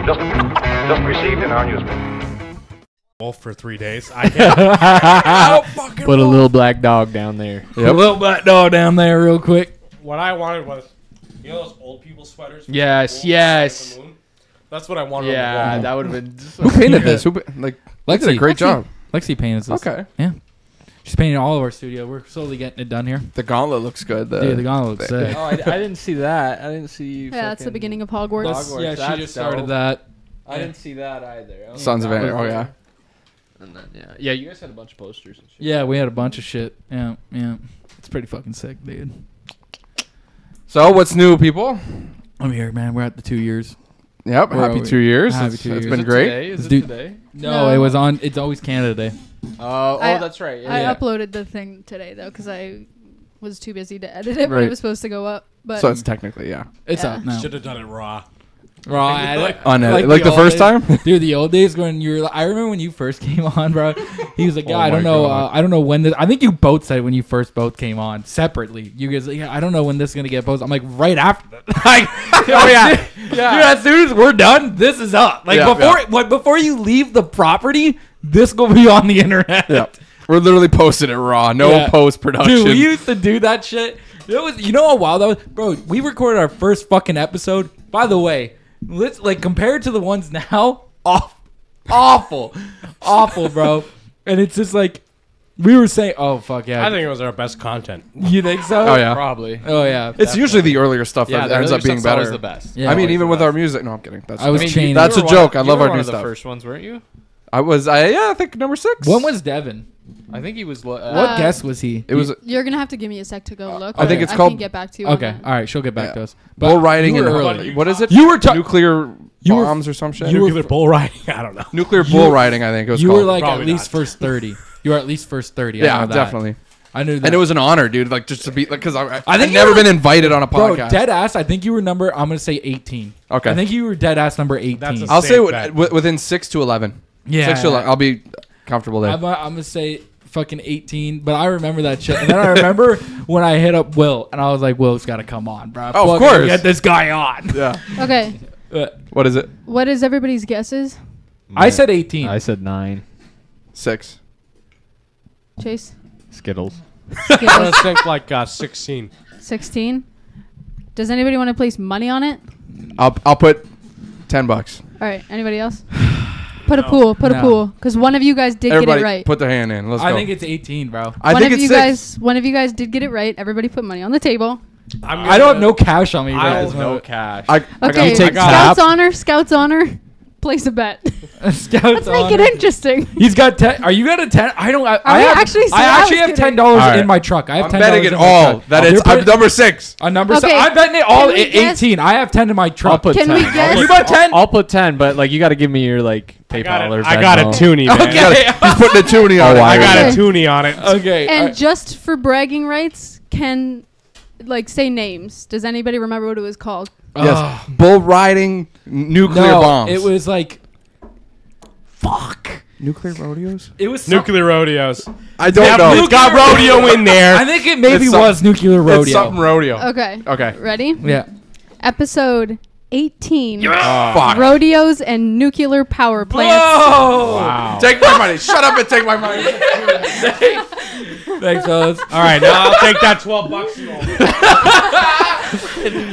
Just received in our newspaper. Wolf for 3 days. I can't. Put a little black dog down there. Put a little black dog down there real quick. What I wanted was, you know those old people sweaters? Yes, yes. That's what I wanted on Yeah, the wall. that would have been. Who painted this? Who did a great Lexi. job. Lexi painted this. Okay. Yeah. She's painting all of our studio. We're slowly getting it done here. The gauntlet looks good. Dude, the gauntlet looks sick. Oh, I didn't see that. I didn't see. Yeah, that's the fucking beginning of Hogwarts. Hogwarts. Yeah, she That's just started dope. that. I didn't see that either. I Sons of Anarchy. Anarchy. Oh, yeah. And then, yeah, you guys had a bunch of posters and shit. Yeah, we had a bunch of shit. Yeah. It's pretty fucking sick, dude. So, what's new, people? I'm here, man. We're at the 2 years. Yep. Where are Happy we? 2 years. Happy It's 2 years. been great. Today? Is it Dude. today? No, No. it was on. It's always Canada Day. Oh, I- that's right. I Yeah. uploaded the thing today though because I was too busy to edit it when Right. it was supposed to go up. But So, it's technically, yeah. It's Yeah. up now. Should have done it raw. Right. Unedited. Like the old first days. time? Dude, the old days when you were, I remember when you first came on, bro. He was like, "Yeah, Oh I don't my know, God. I don't know when this." I think you both said when you first both came on separately. You guys, like, "Yeah, I don't know when this is gonna get posted." I'm like, right after that. Like, oh yeah, dude, as soon as we're done, this is up. Like Yeah, before you leave the property, this will be on the internet. Yeah. We're literally posting it raw. No Yeah. post-production. Dude, we used to do that shit. It was, you know how wild that was, bro. We recorded our first fucking episode. By the way, let's like compared to the ones now, awful, bro. And it's just like we were saying, oh fuck yeah. I think it was our best content. You think so? Oh, yeah. Probably. Oh yeah. It's usually the earlier stuff Yeah, that the ends earlier up being stuff's always better. the best. Yeah. I mean, Always even the with our best. music. No, I'm kidding. That's I was chaining. That's a joke. I love our new one of the stuff. first ones, weren't you? I think number 6. When was Devin? I think he was. What guest was he? It was you're gonna have to give me a sec to go look. I think but it's I called- can get back to you. On Okay, that. all right. She'll get back Yeah. to us. bull riding you and were early. what is it? You were nuclear you were- bombs or some shit. Nuclear bull riding? I don't know. Nuclear bull riding, I think it was You called. were like Probably at least not. first 30. You were at least first 30. I yeah, know that. definitely. I knew that. And it was an honor, dude. Like just to be like, because I I've think you never were- been invited on a Bro, podcast. dead ass. I think you were number. I'm gonna say 18. Okay. I think you were dead ass number 18. That's a I'll say safe bet. within 6 to 11. Yeah. 6 to 11. I'll be comfortable there. I'm gonna say fucking 18. But I remember that shit. And then I remember when I hit up Will, and I was like, Will's got to come on, bro. Oh, of Fucking course. get this guy on. Yeah. Okay. What is it? What is everybody's guesses? I said 18. I said 9. 6. Chase. Skittles. I'm going to think like 16. 16. Does anybody want to place money on it? I'll put $10. All right. Anybody else? Put a pool. Put a No. pool. Because one of you guys did Everybody get it right. put their hand in. Let's go. I think it's 18, bro. I one think of it's you 6. one of you guys did get it right. Everybody put money on the table. I don't have no cash on me, bro. I This don't No moment. cash. Okay. take Scouts tap? honor. Scouts honor. Place a bet. Scouts Let's make it honor. interesting. He's got 10. Are you got a 10? I don't. I we have, actually? I actually have $10 All in my truck. I have I'm $10 betting it in my all. truck. That You're it's I'm putting- number 6. a number. Okay, I'm betting it all can we at guess- 18. I have 10 in my truck. I'll put Can 10. we guess? You got 10? I'll put 10, but like you got to give me your like PayPal or I got a Venmo. toonie, man. Okay. He's putting a toonie on it. Oh, I got Okay. a toonie on it. Okay. And just for bragging rights, can like say names. Does anybody remember what it was called? Yes. Bull riding nuclear bombs. It was like. Fuck. nuclear rodeos. It was Nuclear rodeos. I don't know. It's got rodeo in there. I think it maybe It's some- was nuclear rodeo. It's something rodeo. Okay. Okay. Ready? Yeah. Episode 18. Fuck. Rodeos and nuclear power plants. Whoa! Wow. Take my money. Shut up and take my money. Thanks, fellas. All right, now I'll take that $12.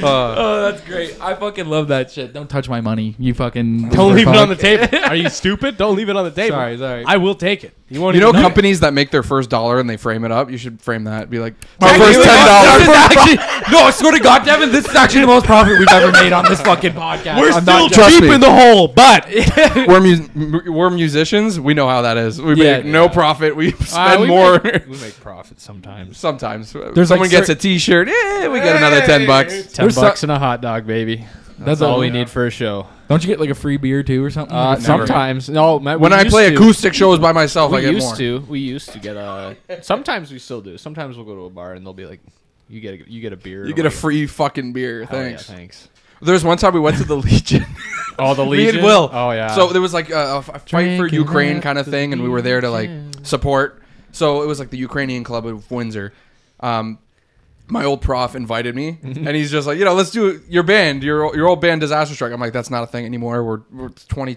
Oh, that's great. I fucking love that shit. Don't touch my money. You fucking. Don't leave it on the fuck. table. Are you stupid? Don't leave it on the table. Sorry. I will take it. You won't You know even companies that make their first $1 and they frame it up? You should frame that. Be like, my Actually, first this is $10. actually, no, I swear to God, Devin, this is actually the most profit we've ever made on this fucking podcast. We're I'm still not Trust deep me. in the hole, but We're musicians. We know how that is. We Yeah. make no profit. We spend we more. We make profit sometimes. Sometimes. There's Someone like gets a T-shirt. We get another $10. $10 and a hot dog, baby. That's All we need for a show. Don't you get like a free beer too or something? Never. Sometimes. No, When I play acoustic shows by myself, I we get used more. to. We used to get sometimes we still do. Sometimes we'll go to a bar and they'll be like, you get a beer. You and get a I'm like, free fucking beer. "Hell yeah, Thanks. thanks. There's one time we went to the Legion. Oh, the Me Legion. and Will. Oh yeah. So there was like a fight for Drinking Ukraine at kind of the thing, and we were there to like Legion. support. So it was like the Ukrainian club of Windsor. my old prof invited me, and he's just like, let's do your band, your old band, Disaster Strike. I'm like, that's not a thing anymore. We're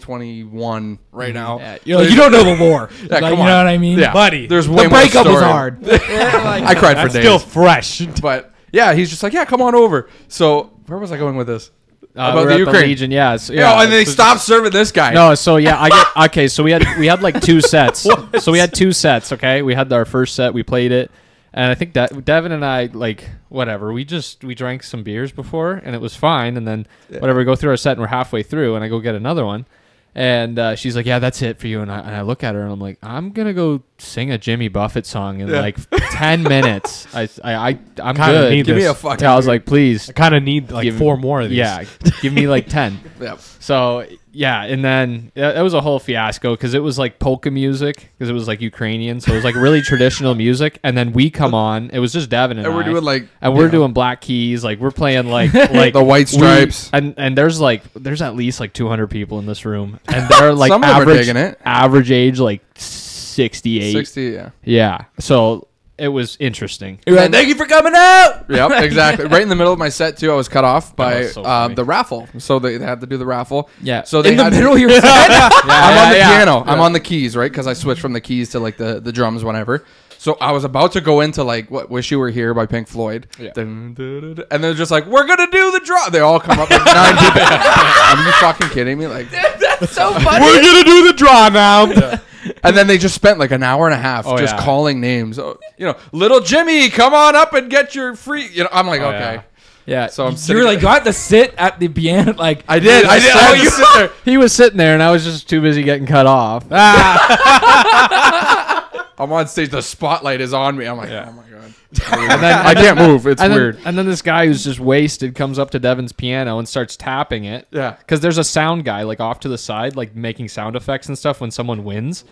2021 right now. Yeah, you're like, you don't know the lore. Yeah, Like, come you on. know what I mean? Yeah, Buddy, There's The way more breakup was story. hard. I cried for that's days. still fresh. But yeah, he's just like, yeah, come on over. So where was I going with this? About we're the at Ukraine. Legion, yeah. And they stopped serving this guy. No, so yeah, okay. So we had like 2 sets. So we had 2 sets. Okay, we had our first set. We played it, and I think that Devin and I like whatever. We drank some beers before, and it was fine. And then whatever, we go through our set, and we're halfway through, and I go get another one. And she's like, yeah, that's it for you. And I look at her and I'm like, I'm gonna go sing a Jimmy Buffett song in like 10 minutes. I'm Kinda good. need Give me this. a fucking. Yeah, I was like, please, I kind of need like Give- 4 more of these. yeah, give me like 10. Yep. So yeah, and then it was a whole fiasco because it was like polka music because it was like Ukrainian, so it was like really traditional music. And then we come on, it was just Devin and And we're I, doing like. and we're doing Black Keys, like we're playing like The White Stripes. and there's at least like 200 people in this room, and they're like Some of them are average digging it. average age like 68. 60, yeah. Yeah, so it was interesting. You're like, thank you for coming out. Yep, exactly. Right in the middle of my set too, I was cut off by was so funny. the raffle. So they had to do the raffle. Yeah. So they in the had middle of your set. I'm on the yeah. piano. I'm on the keys, right? Because I switched from the keys to like the drums, whenever. So I was about to go into like what "Wish You Were Here" by Pink Floyd, Dun, dun, dun, dun. And they're just like, "We're gonna do the drum." They all come up like 9 people. Are you fucking kidding me? Like, That's so funny. We're gonna do the draw now. and then they just spent like an hour and a half just yeah. calling names. Oh, little Jimmy, come on up and get your free. I'm like, okay. yeah. Yeah. So I'm you sitting were like, do I have to sit at the piano? Like I did. I Oh, had to sit there. He was sitting there, and I was just too busy getting cut off. I'm on stage. The spotlight is on me. I'm like, oh my god. And then I can't move. It's and weird. and then this guy who's just wasted comes up to Devin's piano and starts tapping it. Yeah. Because there's a sound guy like off to the side, like making sound effects and stuff when someone wins.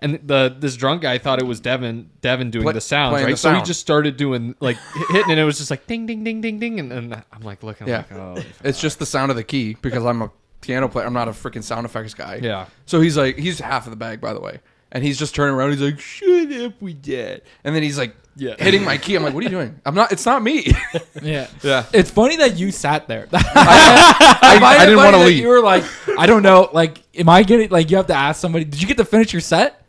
And this drunk guy thought it was Devin doing the sounds, playing right? the So he sound. just started doing like hitting, and it was just like ding, ding, ding, ding, ding, and I'm like looking, Yeah. I'm like, oh, It's just the sound of the key because I'm a piano player. I'm not a freaking sound effects guy. yeah. So he's like, he's half of the bag, by the way. And he's just turning around. He's like, shut up with that. And then he's like, hitting my key. I'm like, what are you doing? It's not me. yeah. Yeah. It's funny that you sat there. I didn't want to leave. You were like, I don't know. Like, am I getting like you have to ask somebody? Did you get to finish your set?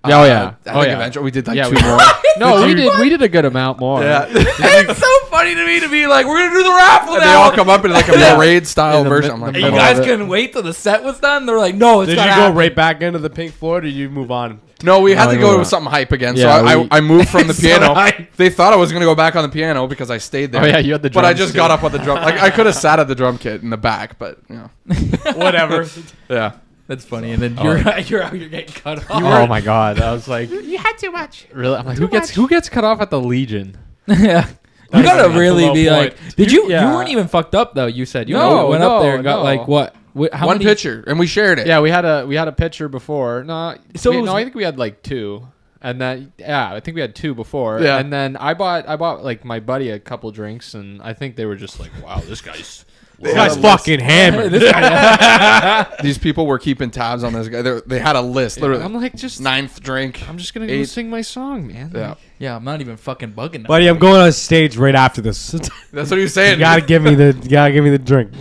Oh yeah. I Oh think yeah. eventually we did like Yeah, 2 we- more. No, we did a good amount more. Yeah. And it's so funny to me to be like, we're gonna do the raffle And they now. all come up in like a parade style In the version. mi- I'm like, the And you middle guys of it. couldn't wait till the set was done. They're like, no, it's Did you gotta go happen. right back into the Pink Floyd, or did you move on? no, we had No, to we go were with something hype again. Yeah, so we- I moved from the piano. hype. They thought I was going to go back on the piano because I stayed there. Oh yeah, you had the. But I drums, just too. got up on the drum. Like I could have sat at the drum kit in the back, but Whatever. yeah. That's funny. And then Oh. you're out here getting cut off. Oh my god, I was like, You had too much. really? I'm like, who gets cut off at the Legion? Yeah. That's You gotta the really low be point. like, did you? Yeah. You weren't even fucked up though. You said you No, went up there and got no. like what? How One many? picture, and we shared it. Yeah, we had a picture before. No, So it was- no, I think we had like 2, and then I think we had 2 before. Yeah. And then I bought like my buddy a couple drinks, and I think they were just like, wow, this guy's. This guy's fucking hammered. This guy- These people were keeping tabs on this guy. They had a list, literally. I'm like, just 9th drink. I'm just gonna go 8th. sing my song, man. Yeah, yeah, I'm not even fucking bugging. them. Buddy, I'm going on stage right after this. that's what he was saying. You gotta give me the drink.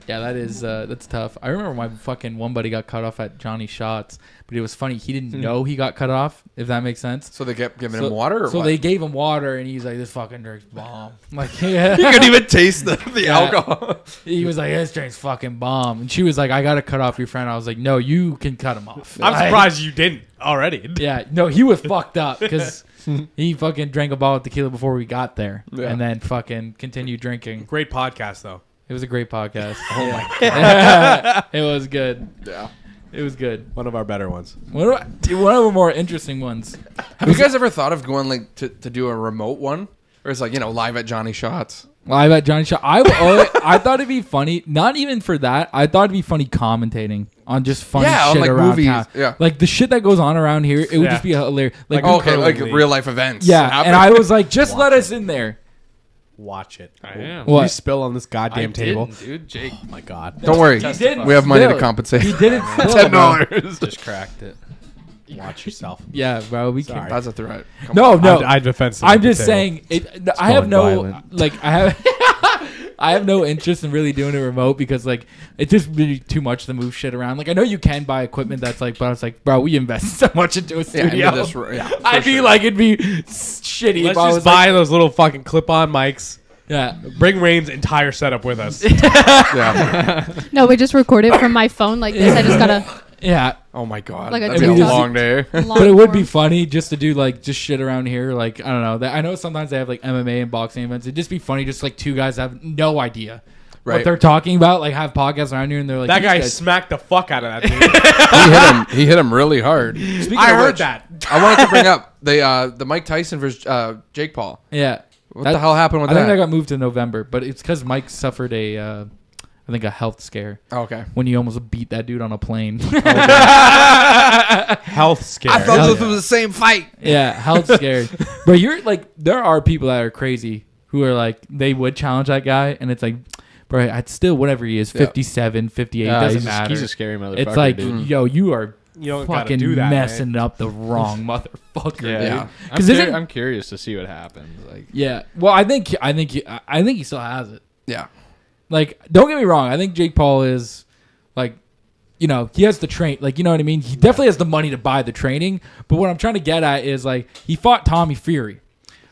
Yeah, that is that's tough. I remember my fucking one buddy got cut off at Johnny Shots, but it was funny. He didn't know he got cut off. If that makes sense. So they kept giving So- him water, or So what? they gave him water, and he's like, "This fucking drink's bomb." I'm like, yeah. You couldn't even taste the Yeah. alcohol. He was like, "This drink's fucking bomb," and she was like, "I gotta cut off your friend." I was like, "No, you can cut him off." I'm Like, surprised you didn't already. Yeah, no, he was fucked up because he fucking drank a bottle of tequila before we got there, Yeah. and then fucking continued drinking. Great podcast though. It was a great podcast. Oh my god, it was good. Yeah. It was good. One of our better ones. One of the more interesting ones. Have you guys ever thought of going like to do a remote one, or it's like live at Johnny Shots? Live at Johnny Shot. I thought it'd be funny. Not even for that. I thought it'd be funny commentating on just funny Yeah, on, shit like, around movies. town. Yeah. Like the shit that goes on around here. It would Yeah. just be hilarious. Like, Like, Okay, like Currently. real life events. yeah. happen. And I was like, just let us in there. Watch it. I am. You What? spill on this goddamn I table. didn't, dude. Jake Oh my god. Don't worry, He didn't we have money to spill. compensate. He didn't spill, $10. bro. just cracked it. Watch yourself. Yeah, bro. We Sorry. can't. That's a threat. Come No, on. no. I defend. I'm just saying. I have going no violent. like. I have. I have no interest in really doing it remote because like it's just really too much to move shit around. Like I know you can buy equipment that's like, but I was like, bro, we invested so much into a Yeah, studio. into this, yeah, for I'd be sure. like, it'd be shitty. Let's if I just was buy those little fucking clip-on mics. yeah. Bring Rain's entire setup with us. Yeah. No, we just record it from my phone like this. I just gotta Yeah. Oh my god. Like a That'd be a TikTok. long day. long But it would be form. funny just to do like just shit around here. Like I don't know. I know sometimes they have like MMA and boxing events. It'd just be funny, just like two guys have no idea what Right. they're talking about. Like have podcasts around here and they're like That "These guy guys-" smacked the fuck out of that dude. He hit him really hard. Speaking I of heard which- that. I wanted to bring up the Mike Tyson versus Jake Paul. Yeah. What the hell happened with I that? think that got moved to November, but it's because Mike suffered a, I think a health scare Okay. when he almost beat that dude on a plane. Health scare. I thought Yeah. this was the same fight. Yeah, health scare. But you're like, there are people that are crazy who are like, they would challenge that guy, and it's like, bro, I'd still whatever he is, Yeah. 57, 58, doesn't matter. He's a scary motherfucker. It's like, dude. yo, you are You don't gotta fucking do that, messing man. up the wrong motherfucker. yeah, dude. Yeah. Because isn't I'm curious to see what happens. Like, yeah. Well, I think he still has it. Yeah. Like, don't get me wrong. I think Jake Paul is, like, you know, he has the train. Like, you know what I mean? He definitely has the money to buy the training. But what I'm trying to get at is, like, he fought Tommy Fury.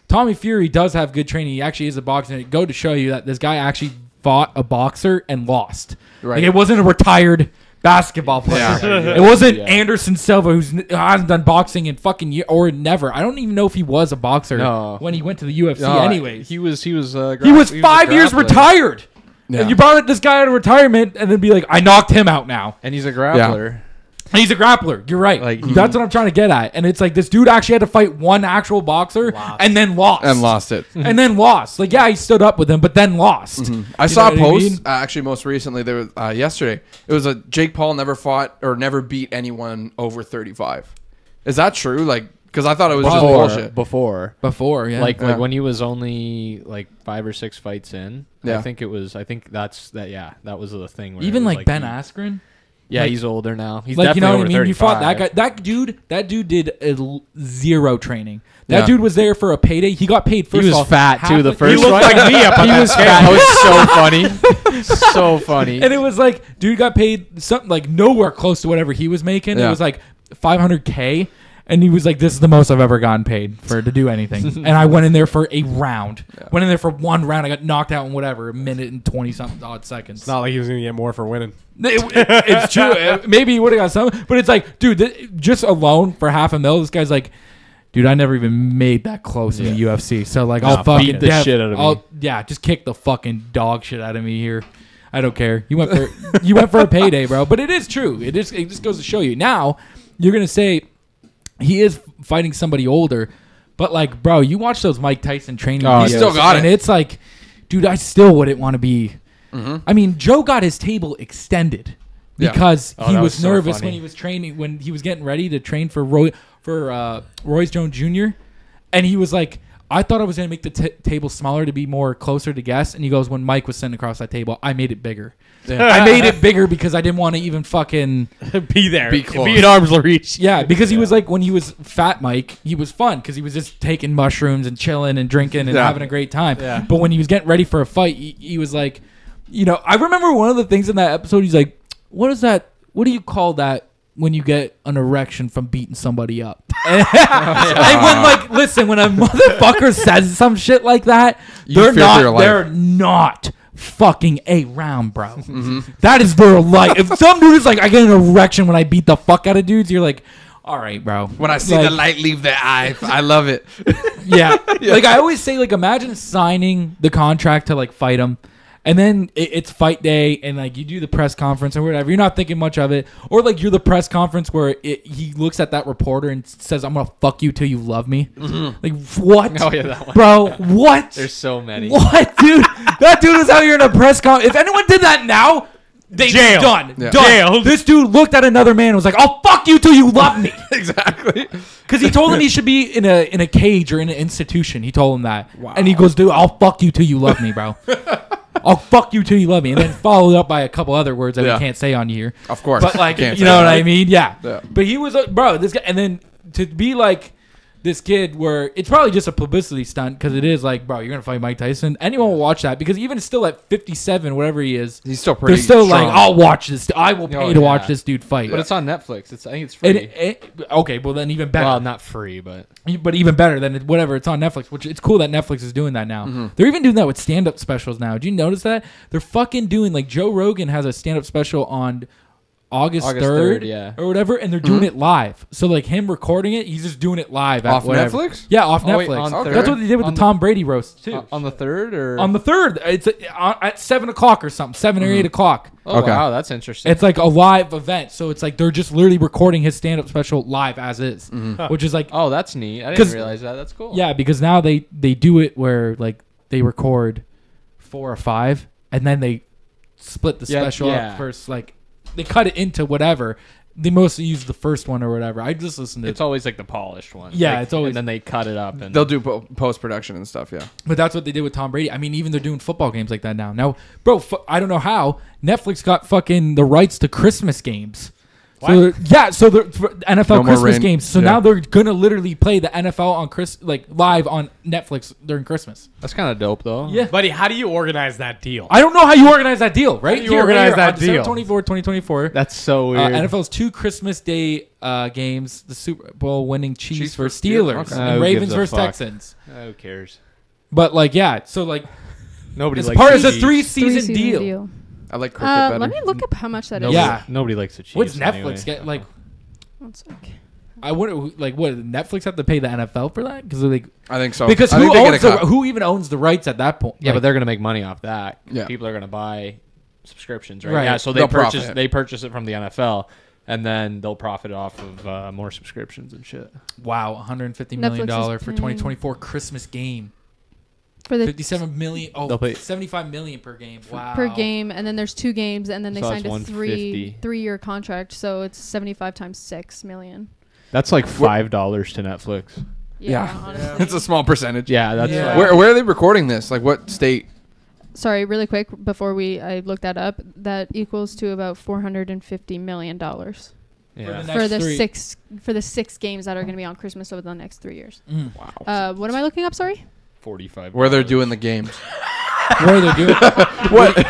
Tommy Fury does have good training. He actually is a boxer. And it go to show you that this guy actually fought a boxer and lost. Right. Like, it wasn't a retired basketball player. Yeah. It wasn't Yeah. Anderson Silva, who hasn't done boxing in fucking year or never. I don't even know if he was a boxer No. when he went to the UFC. no, Anyways, he was he was a 5 years grappler. retired. Yeah. And you brought this guy out of retirement and then be like, I knocked him out now. and he's a grappler. And he's a grappler. You're right. Like, That's what I'm trying to get at. And it's like this dude actually had to fight one actual boxer and then lost. And lost it. And then lost. Like, yeah, he stood up with him, but then lost. I You saw know a what I post mean? actually most recently. There was yesterday. It was a Jake Paul never fought or never beat anyone over 35. Is that true? Like, because I thought it was just bullshit. Before. Before, yeah. Like Yeah. when he was only like 5 or 6 fights in. Yeah. I think that was the thing. Where even it was like Ben he- Askren. Yeah, like- he's older now. He's Like, you definitely know what I over mean? You fought 35. that guy. That dude did zero training. That Yeah. dude was there for a payday. He got paid first He was of all, fat half too. The a- first He looked fight. like me up on He that was scale. fat. That was so funny. So funny. And it was like, dude got paid something like nowhere close to whatever he was making. It Yeah. was like $500K. And he was like, this is the most I've ever gotten paid for to do anything. And I went in there for a round. Went in there for one round. I got knocked out in whatever, a minute and 20 something odd seconds. It's not like he was gonna get more for winning. It's true. Maybe he would have got some. But it's like, dude, just alone for $500,000, this guy's like, dude, I never even made that close in the UFC. So like, I'll fucking beat the shit out of me. Yeah, just kick the fucking dog shit out of me here. I don't care. You went for a payday, bro. But it is true. It just goes to show you. Now you're gonna say he is fighting somebody older, but like, bro, you watch those Mike Tyson training videos, he still got and it. it's like, dude, I still wouldn't want to be. I mean, Joe got his table extended Yeah. because Oh, he that was was so nervous funny. when he was training, when he was getting ready to train for Royce Jones Jr. And he was like, I thought I was going to make the table smaller to be more closer to guests. And he goes, when Mike was sitting across that table, I made it bigger. I made it bigger because I didn't want to even fucking... Be there. Be close. Be in arm's reach. Yeah, because he was like, when he was fat Mike, he was fun because he was just taking mushrooms and chilling and drinking and Yeah. having a great time. Yeah. But when he was getting ready for a fight, he was like, you know, I remember one of the things in that episode, he's like, what is that? What do you call that when you get an erection from beating somebody up? And when, like, listen, when a motherfucker says some shit like that, You they're fear for your life. they're not fucking around, bro. Mm-hmm. That is their life. If some dude is like, I get an erection when I beat the fuck out of dudes, you're like, all right, bro. When I see Like, the light leave the eye, I love it. yeah. Like, I always say, like, imagine signing the contract to, like, fight him. And then it's fight day, and like you do the press conference or whatever. You're not thinking much of it, or like you're the press conference where he looks at that reporter and says, "I'm gonna fuck you till you love me." Like what? Oh yeah, that one. Bro, what? There's so many. What, dude? That dude is out here in a press conference. If anyone did that now, they Jail. done. Yeah. Done. Jailed. This dude looked at another man and was like, "I'll fuck you till you love me." Exactly. Because he told him he should be in a cage or in an institution. He told him that, and he goes, "Dude, I'll fuck you till you love me, bro." I'll fuck you till you love me, and then followed up by a couple other words that Yeah. we can't say on here. Of course. But like, Can't you say know what that. I mean? Yeah. Yeah. But he was bro. This guy, and then to be like this kid, where it's probably just a publicity stunt because it is like, bro, you're gonna fight Mike Tyson. Anyone will watch that because even still at 57, whatever he is, He's still pretty they're still strong. like, I'll watch this. I will pay Oh, to yeah. watch this dude fight. But it's on Netflix. I think it's And free. okay, well then even better. Well, not free, but But even better than whatever, it's on Netflix, which it's cool that Netflix is doing that now. Mm-hmm. They're even doing that with stand-up specials now. Do you notice that? They're fucking doing, like, Joe Rogan has a stand-up special on August 3rd, yeah. or whatever, and they're doing it live. So, like, him recording it, he's just doing it live. Off at whatever. Netflix? Yeah, off Oh, wait, Netflix. on Okay. That's what they did with On the Tom Brady roast, too. on the 3rd or On the 3rd. It's at 7 o'clock or something, 7 or 8 o'clock. Oh, Okay. wow, that's interesting. It's like a live event. So it's like they're just literally recording his stand-up special live as is, which is like, Oh, that's neat. I 'Cause- didn't realize that. That's cool. yeah, because now they do it where like they record 4 or 5 and then they split the Yeah, special yeah. up first. Like they cut it into whatever. They mostly use the first one or whatever. I just listened to It's always like the polished one. Yeah, Like, it's always- and then they cut it up and They'll do post-production and stuff, yeah. But that's what they did with Tom Brady. I mean, even they're doing football games like that now. Now, bro, I don't know how Netflix got fucking the rights to Christmas games. So so they're for NFL No more Christmas rain. games. So Yeah. now they're gonna literally play the NFL on live on Netflix during Christmas. that's kind of dope though. Yeah. Buddy, how do you organize that deal? I don't know how you organize that deal, right? do you organize that on December deal? 24, 2024. That's so weird. NFL's 2 Christmas Day games: the Super Bowl winning Chiefs Chiefs versus versus Steelers. Steelers Okay. and Who Ravens gives a versus fuck? Texans. Who cares? But like, yeah, so like Nobody it's likes part the of the Chiefs. 3-season deal. I like cricket better. Let me look up how much that is. Nobody, Yeah. Nobody likes the Chiefs. What's Netflix anyway. get like? One sec. I wonder, like, what Netflix have to pay the NFL for that? Because like, I think so. because I think they get a cut. who even owns the rights at that point? Yeah, Like, but they're gonna make money off that. Yeah. People are gonna buy subscriptions, right? Right. Yeah, so They'll purchase profit. they purchase it from the NFL, and then they'll profit off of more subscriptions and shit. wow, $150 million Netflix is for paying- 2024 Christmas game. For the 57 million. Oh, They'll pay- 75 million per game. Wow. per game, and then there's 2 games, and then they So signed that's a 150. 3-year contract, so it's 75 times 6 million. That's like $5 to Netflix. Yeah. honestly. It's a small percentage. Yeah, that's Yeah. Where are they recording this? Like what state? Sorry, really quick before I looked that up. That equals to about $450 million yeah. the for Next the three. 6 games that are going to be on Christmas over the next 3 years. Mm. What am I looking up? Sorry. 45. Where they're doing the games? Where they're doing? What?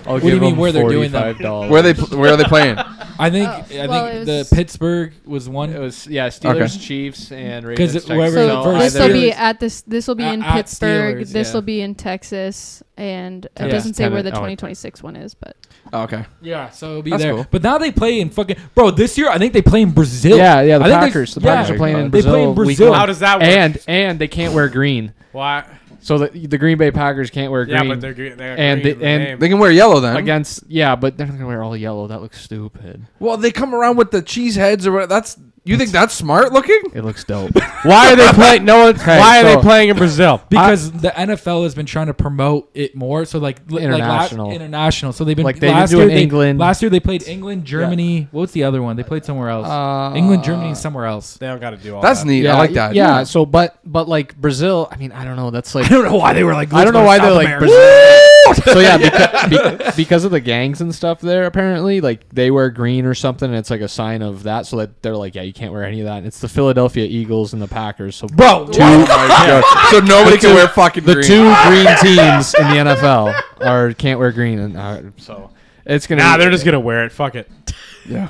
I'll do you give mean them where they're doing them? $45. Where are they playing? I think well, it the was- Pittsburgh was one. It was Steelers, Okay. Chiefs, and 'Cause Ravens. whoever Texans. the So first this will be Steelers- at this. This will be in At Pittsburgh. Steelers, This yeah. will be in Texas, and it Yeah. doesn't say where the Oh, 2026 one is, but Oh, okay. Yeah, so it'll be That's there. cool. But now they play in fucking bro. This year I think they play in Brazil. Yeah, yeah. The I think Packers. The yeah, Packers are playing in they Brazil. play in week Brazil. one. How does that work? And they can't wear green. Why? So the Green Bay Packers can't wear green. Yeah, but they're green. They're And green in the and- name. They can wear yellow then. against but they're not gonna wear all yellow. That looks stupid. Well, they come around with the cheese heads or what? You think that's smart looking? It looks dope. Why are they playing? No one. Why are so- they playing in Brazil? because the NFL has been trying to promote it more. So like International. international. So they've been Like they've been last doing year, England. Last year they played England, Germany. What's the other one? They played somewhere else. England, Germany, and somewhere else. They don't got to do all That's that. neat. I like that. Yeah. So but like Brazil. I mean, I don't know. That's like I don't know why they were like. I don't know why they're like America. Brazil. So yeah, because of the gangs and stuff there, apparently, like they wear green or something, and it's like a sign of that. So that they're like, yeah, you can't wear any of that. And it's the Philadelphia Eagles and the Packers. So Bro, So nobody can wear fucking the green. two green teams in the NFL are can't wear green, and so it's gonna. Nah, they're just gonna wear it. Fuck it.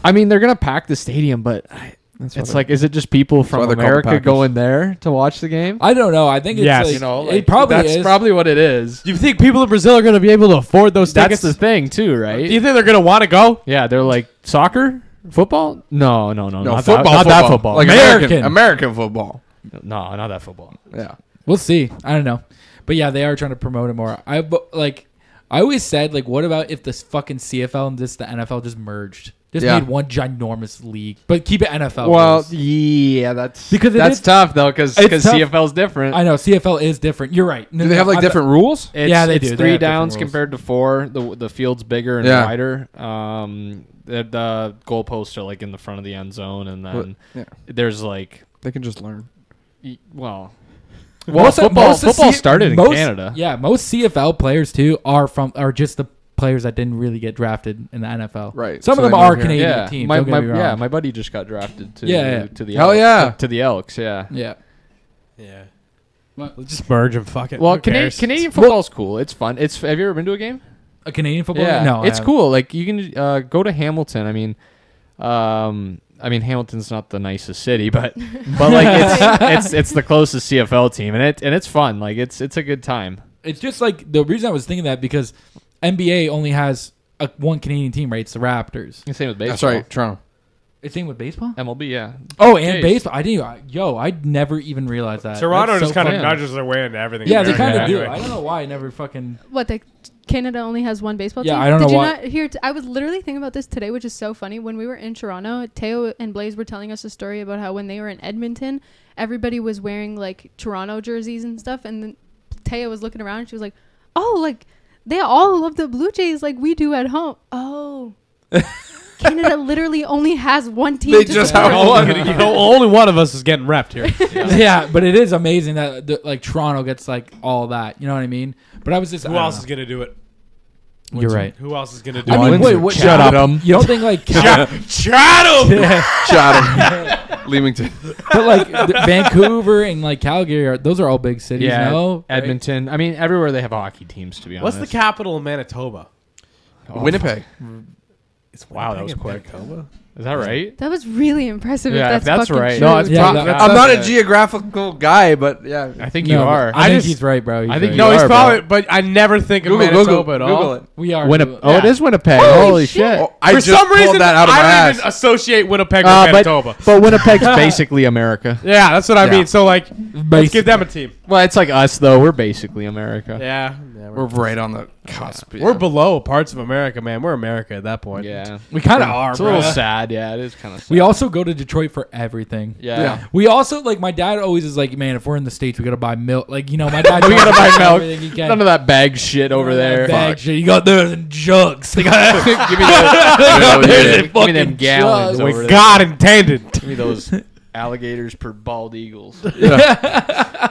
I mean, they're gonna pack the stadium, but it's like, is it just people why from they're called the America Packers. going there to watch the game? I don't know. I think it's Yes. like, it probably that's is. probably what it is. Do you think people in Brazil are gonna be able to afford those That's tickets? the thing too, Do right? you think they're gonna want to go? Yeah, they're like soccer, football. No, No, not football, that, not that football. Like American. American football. No, not that football. Yeah. We'll see. I don't know, but yeah, they are trying to promote it more. I always said, like, what about if this fucking CFL and the NFL just merged? Just Yeah. made one ginormous league, but keep it NFL. Well, rules. yeah, that's Because it that's is- tough though, because It's tough. CFL's different. I know CFL is different. You're right. No, Do they have no, like I'm- different rules? It's, Yeah, they it's do. They 3 have different downs rules. compared to 4. The field's bigger and Yeah. wider. The goalposts are like in the front of the end zone, and then Yeah. there's like, They can just learn. well, Well, football of started in Canada. Yeah, most CFL players too are just the players that didn't really get drafted in the NFL. Right. Some So of them they are moved here. Canadian Yeah, teams. my don't get me wrong. my buddy just got drafted to to the Hell Elks, yeah. to the Elks. Yeah. Yeah. Yeah. What? Let's just merge and fuck it. Well, Who cares? Canadian football's cool. It's fun. Have you ever been to a game? A Canadian football? Yeah, game? No, it's cool. Like you can go to Hamilton. I mean Hamilton's not the nicest city, but like it's the closest CFL team, and it's fun. Like it's a good time. It's just like the reason I was thinking that because NBA only has one Canadian team, right? It's the Raptors. The same with baseball. That's right, Toronto. It's same with baseball. MLB, yeah. Oh, and Jays. baseball. I didn't. I'd never even realized that. Toronto That's just so kind of funny. nudges their way into everything. Yeah, they American kind of do. anyway. I don't know why I never fucking. What, Canada only has one baseball Yeah, team? I don't Did know you why- not hear? I was literally thinking about this today, which is so funny. When we were in Toronto, Teo and Blaze were telling us a story about how when they were in Edmonton, everybody was wearing like Toronto jerseys and stuff, and then Teo was looking around and she was like, "Oh, like they all love the Blue Jays like we do at home." Oh. Canada literally only has one team. They to just support. have Only one of us is getting repped here. Yeah, but it is amazing that like Toronto gets like all that. You know what I mean? But I was just. Who else is gonna do it? You're right. Who else is gonna do I it? mean, wait, what? Shut up. You don't think like Chatham. Shot him. Leamington. but like Vancouver and like Calgary, those are all big cities. Yeah, No, right? Edmonton. I mean, everywhere they have hockey teams. To be What's honest. the capital of Manitoba? Winnipeg. Wow, that was quick. Is that right? That was really impressive. Yeah, if that's right. fucking No, true. it's Yeah, pro- that- I'm not a geographical guy, but yeah. I think No, you are. I think just- he's right, bro. He's I think right. you No, he's are, bro. probably. But I never think of Manitoba at all. Google it. We are. Winnipeg. Yeah. Oh, it is Winnipeg. Holy Holy shit. shit! Oh, I For just some pulled reason, that out of my I don't ass. even associate Winnipeg with But Manitoba. Winnipeg's basically America. Yeah, that's what I Yeah. mean. So like, let's give them a team. Well, it's like us though. We're basically America. Yeah, We're right on the cusp. we're below parts of America, man. We're America at that point. Yeah. We kind of are, It's a little bro. sad. Yeah, it is kind of sad. We also go to Detroit for everything. Yeah. We also like my dad always is like, man, if we're in the States, we gotta buy milk. Like my dad. We gotta buy milk. everything he can. None of that bag shit over there. Bag Fuck. shit. You got those in jugs. They got Give me those, give me fucking them gallons jugs. over With there. God intended. Give me those alligators per bald eagles.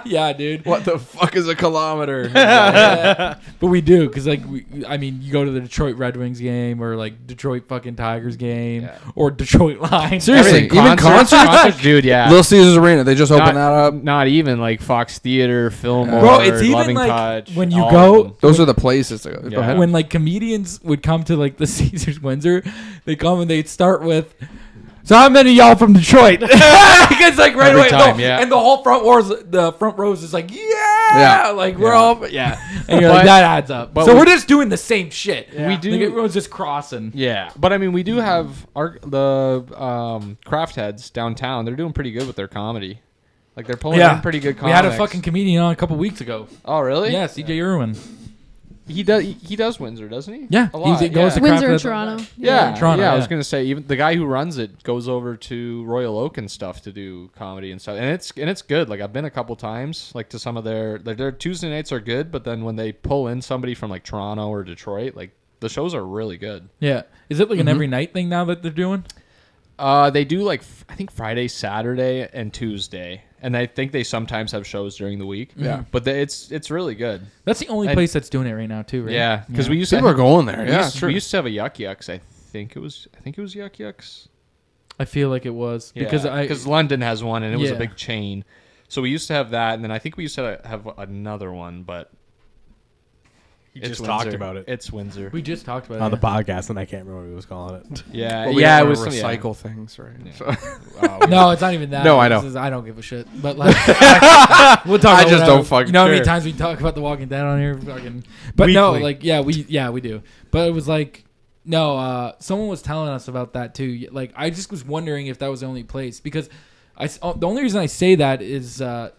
yeah, dude. What the fuck is a kilometer? But we do because like you go to the Detroit Red Wings game or like Detroit fucking Tigers game Yeah. or Detroit Lions. Seriously, Everything. even concerts? dude. Yeah. Little Caesars Arena. They just opened that up. Not even like Fox Theater, Fillmore, Bro, it's even Loving like Touch, when you all go- of them. Those are the places to go. Go Yeah. ahead. When like comedians would come to like the Caesars Windsor, they come and they'd start with, "So how many of y'all from Detroit?" It's like right Every away, time, yeah. and the whole front rows is like, yeah, like we're Yeah. all, yeah, and you're like, But- that adds up. but So we- we're just doing the same shit. We do- Like, everyone's just crossing. Yeah, but I mean, we do have the craft heads downtown. They're doing pretty good with their comedy. Like they're pulling in pretty good. We had a comics. fucking comedian on a couple weeks ago. Oh, really? Yeah, CJ Irwin. He does. He does Windsor, doesn't he? Yeah, a lot. he goes to yeah. Windsor and Craft- Toronto. Yeah, Toronto, yeah. I yeah. was gonna say even the guy who runs it goes over to Royal Oak and stuff to do comedy and stuff, and it's good. Like I've been a couple times, like to some of their Tuesday nights are good, but then when they pull in somebody from like Toronto or Detroit, like the shows are really good. Yeah, is it like an every night thing now that they're doing? They do like I think Friday, Saturday, and Tuesday, and I think they sometimes have shows during the week. Yeah. but it's really good. That's the only And- place that's doing it right now, too, right? Yeah, because we used to People are going there. we Yeah, used, sure. we used to have a Yuck Yucks. I think it was Yuck Yucks. I feel like it was because because London has one and it was a Yeah. big chain. So we used to have that, and then I think we used to have another one, but He it's just talked Windsor. about it It's Windsor. we just talked about on the it. podcast, and I can't remember what he was calling it. Yeah, But we yeah, it don't was wanna some- recycle things, right? Yeah. So- Oh, No, it's not even that. No, I know. This is- I don't give a shit. But like, we'll talk. I about just whatever. don't fucking You know how many care. times we talk about The Walking Dead on here? Fucking. But no, Weekly. like we do. But it was like no. Someone was telling us about that too. Like I just was wondering if that was the only place because the only reason I say that is I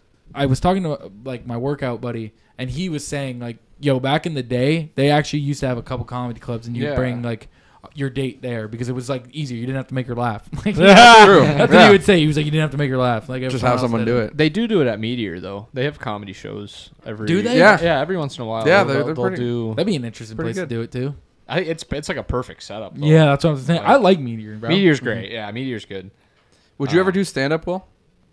was talking to like my workout buddy and he was saying like, yo, back in the day they actually used to have a couple comedy clubs and you'd Yeah. bring like your date there because it was like easier. You didn't have to make her laugh. Like, True. that's what Yeah. he would say. He was like, you didn't have to make her laugh. Like Just everyone have else someone did do it. They do it at Meteor though. They have comedy shows every. Do they? Yeah. Yeah, every once in a while. Yeah, they'll they're pretty- do. That'd be an interesting Pretty place good. to do it too. I think it's like a perfect setup. Though. Yeah, that's what I'm saying. Like- I like Meteor, bro. Meteor's great. Yeah, Meteor's good. Would you ever do stand up, Will?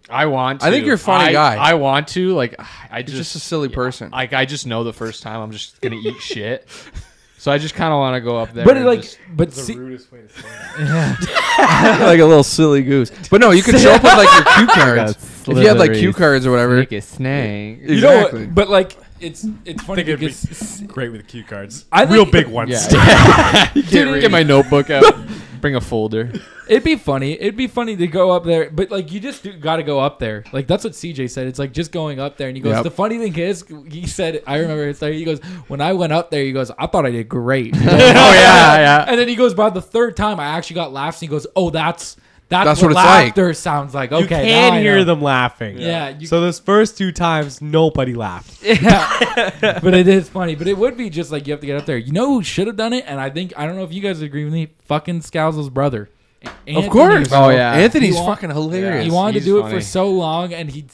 I want to. I think you're a funny guy. I want to. Like, I You're just a silly person. Like, I just know the first time I'm just gonna eat shit. So I just kind of want to go up there. But and like, just- but That's see, the rudest way to say that. Like a little silly goose. But no, you could show up with like your cue cards. If you had like slithery cue cards or whatever. Make a snake. you know Exactly. what? But like, it's I funny think it'd be because great with cue cards. I think- Real big ones. Yeah. Get my notebook out. Bring a folder. it'd be funny. It'd be funny to go up there, but like you just got to go up there. Like that's what CJ said. It's like just going up there, and he goes. Yep. The funny thing is, he said, I remember his story. He goes, when I went up there, he goes, I thought I did great. Oh yeah. And then he goes, by the third time, I actually got laughs. And he goes, oh, that's That's what what it's like. laughter sounds like. Okay, You now can I hear know. them laughing. Yeah, you- So those first 2 times, nobody laughed. Yeah, but it is funny. But it would be just like you have to get up there. You know who should have done it? And I don't know if you guys agree with me. Fucking Scousel's brother. Of course. Oh, yeah. Anthony's He wa- fucking hilarious. He wanted to He's do it funny. for so long, and he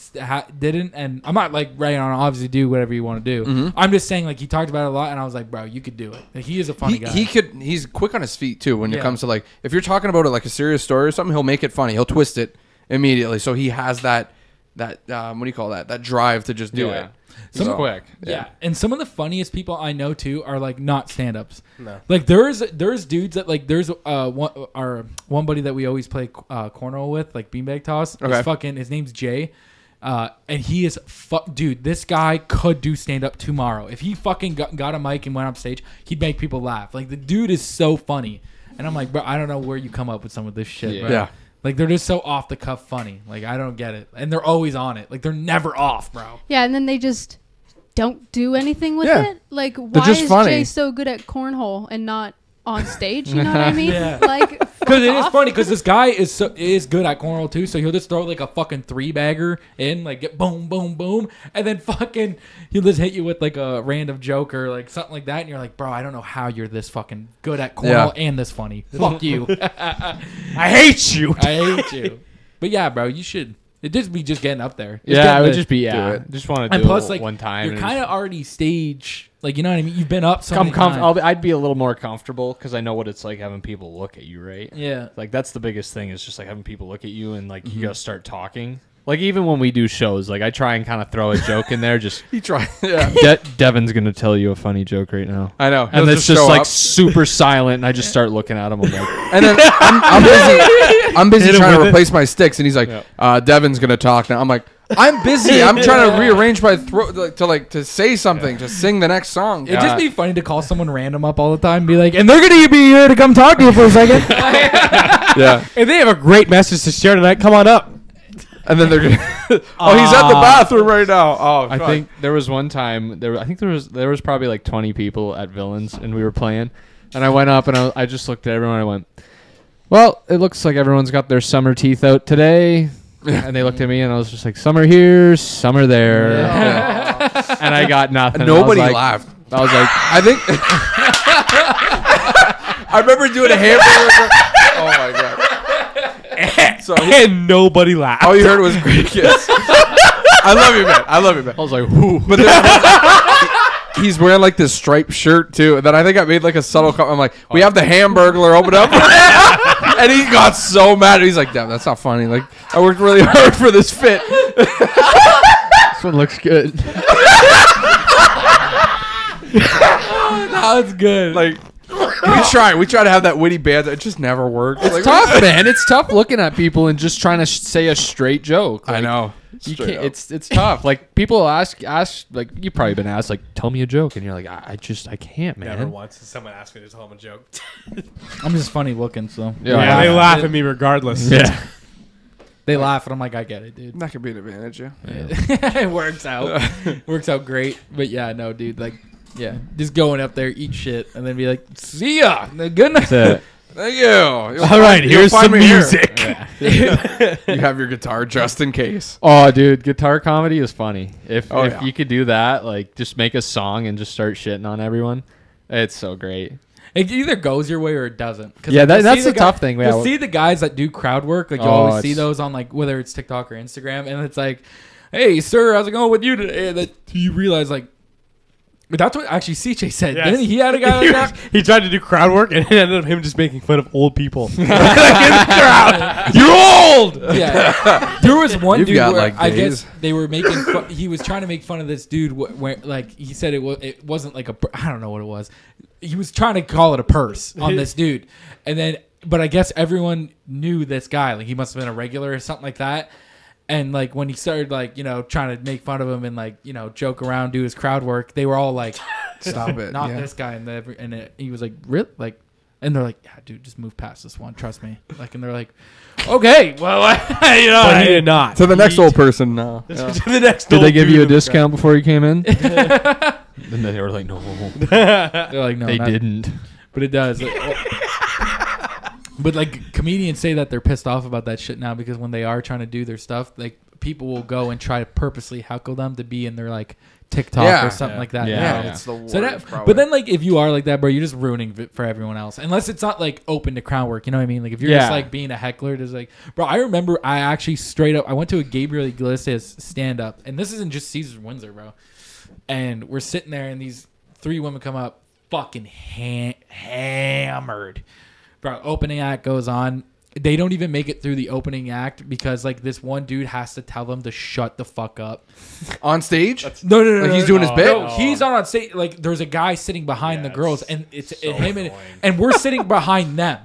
didn't. And I'm not like right on. Obviously, do whatever you want to do. Mhm. I'm just saying, like he talked about it a lot, and I was like, bro, you could do it. Like, he is a funny guy. He's quick on his feet too when it Yeah. comes to like if you're talking about it like a serious story or something, he'll make it funny. He'll twist it immediately. So he has that what do you call that? That drive to just do Yeah. it. Some So- quick. Yeah. And some of the funniest people I know too are like not stand-ups. No. Like there's dudes that like there's one buddy that we always play cornhole with, like beanbag toss. Okay. His name's Jay. And he is dude, this guy could do stand-up tomorrow. If he fucking got a mic and went up stage, he'd make people laugh. Like the dude is so funny. And I'm like, bro, I don't know where you come up with some of this shit, Yeah. bro. Yeah. Like they're just so off the cuff funny. Like I don't get it. And they're always on it. Like they're never off, bro. Yeah, and then they just don't do anything with Yeah. it. Like, why just is funny. Jay so good at cornhole and not on stage? You know what I mean? Yeah. Like, Because it is off. funny because this guy is good at cornhole too, so he'll just throw like a fucking 3-bagger in, like get boom, boom, boom, and then fucking he'll just hit you with like a random joke or like something like that, and you're like, bro, I don't know how you're this fucking good at cornhole and this funny. Fuck you. I hate you. I hate you. But yeah, bro, you should. It just be just getting up there. It's Yeah, getting I would the- just be do it. Just want to And do plus, it like one time. you're and kind of already stage, like you know what I mean. You've been up so come many comf- times. I'd be a little more comfortable because I know what it's like having people look at you, right? Yeah. Like that's the biggest thing is just like having people look at you and like you gotta start talking. Like even when we do shows, like I try and kind of throw a joke in there. Just He tried. Yeah. Devin's gonna tell you a funny joke right now, I know. and He'll it's just show like up. super silent, and I just start looking at him. I'm like, And then I'm busy. I'm busy Hit him trying to with it. replace my sticks, and he's like, "Devin's gonna talk now." I'm like, "I'm busy. I'm trying to rearrange my throat to say something, to sing the next song." It'd just be funny to call someone random up all the time and be like, and they're going to be here to come talk to you for a second. Yeah. If they have a great message to share tonight, come on up. And then they're gonna. Oh, he's at the bathroom right now. Oh, I fuck. think there was one time I think there was probably like 20 people at Villains and we were playing, and I went up and I just looked at everyone and I went, well, it looks like everyone's got their summer teeth out today. And they looked at me and I was just like, some are here, some are there. Yeah. And I got nothing. Nobody I was like, laughed. I was like, I think. I remember doing a hamburger. Oh my god. So And nobody laughed. all you heard was great kiss. I love you, man. I love you, man. I was like, whoo. But he's wearing like this striped shirt too. And then I think I made like a subtle comment. I'm like, we have the Hamburglar open up. And he got so mad. He's like, damn, that's not funny. Like, I worked really hard for this fit. This one looks good. That's good. Like, we try to have that witty banter. It just never works. It's tough, man. It's tough looking at people and just trying to say a straight joke. I Like, know. You Straight can't. up. It's tough. Like people ask like you've probably been asked like tell me a joke and you're like I can't, man. Never once did someone asked me to tell them a joke. I'm just funny looking, so. Yeah. They laugh at me regardless. Yeah. They laugh, and I'm like, I get it, dude. That could be an advantage, yeah. It works out. Works out great. But yeah, no, dude, like, yeah, just going up there, eat shit, and then be like, see ya. Good night. That's it. Thank you. All right, here's some music. You have your guitar just in case. Oh, dude, guitar comedy is funny. If yeah. you could do that, like just make a song and just start shitting on everyone, it's so great. It either goes your way or it doesn't. 'Cause, Yeah, like, you'll that's see the tough thing. You'll Yeah. see the guys that do crowd work. Like, you Oh, always see it's- those on, like, whether it's TikTok or Instagram. And it's like, hey, sir, how's it going with you today? And then you realize, like, That's what actually CJ said. Yes. Didn't he? He had a guy like that. He tried to do crowd work, and it ended up him just making fun of old people. In the crowd. You're old. Yeah, there was one You've dude got, where like, I days. guess they were making. He was trying to make fun of this dude where like he said it wasn't like I don't know what it was. He was trying to call it a purse on this dude, and then but I guess everyone knew this guy. Like he must have been a regular or something like that. And like when he started like trying to make fun of him and like joke around, do his crowd work, they were all like, Stop it. not yeah. this guy. And he was like, really? Like, and they're like, yeah, dude, just move past this one. Trust me. Like, and they're like, okay, well, But he did not. To the next old person now. To the next. Did old they give dude you a in the discount before you came in? And they were like, no, they're like, no, they not- didn't. But it does. But like comedians say that they're pissed off about that shit now because when they are trying to do their stuff, like people will go and try to purposely heckle them to be in their like TikTok Yeah. or something like that. Yeah. Yeah, it's the worst. So that, probably. but then like if you are like that, bro, you're just ruining it for everyone else. Unless it's not like open to crowd work, you know what I mean? Like if you're just Yeah. like being a heckler, just like, bro, I remember I actually straight up I went to a Gabriel Iglesias stand up, and this isn't just Caesar's Windsor, bro. And we're sitting there, and these 3 women come up, fucking hammered, bro. Opening act goes on. They don't even make it through the opening act because like this one dude has to tell them to shut the fuck up. on stage. No, Like he's doing his bit? No, he's not on stage. Like there's a guy sitting behind the girls, and it's him and we're sitting behind them.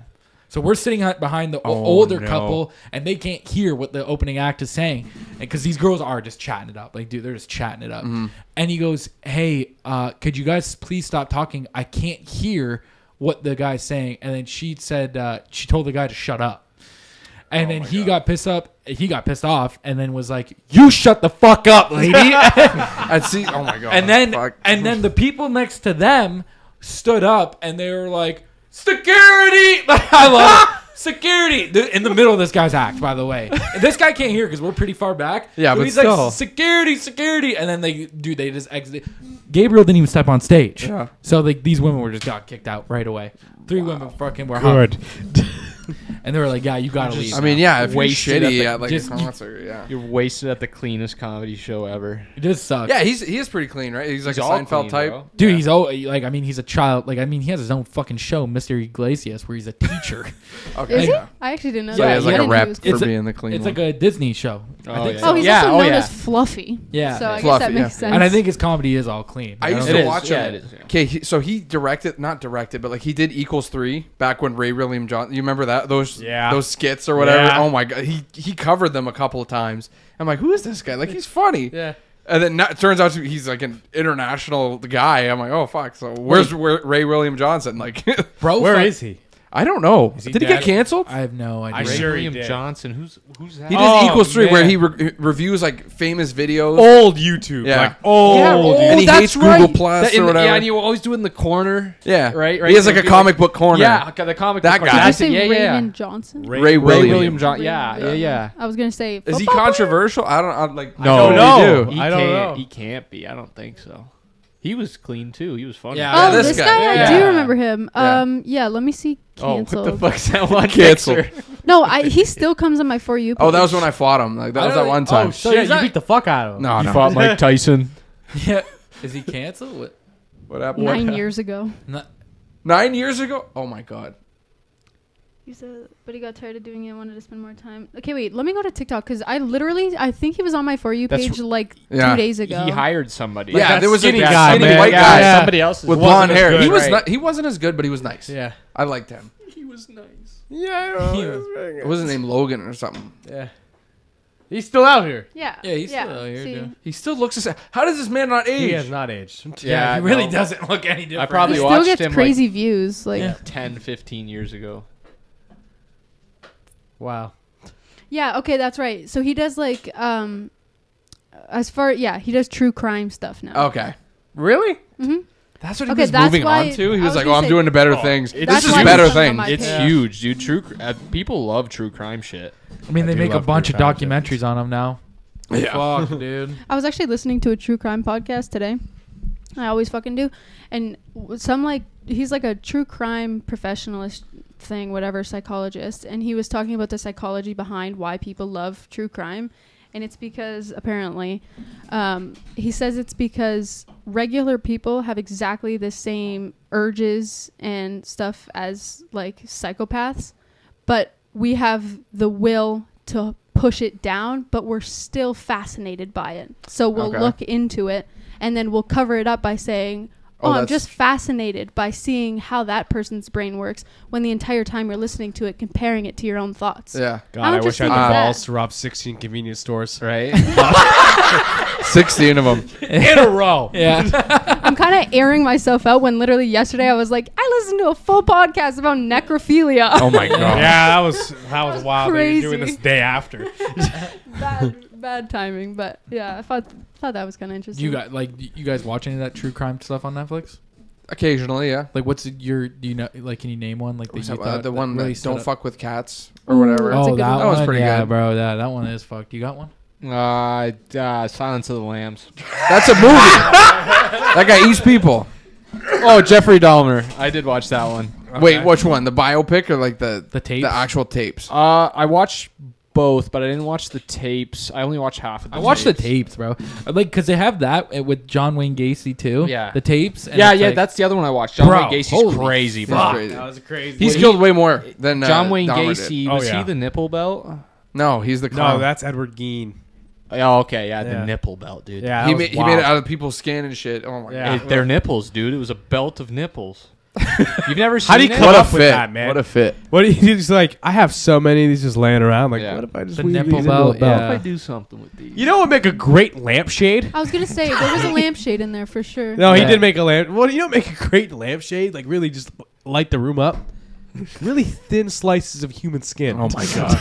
So we're sitting behind the older no. couple, and they can't hear what the opening act is saying, because these girls are just chatting it up. Like, dude, they're just chatting it up. And he goes, "Hey, could you guys please stop talking? I can't hear what the guy's saying." And then she said, she told the guy to shut up. And then he got pissed off, and then was like, "You shut the fuck up, lady." I'd see. Oh my god. And then Fuck. the people next to them stood up and they were like, "Security!" I love it. Security in the middle of this guy's act, by the way. And this guy can't hear because we're pretty far back. Yeah, so but he's still. like, "Security!" And then they just exit. Gabriel didn't even step on stage. Yeah. So like these women were just got kicked out right away. 3 women fucking were hot. Good. And they were like, "Yeah, you gotta leave." I mean, yeah, if you're Wasted at shitty the- at like just- a concert, yeah. You're wasted at the cleanest comedy show ever. it does suck. Yeah, he is pretty clean, right? He's like He's a all Seinfeld clean, type. bro. Dude, Yeah. he's like, I mean, he's a child. Like, I mean, he has his own fucking show, Mr. Iglesias, where he's a teacher. Okay. Is he? Yeah. I actually didn't know So that. he has like I a didn't know he rep was- for It's being the clean It's one. like a Disney show. Oh, I think yeah. so. Oh, he's Yeah, also oh, known yeah. as Fluffy. Yeah. So I guess Fluffy, that makes yeah. sense. And I think his comedy is all clean. I used It to is, watch yeah, him. it is, yeah. Okay, so he not directed, but like he did Equals 3 back when Ray William Johnson. You remember that those skits or whatever? Yeah. Oh my god, he covered them a couple of times. I'm like, who is this guy? Like he's funny. Yeah. And then it turns out he's like an international guy. I'm like, oh fuck. So where's Ray William Johnson? Like, Bro, Where is he? I don't know. Is he Did he get dead? canceled? I have no idea. I Ray sure he William did. Johnson. Who's that? He does Oh, Equals 3 where man. he reviews like famous videos. Old YouTube. Yeah. Like old. Yeah, YouTube. and he that's hates Google right. Plus That in or the- whatever. Yeah, and you always do it in the corner. Yeah, Right. He has like a It'd be comic book corner. Yeah, the comic. That book guy. corner. Did you say Yeah, yeah, yeah. Raymond Johnson? Ray Ray William. William Johnson. Ray Yeah, William. yeah. I was gonna say. Is he football player? controversial? I don't like. No, I don't know. do. He I don't can't. know. He can't be. I don't think so. He was clean too. He was funny. Yeah. Oh, this this guy. guy, I Yeah. do remember him. Yeah. Yeah, let me see. Oh, what Canceled. the fuck's that one? Canceled. Mixer? No, he still comes on my For You page. Oh, that was when I fought him. Like that was that one time. Oh shit! You beat the fuck out of him. No, You no. fought Mike Tyson. Yeah. Is he canceled? What? What happened? 9 years ago. 9 years ago? Oh my god. He said, but he got tired of doing it and wanted to spend more time. Okay, wait, let me go to TikTok because I think he was on my For You That's page like Yeah. 2 days ago. He hired somebody. Yeah, that there was a skinny that guy, skinny man. white Yeah, guy yeah. Somebody else's with wasn't blonde as hair. good, He was right. not, he wasn't as good, but he was nice. Yeah. I liked him. He was nice. Yeah, Yeah. What was his name? Logan or something. Yeah. He's still out here. Yeah. Yeah, he's still out here, see. dude. He still looks the same. How does this man not age? He has not aged. Yeah, he no. really doesn't look any different. I probably He still watched gets him crazy views. Like, Yeah. like 10, 15 years ago. Wow. yeah, okay, that's right. So he does like, he does true crime stuff now. Okay. Really? hmm That's what he Okay, was that's moving why on to. He I was was like, gonna "Oh, I'm say- doing the better Oh, things. it's- That's This is why better he's coming on my things." It's page. huge, dude. People love true crime shit. I mean, they do make a love bunch of true crime documentaries on him now. Yeah. Fuck, dude. I was actually listening to a true crime podcast today. I always fucking do. And he's like a true crime professionalist thing, whatever, psychologist. And he was talking about the psychology behind why people love true crime. and it's because apparently, he says it's because regular people have exactly the same urges and stuff as like psychopaths, but we have the will to push it down, but we're still fascinated by it. So we'll Okay. look into it, and then we'll cover it up by saying, Oh, I'm that's- just fascinated by seeing how that person's brain works, when the entire time you're listening to it, comparing it to your own thoughts. Yeah. God, How I wish I interesting had is the that? balls to rob 16 convenience stores Right? 16 of them. in a row. Yeah. I'm kind of airing myself out when literally yesterday I was like, I listened to a full podcast about necrophilia. Oh my god. Yeah, that was wild. That you're doing crazy. this day after. bad timing, but yeah, I thought that was kind of interesting. You guys watch any of that true crime stuff on Netflix? Occasionally, yeah. Like, what's your? Do you know? Like, can you name one? Like, that What's you that, thought the one really that stood don't up? fuck with cats or Ooh, whatever. that's a Oh, good that one. That was one. pretty Yeah, good. bro. That one is fucked. You got one? Silence of the Lambs. That's a movie. That guy eats people. Oh, Jeffrey Dahmer. I did watch that one. Wait, which one? The biopic or like the tapes? The actual tapes? I watched both, but I didn't watch the tapes. I only watched half of the I watched the tapes, bro. Like, cause they have that with John Wayne Gacy too. Yeah. The tapes. and Yeah, it's yeah, like- that's the other one I watched. John Bro, Wayne Gacy's holy crazy, He's bro. crazy. That was crazy. He's killed way more than John Wayne Dahmer Gacy, did. Oh, was yeah. he the nipple belt? No, he's the No, clown. that's Edward Gein. Oh, okay, yeah, Yeah. the nipple belt, dude. Yeah, he that made was he made it wild. out of people's skin and shit. Oh my Yeah. god. They're nipples, dude. It was a belt of nipples. You've never seen How do you it? come What a up with fit. that, man? What a fit. What do you he's like? I have so many of these just laying around. Like, Yeah. what if I just The weave nipple these into a belt, belt? yeah. If I do something with these. You know what would make a great lampshade? I was gonna say there was a lampshade in there for sure. No, he Yeah. did make a lamp. Well, you know, what make a great lampshade. Like, really, just light the room up. Really thin slices of human skin. Oh my god.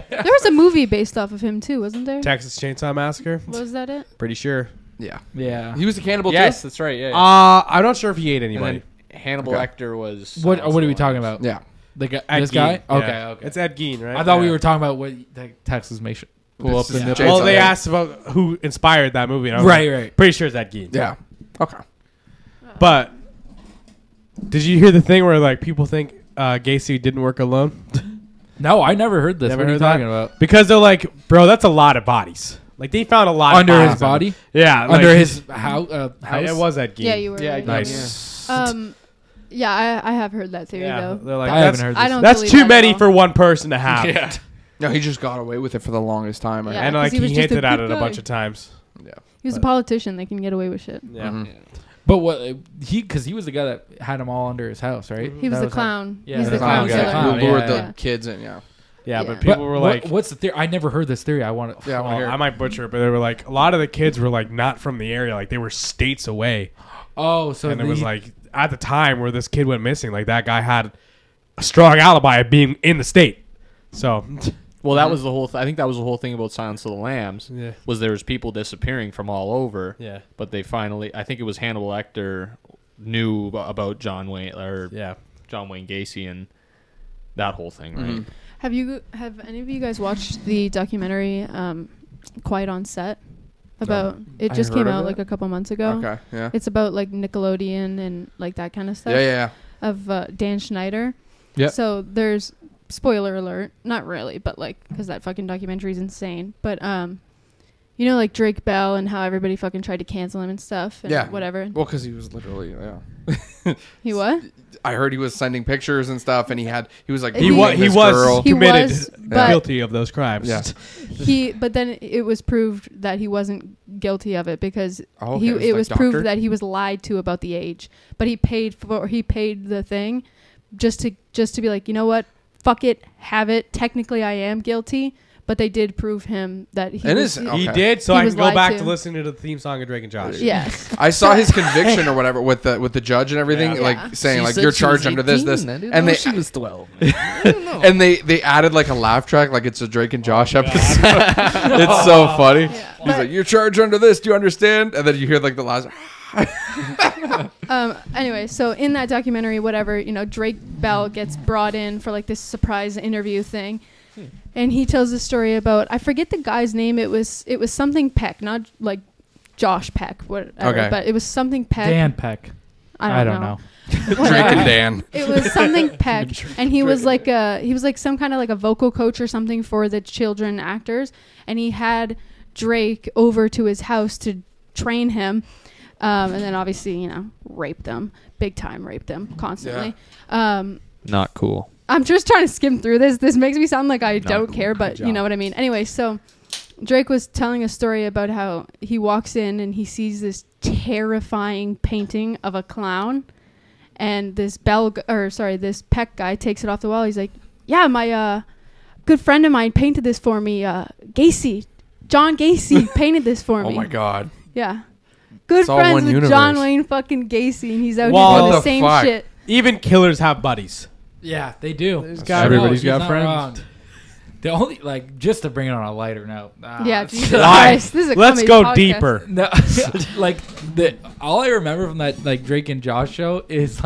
There was a movie based off of him too, wasn't there? Texas Chainsaw Massacre. Was that it? Pretty sure. Yeah. Yeah. He was a cannibal Yes, too. that's right. Yeah. I'm not sure if he ate and anybody. then Hannibal Okay. Lecter was. What are we talking about? Yeah. The guy, Ed this guy? Gein. Okay, Yeah. okay. It's Ed Gein, right? I thought we Yeah. were talking about what Texas may pull up the Yeah. nipple. Well, Chainsaw, they yeah. asked about who inspired that movie. And I was Right, like, right. Pretty sure it's Ed Gein. Yeah. Okay. But did you hear the thing where like people think Gacy didn't work alone? No, I never heard this. Never What are you heard that? talking about? Because they're like, bro, that's a lot of bodies. Like they found a lot Under of his bodies. body? Yeah, Under like, his house? It was Ed Gein. Yeah, you were. Yeah, right. Nice. Yeah, I have heard that theory Yeah, though. they're like, I haven't that's, heard this. I don't. that's believe too that at many all. for one person to have. Yeah. No, he just got away with it for the longest time. Right? Yeah. And 'cause like he he was just a hinted at good it a guy. bunch of times. Yeah. He was a politician. They can get away with shit. Yeah. Mhm. But what because he was the guy that had them all under his house, right? He was That the clown. Yeah, He's the the clown clown guy. killer. Clown, Who lured yeah, the yeah. kids in? Yeah. Yeah, Yeah. but people But were like, what's the theory? I never heard this theory. I want to. Yeah, I wanna hear it. I might butcher it, but they were like, a lot of the kids were like not from the area. Like they were states away. Oh, so And it was like, at the time where this kid went missing, like that guy had a strong alibi of being in the state. So, Well, that was the whole. I think that was the whole thing about Silence of the Lambs. yeah. Was there was people disappearing from all over, Yeah. but they finally. I think it was Hannibal Lecter knew about John Wayne or Yeah. John Wayne Gacy and that whole thing, right? Mhm. Have any of you guys watched the documentary Quiet on Set? About it I just heard came of out it. like a couple months ago. Okay. Yeah. It's about like Nickelodeon and like that kind of stuff. Yeah. Yeah. Of Dan Schneider. Yep. So there's spoiler alert, not really, but like because that fucking documentary is insane. But you know, like Drake Bell and how everybody fucking tried to cancel him and stuff and Yeah. whatever. Well, because he was literally. Yeah. He what? I heard he was sending pictures and stuff, and he was like He meeting wa- He this was girl. He committed, was, but- guilty of those crimes. Yeah. But then it was proved that he wasn't guilty of it because Oh, okay. he It was it like was doctor? proved that he was lied to about the age. But he paid the thing just to be like, you know what, fuck it, have it. Technically, I am guilty, but they did prove him that he It was. is- He Okay. did, so He I was can go lied back to. to listening to the theme song of Drake and Josh. Yes. I saw his conviction or whatever with the judge and everything, Yeah. like saying like you're charged under this, and they she was 12. and they added like a laugh track, like it's a Drake and Josh episode. It's so funny. Yeah. He's like, "You're charged under this. Do you understand?" And then you hear like the last. Anyway, so in that documentary, whatever, you know, Drake Bell gets brought in for like this surprise interview thing. And he tells a story about, I forget the guy's name. It was something Peck, not like Josh Peck, whatever, Okay. but it was something Peck. Dan Peck. I don't know. Drake and Dan. It was something Peck, and he was like some kind of like a vocal coach or something for the children actors, and he had Drake over to his house to train him, and then obviously raped them, big time raped them constantly. Not cool. I'm just trying to skim through this. This makes me sound like I don't cool. care, but you know what I mean. Anyway, so Drake was telling a story about how he walks in and he sees this terrifying painting of a clown. And this this Peck guy takes it off the wall. He's like, yeah, my good friend of mine painted this for me. John Gacy painted this for me. Oh my god. Yeah. Good It's all friends one with universe. John Wayne fucking Gacy, and he's out Well, here doing what the the same fuck? shit. Even killers have buddies. Yeah, they do. Everybody's No, got he's not friends. wrong. The only just to bring it on a lighter note. Yeah, Jesus Why? Christ. This is a Let's comedy go podcast. deeper. No, all I remember from that Drake and Josh show is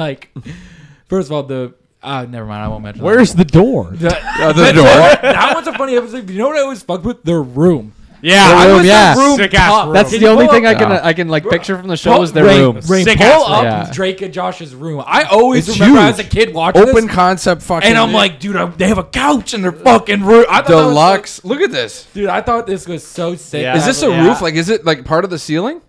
first of all never mind, I won't mention. Where's the door? The door. That one's a funny episode. You know what I was fucked with? Their room. Yeah, The room, was yeah. the room Sick ass top. room. That's Can the you only pull thing up- I can picture from the show is their Rain, room. Rain, Sick pull ass up room. Drake and Josh's room. I always It's remember huge. as a kid watching Open this, concept fucking. and I'm like, dude, they have a couch in their fucking room. I thought that was deluxe. Look at this. dude, I thought this was so sick. Yeah. Is this a Yeah. roof? Like, is it like part of the ceiling?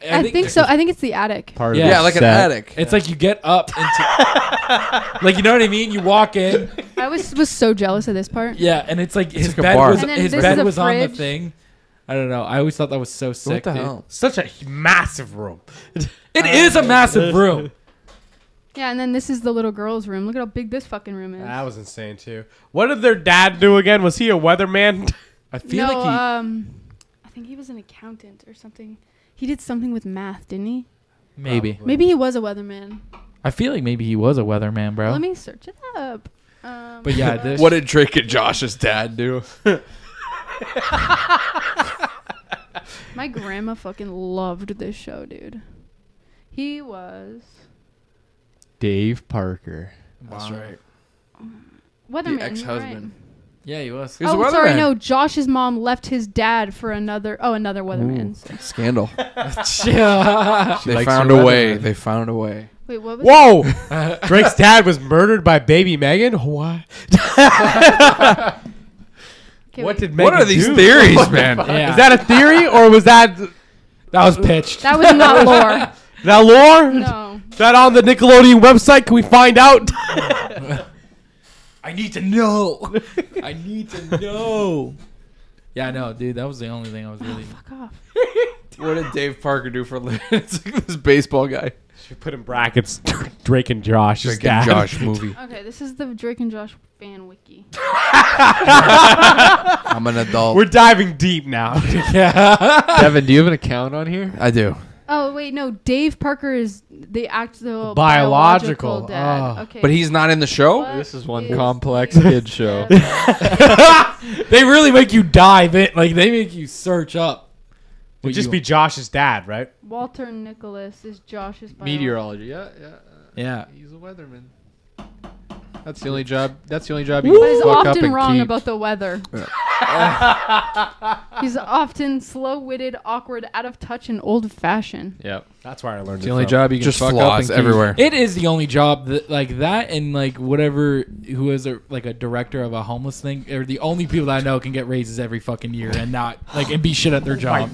I think so. I think it's the attic. Part Yeah. of Yeah, the like an set. attic. It's like you get up into, you know what I mean? You walk in, I was so jealous of this part. yeah, and it's like his like a bed bar. was And then his this bed is a was on the fridge. thing. I don't know. I always thought that was so sick. What the dude. hell? Such a massive room. It is a massive room. Yeah, and then this is the little girl's room. Look at how big this fucking room is. That was insane too. What did their dad do again? Was he a weatherman? I feel no, like he. I think he was an accountant or something. He did something with math, didn't he? Maybe. Maybe he was a weatherman. I feel like maybe he was a weatherman, bro. Let me search it up. But yeah, this. What did Drake and Josh's dad do? My grandma fucking loved this show, dude. He was Dave Parker. That's right. weatherman. The you're ex-husband. Yeah, he was. He was a Oh, sorry, weatherman. no. Josh's mom left his dad for another weatherman. So- Scandal. Yeah. They likes found her a way. weatherman. They found a way. Wait, what was Whoa! Drake's dad was murdered by baby Megan. What? Okay, What wait. did Megan What are these do? theories, man? Yeah. Is that a theory or was that was pitched. That was not lore. that lore? No. Is that on the Nickelodeon website? Can we find out? I need to know. I need to know. Yeah, no, dude, that was the only thing I was really. Fuck off. What did Dave Parker do for a living? It's like this baseball guy. Should put in brackets Drake and Josh. Drake and Josh movie. Okay, this is the Drake and Josh fan wiki. I'm an adult. We're diving deep now. Devin, do you have an account on here? I do. Oh wait, no. Dave Parker is the actual Biological. dad. Oh. Okay. But he's not in the show? What This is one is complex his kid show. dad? They really make you dive in. Like, they make you search up. It would just be Josh's dad, right? Walter Nicholas is Josh's biological. Meteorology. Yeah. Yeah. He's a weatherman. That's the only job. That's the only job But you he's can fuck up often and wrong keep. about the weather. He's often slow-witted, awkward, out of touch, and old-fashioned. Yep. That's where I learned It's the only job you can Just fuck up flaws and keep. everywhere. It is the only job that, like, that and, like, whatever, who is a director of a homeless thing, are the only people that I know can get raises every fucking year and not, like, and be shit at their job.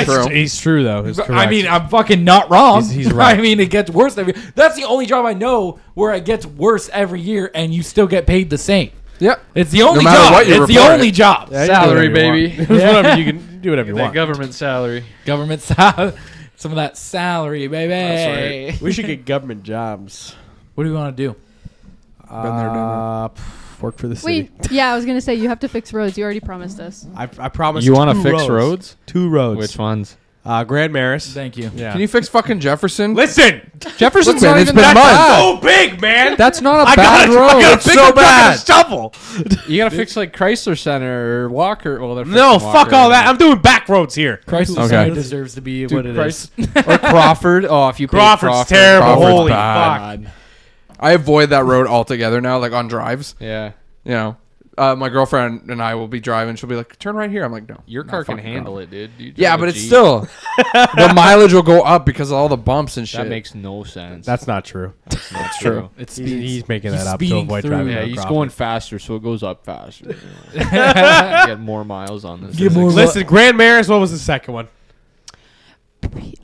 True. He's true though. He's I correct. mean, I'm fucking not wrong. He's right. I mean, it gets worse that's the only job I know where it gets worse every year and you still get paid the same. Yep. It's the only matter job. what you It's the report only it. job. Yeah, you can do Salary, whatever you baby. want. Whatever you can do whatever you That want. government salary. Government salary. Some of that salary, baby. We should get government jobs. What do we want to do? Been there, done Work for the city. Wait, yeah, I was gonna say you have to fix roads. You already promised us. I promise. You want to 2 fix roads? 2 roads. Which ones? Grand Maris. Thank you. Yeah. Can you fix fucking Jefferson? Listen? Jefferson's Look, man, not it's even been that months. bad. So big, man. That's not a I bad gotta, road. I gotta It's pick so up bad. a shovel. You gotta fix like Chrysler Center or Walker. Well, they're No, fixing fuck Walker. all that. I'm doing back roads here. Christ Okay. Society deserves to be what it is. Or Crawford. Oh, if you pay Crawford's Crawford. terrible. Crawford's Holy bad. fuck. I avoid that road altogether now, like on drives. Yeah. You know, my girlfriend and I will be driving. She'll be like, "Turn right here." I'm like, "No, Your not car can fucking handle driving." it, dude. Yeah, but it's still the mileage will go up because of all the bumps and shit. That makes no sense. That's not true. That's true. It's He's making he's that up to speeding avoid through. driving. Yeah, around he's Crawford. going faster, so it goes up faster. You know? Get more miles on this. Get more- Listen, Grand Maris. What was the second one?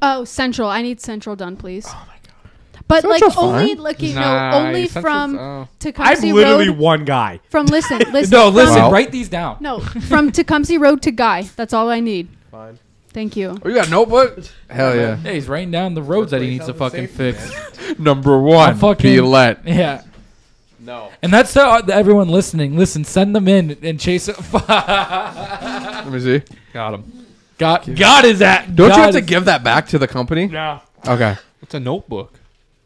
Oh, Central. I need Central done, please. Oh my god. But Central's like only fine. like you Nah, know only Central's- from oh. Tecumseh I'm literally Road. one guy. From listen. No, listen. Wow. Write these down. No, from Tecumseh Road to Guy. That's all I need. Fine. Thank you. Oh, you got a notebook? Hell yeah. Yeah, he's writing down the roads that he needs to fucking fix. Number one, fucking- Pilet. Yeah. No. And that's how everyone listening. Listen, send them in and chase it. Let me see. Got him. God is that. Don't God you have to is- give that back to the company? No. Okay. It's a notebook.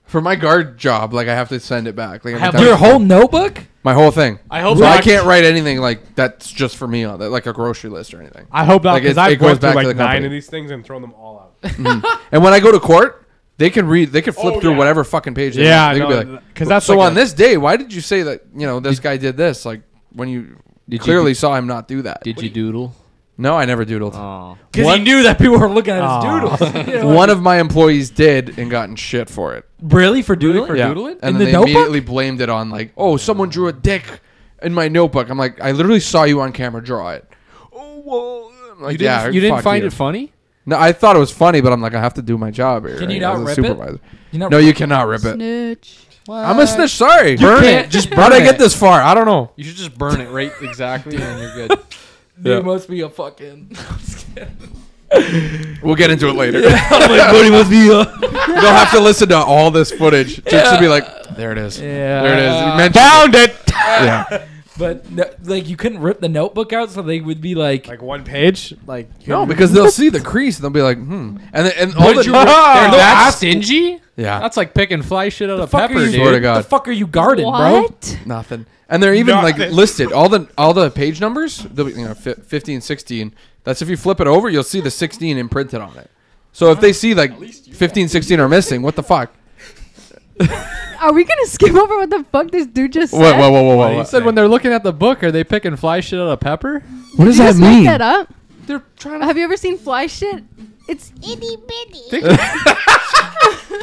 For my guard job, like I have to send it back. Like every have time your I- whole notebook? my whole thing. I hope So I not. can't write anything like that's just for me on that, like a grocery list or anything. I hope not, Like, because it I've goes gone through back to like the 9 company. of these things and thrown them all out. And when I go to court, they can read. They can flip Oh, through yeah. whatever fucking page. They Yeah, want. They I can know, be like, 'cause that's so like on a- this day, why did you say that? You know, this guy did this. Like when you clearly saw him not do that. Did you doodle? No, I never doodled. Oh. Because he knew that people were looking at his Aw. doodles. You know, One of my employees did and gotten shit for it. really for doodling? For doodling? And In then the they notebook? immediately blamed it on like, oh, someone drew a dick in my notebook. I'm like, I literally saw you on camera draw it. Oh well, I'm like, You didn't fuck find you. it funny? No, I thought it was funny, but I'm like, I have to do my job here. Can you right, not as a rip it? supervisor. You know, No, you cannot rip it. Snitch. I'm a snitch. Sorry, Burn it. it. Just How'd burn I get it. this far? I don't know. You should just burn it right exactly, and you're good. Dude Yeah. must be a fucking. We'll get into it later. Buddy must be a. They'll have to listen to all this footage just to be like, there it is. Yeah. There it is. You mentioned Found it. Yeah. But no, like you couldn't rip the notebook out, so they would be like, Like one page. Like No, because they'll see the crease and they'll be like, and all the They're Ah, that ask- stingy? yeah, That's like picking fly shit out of fuck are pepper, you, dude. Swear to God. the fuck are you guarding, bro? What? nothing. And they're even like Nothing. listed all the page numbers. They'll be, 15, 16. That's if you flip it over, you'll see the 16 imprinted on it. So if they see like 15, 16 are missing, what the fuck? Are we gonna skip over what the fuck this dude just said? Whoa. He said when they're looking at the book, are they picking fly shit out of pepper? What does Did you that just make mean? that up? They're trying to Have you ever seen fly shit? It's itty bitty.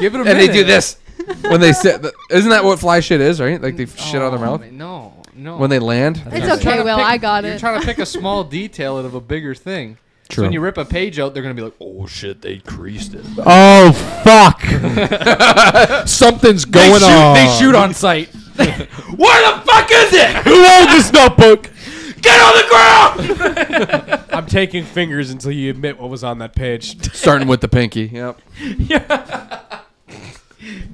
give it a And minute. they do this when they sit. Isn't that what fly shit is, right? Like they shit out of their mouth No. when they land. It's You're okay, trying to Will. pick- I got You're it. trying to pick a small detail out of a bigger thing. So when you rip a page out, they're gonna be like, "Oh shit, they creased it." Oh fuck! Something's They going on. They shoot on sight. Where the fuck is it? Who owns this notebook? Get on the ground! I'm taking fingers until you admit what was on that page. Starting with the pinky. Yep.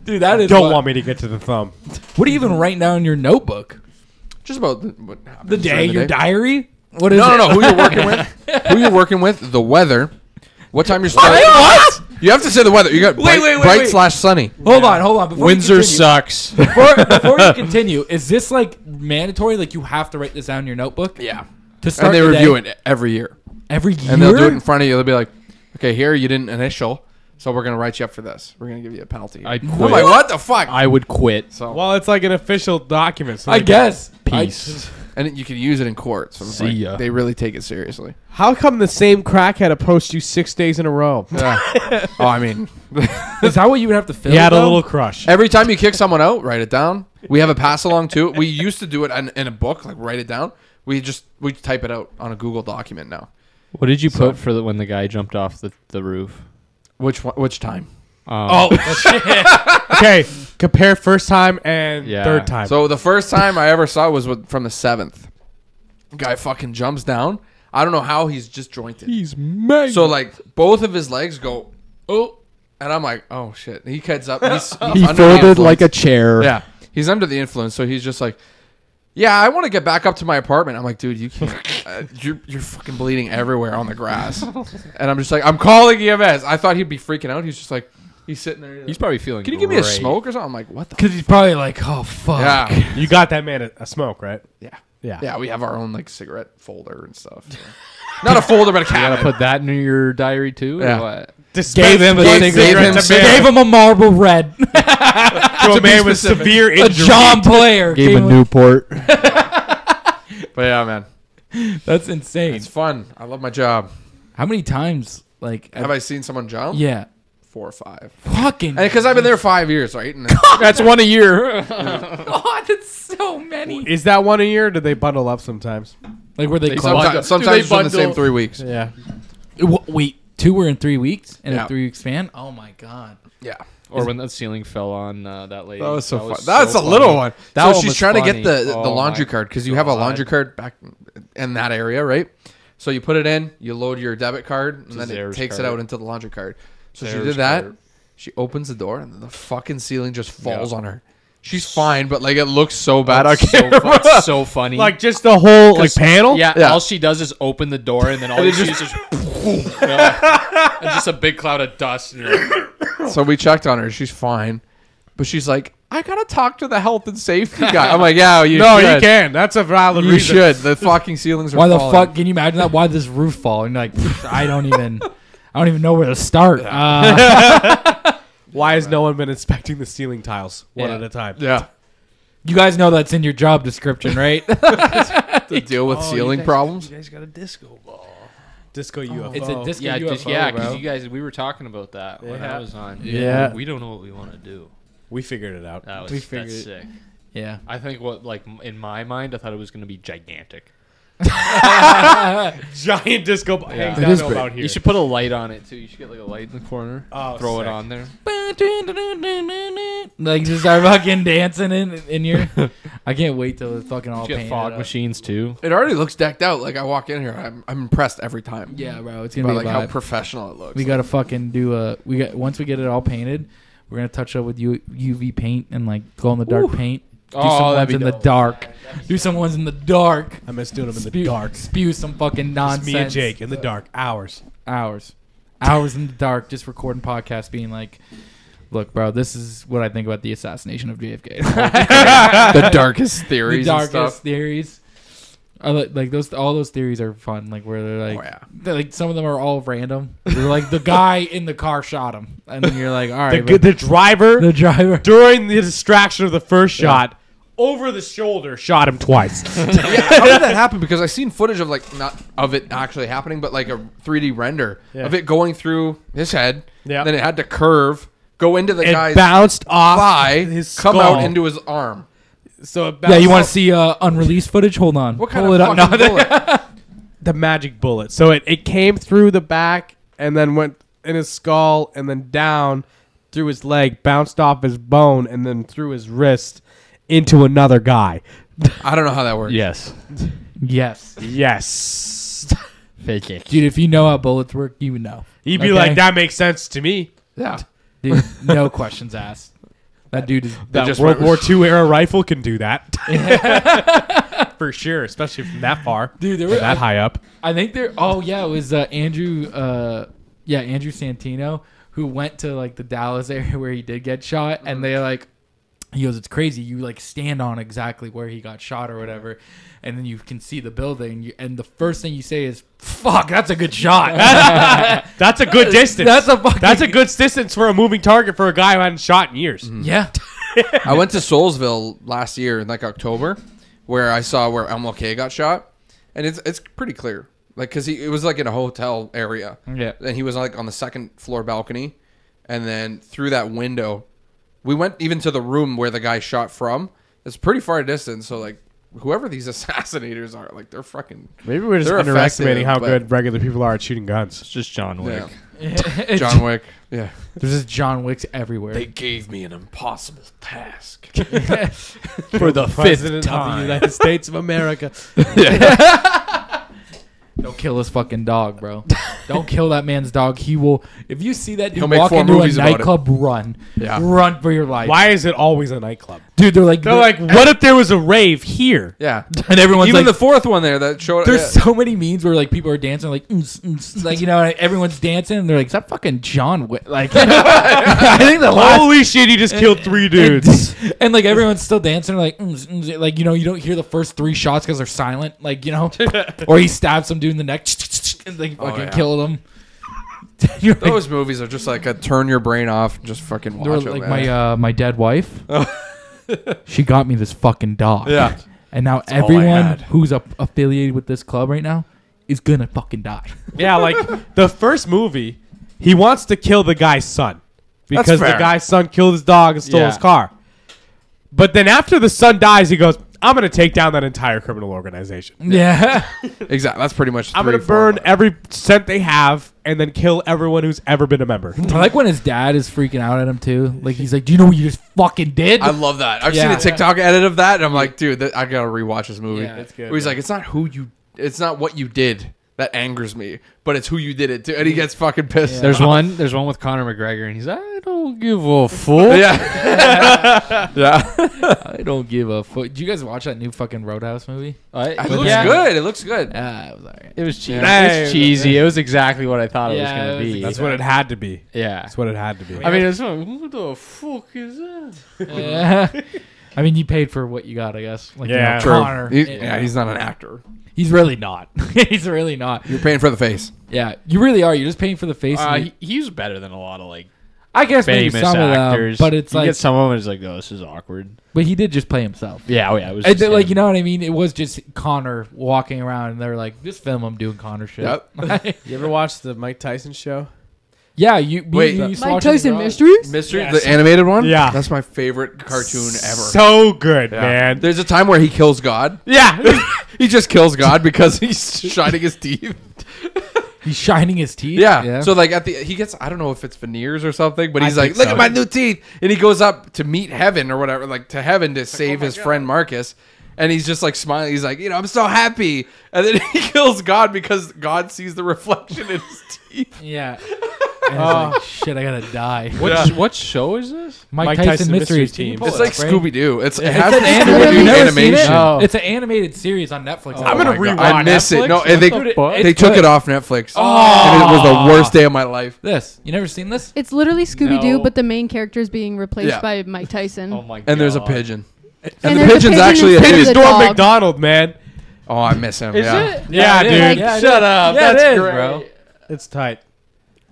Dude, that is. Don't what, want me to get to the thumb. What do you even write down in your notebook? Just about what happened The day, during your diary. What is No, it? no. Who you're working with? Who you're working with? The weather. What time you're starting? What? You have to say the weather. You got Wait. bright slash sunny. Hold on. Before Windsor you continue, sucks. before you continue, is this like mandatory? Like you have to write this down in your notebook? Yeah. To start And they the review day? it every year. Every year. And they'll do it in front of you. They'll be like, okay, here you didn't initial, so we're gonna write you up for this. We're gonna give you a penalty. I'd I'm quit. like, what the fuck? I would quit. So Well, it's like an official document. So I they- guess. Peace. and you can use it in court. So it's See like, ya. they really take it seriously. How come the same crackhead approached you 6 days in a row? Yeah. Oh, I mean, Is that what you would have to fill? He had a though? little crush. every time you kick someone out, write it down. We have a pass along too. We used to do it in a book, like write it down. We type it out on a Google document now. What did you put for when the guy jumped off the roof? Which time? Oh, Okay, compare first time and Yeah. third time. So the first time I ever saw was from the 7th. Guy fucking jumps down. I don't know how he's just jointed. He's mad. So like both of his legs go, oh, and I'm like, oh shit. He cuts up. He's he under the folded like a influence. chair. Yeah, he's under the influence, so he's just like, yeah, I want to get back up to my apartment. I'm like, dude, you can't. You're fucking bleeding everywhere on the grass, and I'm just like, I'm calling EMS. I thought he'd be freaking out. He's just like, he's sitting there. He's probably feeling. Can you give me a great. smoke or something? I'm like, what the? because he's probably like, oh fuck. Yeah, you got that man a smoke, right? yeah, Yeah. yeah. We have our own like cigarette folder and stuff. so. Not a folder, but a You gotta cabinet. put that in your diary too. Yeah. Or what? Gave him a Gave cigarette. him Gave cigarette. him a Marlboro Red. To a be man with specific. severe a injury. John Player. Gave a him Newport. But yeah, man, That's insane. it's fun. I love my job. How many times, like, Have I seen someone jump? yeah, 4 or 5. fucking. Because I've been there 5 years, right? And That's one a year. God, that's so many. Is that one a year? Or do they bundle up sometimes? Like, were they They close? bundle- sometimes it's in the bundle- same 3 weeks. Yeah. Wait, 2 were in 3 weeks in Yeah. a 3 week span? Oh my God. Yeah. Or when that ceiling fell on that lady. That was so fun. so That's a funny. little one. That So one she's was trying to funny. get the Oh laundry my card because you have a God. laundry card back in that area, right? So you put it in, you load your debit card, and a then it Zayre's takes it card. out into the laundry card. So she Zayre's did that. card. She opens the door, and then the fucking ceiling just falls Yeah. on her. She's fine, but like it looks so bad. I That's can't. it's so funny. Like just the whole like 'Cause- panel. Yeah, Yeah. all she does is open the door, and then all you see is just, and just a big cloud of dust. And you're like, So we checked on her. She's fine, but she's like, I gotta talk to the health and safety guy. I'm like, yeah, you No, should. you can. That's a valid You reason. should. The fucking ceilings are Why the falling. fuck? Can you imagine that? Why did this roof fall? And you're like, I don't even know where to start. Why has no one been inspecting the ceiling tiles one Yeah. at a time? Yeah. You guys know that's in your job description, right? To deal with ceiling problems. You guys got a disco ball. Disco UFO. It's a disco yeah, UFO, because bro. you guys, we were talking about that when Yeah. I was on. Yeah. we don't know what we want to do. We figured it out. That was We that's figured it. sick. Yeah. I think in my mind, I thought it was going to be gigantic. Giant disco ball. Yeah. Hangs It down is to big. about here. You should put a light on it too. You should get like a light in the corner. Oh, throw it sick. on there. Like just start fucking dancing in your. I can't wait till it's fucking all You get painted fog up. machines too. It already looks decked out. Like I walk in here, I'm impressed every time. Yeah, bro, it's By gonna like be a how vibe. professional it looks. We gotta fucking do a. Once we get it all painted, we're gonna touch up with UV paint and like glow in the dark paint. Do some that'd ones be in the dope. dark. Do some ones in the dark. I miss doing them in the dark. Spew some fucking nonsense. Just me and Jake in the dark. Hours. Hours in the dark, just recording podcasts, being like, "Look, bro, this is what I think about the assassination of JFK." the darkest The theories and darkest stuff. theories. Like those, all those theories are fun. Like where they're like, Oh, yeah. like some of them are all random. They're like the guy in the car shot him, and then you're like, all right, The driver, the driver. during the distraction of the first shot, over the shoulder, shot him twice. Yeah, how did that happen? Because I seen footage of like not of it actually happening, but like a 3D render Yeah. of it going through his head. Yeah. Then it had to curve, go into the It guy's bounced off thigh, his come skull. out into his arm. So it Yeah, bounced you want off to see unreleased footage? Hold on. What kind Pull of it up. fucking No, bullet? the magic bullet. So it came through the back and then went in his skull and then down through his leg, bounced off his bone, and then through his wrist into another guy. I don't know how that works. Yes, Yes, Yes. fake it. dude. If you know how bullets work, you would know. He'd be Okay? like, that makes sense to me. Yeah. Dude, no questions asked. That dude is. That just World went- War II era rifle can do that. For sure, especially from that far. Dude, there Or were that high up. I think there. Oh yeah, it was Andrew. Andrew Santino who went to like the Dallas area where he did get shot, and they like. He goes, it's crazy. You like stand on exactly where he got shot or whatever, and then you can see the building. And the first thing you say is, "Fuck, that's a good shot." That's a good distance. That's a fucking. That's a good distance for a moving target for a guy who hadn't shot in years. Yeah. I went to Soulsville last year in like October, where I saw where MLK got shot, and it's pretty clear, like because it was like in a hotel area, Yeah. and he was like on the second floor balcony, and then through that window, we went even to the room where the guy shot from. It's pretty far distance, so like whoever these assassinators are, like they're fucking Maybe we're just They're underestimating effective, how but- good regular people are at shooting guns. It's just John Wick. yeah. John Wick. Yeah, There's just John Wicks everywhere. gave me an impossible task. For the President of the United States of America. Don't kill his fucking dog, bro. Don't kill that man's dog. He will. If you see that He'll dude make walk 4 into a movies about it. nightclub, run. Yeah. Run for your life. Why is it always a nightclub? Dude, they're They're like, what if there was a rave here? Yeah, and everyone's even like, the fourth one there that showed. there's yeah. so many memes where like people are dancing like, like you know, and everyone's dancing and they're like, is that fucking John Wick? Like, I think the last. Holy shit, he just killed 3 dudes. And like everyone's still dancing, like like you know, you don't hear the first 3 shots because they're silent, like you know, or he stabs some dude in the neck and like fucking yeah. killed him. You're like, Those movies are just like a turn your brain off and just fucking they were watch it. like man. my dead wife. She got me this fucking dog. Yeah. and now all I everyone had. who's affiliated with this club right now is gonna fucking die. Yeah, like the first movie, he wants to kill the guy's son because the fair. guy's son killed his dog and stole Yeah. his car. But then after the son dies, he goes, I'm going to take down that entire criminal organization. Yeah. Exactly. That's pretty much. I'm going to 3, 4, burn 5. every cent they have and then kill everyone who's ever been a member. I like when his dad is freaking out at him too. Like he's like, "Do you know what you just fucking did?" I love that. I've Yeah. seen a TikTok edit of that, and I'm like, dude, I gotta rewatch this movie. Yeah, it's good, Where he's man. like, it's not what you did that angers me, but it's who you did it to, and he gets fucking pissed. There's one with Conor McGregor, and he's I don't give a fuck. Yeah, yeah. I don't give a fuck. Did you guys watch that new fucking Roadhouse movie? It looks good. It looks good. It was alright. It was cheesy. Yeah. It was cheesy. It was exactly what I thought it was Yeah, gonna it was be. That's what it had to be. Yeah. That's what it had to be. I mean, it's like, who the fuck is that? Yeah. I mean, you paid for what you got, I guess. Like, Yeah. True. Connor. Yeah, he's not an actor. He's really not. He's really not. You're paying for the face. Yeah, you really are. You're just paying for the face. and He's better than a lot of like I guess maybe famous some actors. of them, but it's you like, get some of them. It's like, oh, this is awkward. but he did just play himself. Yeah, oh yeah. It was And just like, him. you know what I mean? It was just Connor walking around, and they're like, "This film, I'm doing Connor shit." Yep. You ever watched the Mike Tyson show? Yeah, you. Wait, you used to Mike watch it in Tyson garage. Mysteries? Mystery, Yes. the animated one. Yeah. that's my favorite cartoon ever. So good, Yeah. man. There's a time where he kills God. Yeah. He just kills God because he's shining his teeth. He's shining his teeth. Yeah. So like he gets, I don't know if it's veneers or something, but he's I like, think look so. at my new teeth, and he goes up to meet heaven or whatever, like to heaven to save his friend Marcus, and he's just like smiling. He's like, I'm so happy, and then he kills God because God sees the reflection in his teeth. yeah. And he's like, shit, I gotta die. What show is this? Mike Tyson Mysteries Team. Team. It's like Scooby Doo. It It's has an the animated. Scooby-Doo You never seen it? animation. No. It's an animated series on Netflix. I'm gonna Oh my God. rewatch I miss it. Netflix? No, What and they the fuck? they It's took good. it off Netflix, Oh. and it was the worst day of my life. This. You never seen this? It's literally Scooby Doo, No. but the main character is being replaced Yeah. by Mike Tyson. Oh my god. And there's a pigeon, And and the there's a pigeon's pigeon actually a instead of dude. the Norm dog. McDonald, man. Oh, I miss him. Is yeah. it? Yeah, dude. like- Yeah, Shut up. Yeah, it That's is, great. bro. It's tight.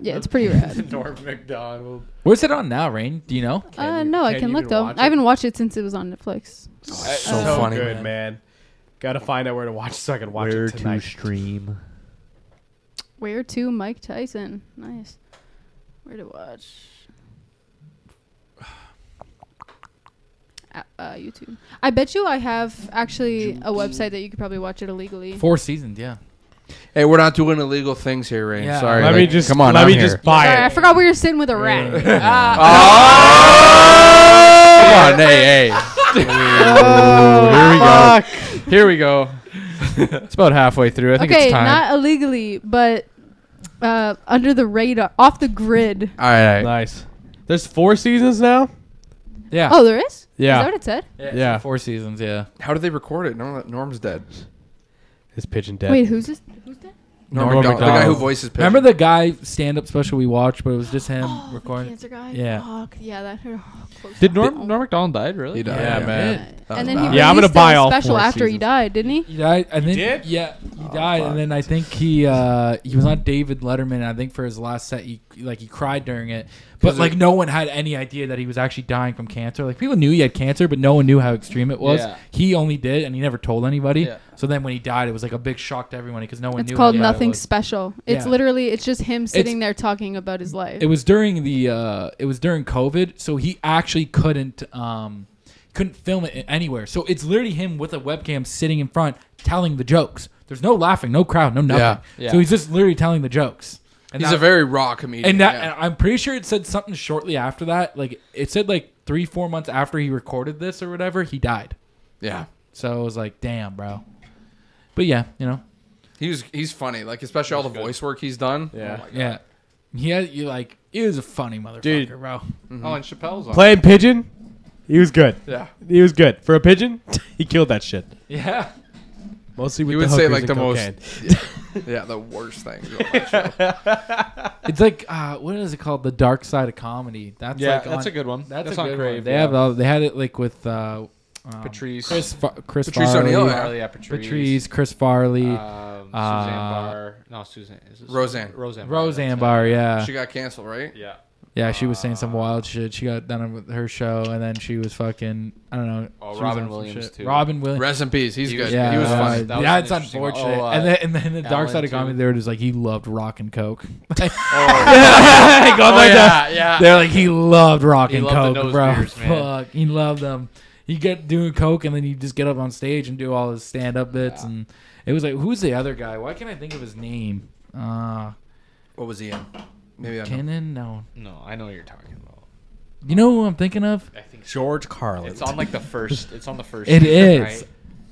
Yeah, it's pretty rad. Norm McDonald. Where's it on now, Rain? Do you know? No, I can can you look even though. watch I it? haven't watched it since it was on Netflix. So Oh. funny. Good, man. Gotta find out where to watch so I can watch it tonight. stream? Where to Mike Tyson? Nice. Where to watch? YouTube. I bet you I have actually a website that you could probably watch it illegally. 4 seasons, yeah. Hey, we're not doing illegal things here, Rain. Yeah. Sorry. Let me like, just come on. Let I'm me here. just buy Sorry, I it. forgot we were sitting with a rat. Come on, hey, hey. Here we go. It's about halfway through. I think Okay, it's time. not illegally, but under the radar, off the grid. All right. Nice. There's 4 seasons now? Yeah. Oh, there is? Yeah. Is that what it said? Yeah. 4 seasons, yeah. How did they record it? Norm's dead. His pigeon dead. Wait, who's this? Who's that? Norm Norm McDonald, the guy who Macdonald. voices Pigeon. Remember the guy stand-up special we watched, but it was just him Oh, the recording? cancer guy? Yeah. Oh, yeah, that hurt. close Did to Norm home. McDonald died? Really? He died. Yeah, Yeah. man. Yeah. And then he bad. Yeah, I'm gonna released buy a all special 4 after he seasons. died, didn't he? He died, and then did? yeah, he died, and then I think he was on David Letterman. And I think for his last set, he cried during it, but 'Cause like no one had any idea that he was actually dying from cancer. Like people knew he had cancer, but no one knew how extreme it was. Yeah. He only did, and he never told anybody. Yeah. So then when he died, it was like a big shock to everyone because no one It's knew. called how bad it Nothing was. Special. It's Yeah. literally, it's just him sitting It's- there talking about his life. It was during COVID, so he actually couldn't film it anywhere. So it's literally him with a webcam sitting in front telling the jokes. There's no laughing, no crowd, no nothing. Yeah. Yeah. So he's just literally telling the jokes. And He's that- a very raw comedian. and that yeah. and I'm pretty sure it said something shortly after that. Like it said like 3-4 months after he recorded this or whatever, he died. yeah. So it was like, damn, bro. But yeah, He's funny. Like especially all the voice work he's done. Yeah. Oh my God. yeah. He was a funny motherfucker, Dude. bro. Oh, and Chappelle's on. Playing pigeon, he was good. Yeah. He was good. For a pigeon, he killed that shit. Yeah. Mostly with You the would say hookers like the and most. cocaine. Yeah, the worst thing. about that show. It's like what is it called? The Dark Side of Comedy. That's Yeah, like that's on, a good one. That's, That's a on good Crave, one. They yeah. have they had it like with Patrice. Chris Patrice Farley, O'Neill, yeah. Farley, yeah, Patrice, Chris Farley, Suzanne Barr. No, Suzanne. Is this Roseanne. Roseanne. Roseanne Barr. Yeah, She got canceled, right? Yeah. yeah. She was saying some wild shit. She got done with her show, and then she was fucking. I don't know. Oh, She was Robin on some Williams shit. too. Robin Williams. Rest in peace. He's good. Yeah, He was funny. That was That's an interesting one. unfortunate. Oh, and then the dark Alan side of too. comedy, they were just like he loved rock and coke. Oh, yeah. They're like he loved rock He and loved the coke, nose bro. beers, man. Fuck, he loved them. You get doing coke and then you just get up on stage and do all his stand up bits, and it was like, who's the other guy? Why can't I think of his name? What was he in? Maybe I know. Kennan? No. No, I know what you're talking about. You know who I'm thinking of? I think George Carlin. it's on like the first. It's on the first. It season, is. right?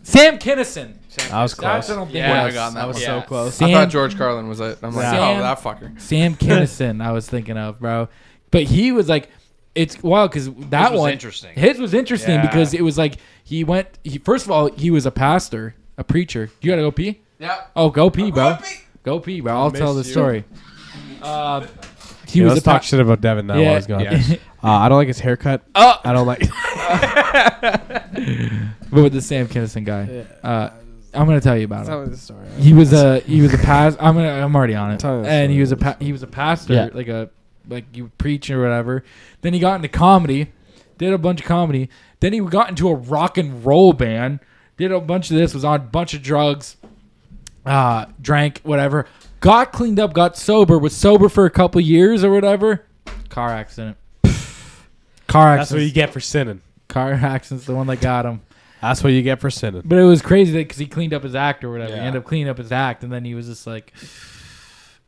Sam Kinison. I was That's close. what I'm thinking. Yeah, of. I got that That was one. so Yeah. close. Sam- I thought George Carlin was it. I'm like, Sam- oh, that fucker. Sam Kinison, I was thinking of, bro. But he was like, it's wild because that was one, interesting. His was interesting Yeah. because it was like he went. He first of all, he was a pastor, a preacher. You gotta go pee. Yeah. Oh, go pee, bro. Go pee, bro. I'll tell the miss you. story. He Yeah, was let's a talk shit about Devin now while he's gone. Yes. I don't like his haircut. Oh. I don't like. But with the Sam Kinison guy, I'm gonna tell you about Tell him. me the story. He was a past. I'm already on it. Tell me the And he story. was a pastor, Yeah. like you preach or whatever. Then he got into comedy, did a bunch of comedy. Then he got into a rock and roll band, did a bunch of this, was on a bunch of drugs, drank whatever, got cleaned up, got sober, was sober for a couple years or whatever. Car accident. Car That's what you accident. get for sinning. Car accident's the one that got him. That's what you get for sinning. But it was crazy because he cleaned up his act or whatever. He Yeah. ended up cleaning up his act, and then he was just like,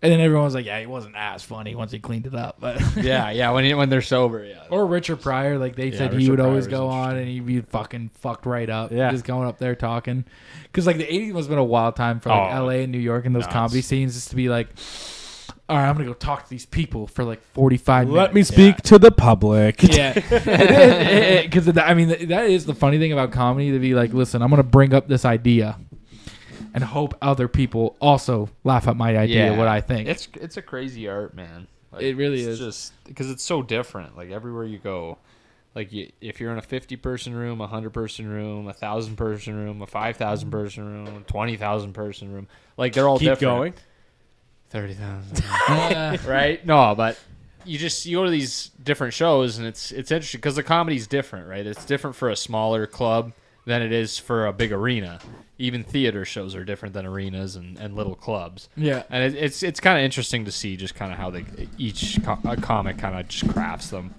and then everyone was like, "Yeah, he wasn't as funny once he cleaned it up." But Yeah. When they're sober, yeah. or Richard Pryor, like they said, he Richard would always Pryor go was on and he'd be fucking fucked right up. Yeah. Just going up there talking, because like the '80s must have been a wild time for like Oh, LA and New York and those nuts. comedy scenes, just to be like, all right, I'm gonna go talk to these people for like 45 minutes. Let me speak to the public. Yeah, because I mean that is the funny thing about comedy, to be like, listen, I'm gonna bring up this idea, and hope other people also laugh at my idea, what I think. It's a crazy art, man. Like, It really it's is. just because it's so different. Like everywhere you go, like if you're in a 50-person room, 100-person room, 1,000-person room, a 5,000-person room, 20,000-person room, like they're all Keep different. going. 30,000. Right? No, but you go to these different shows and it's interesting because the comedy's different, right? It's different for a smaller club than it is for a big arena. Even theater shows are different than arenas and little clubs. Yeah. And it's kind of interesting to see just kind of how each comic kind of just crafts them.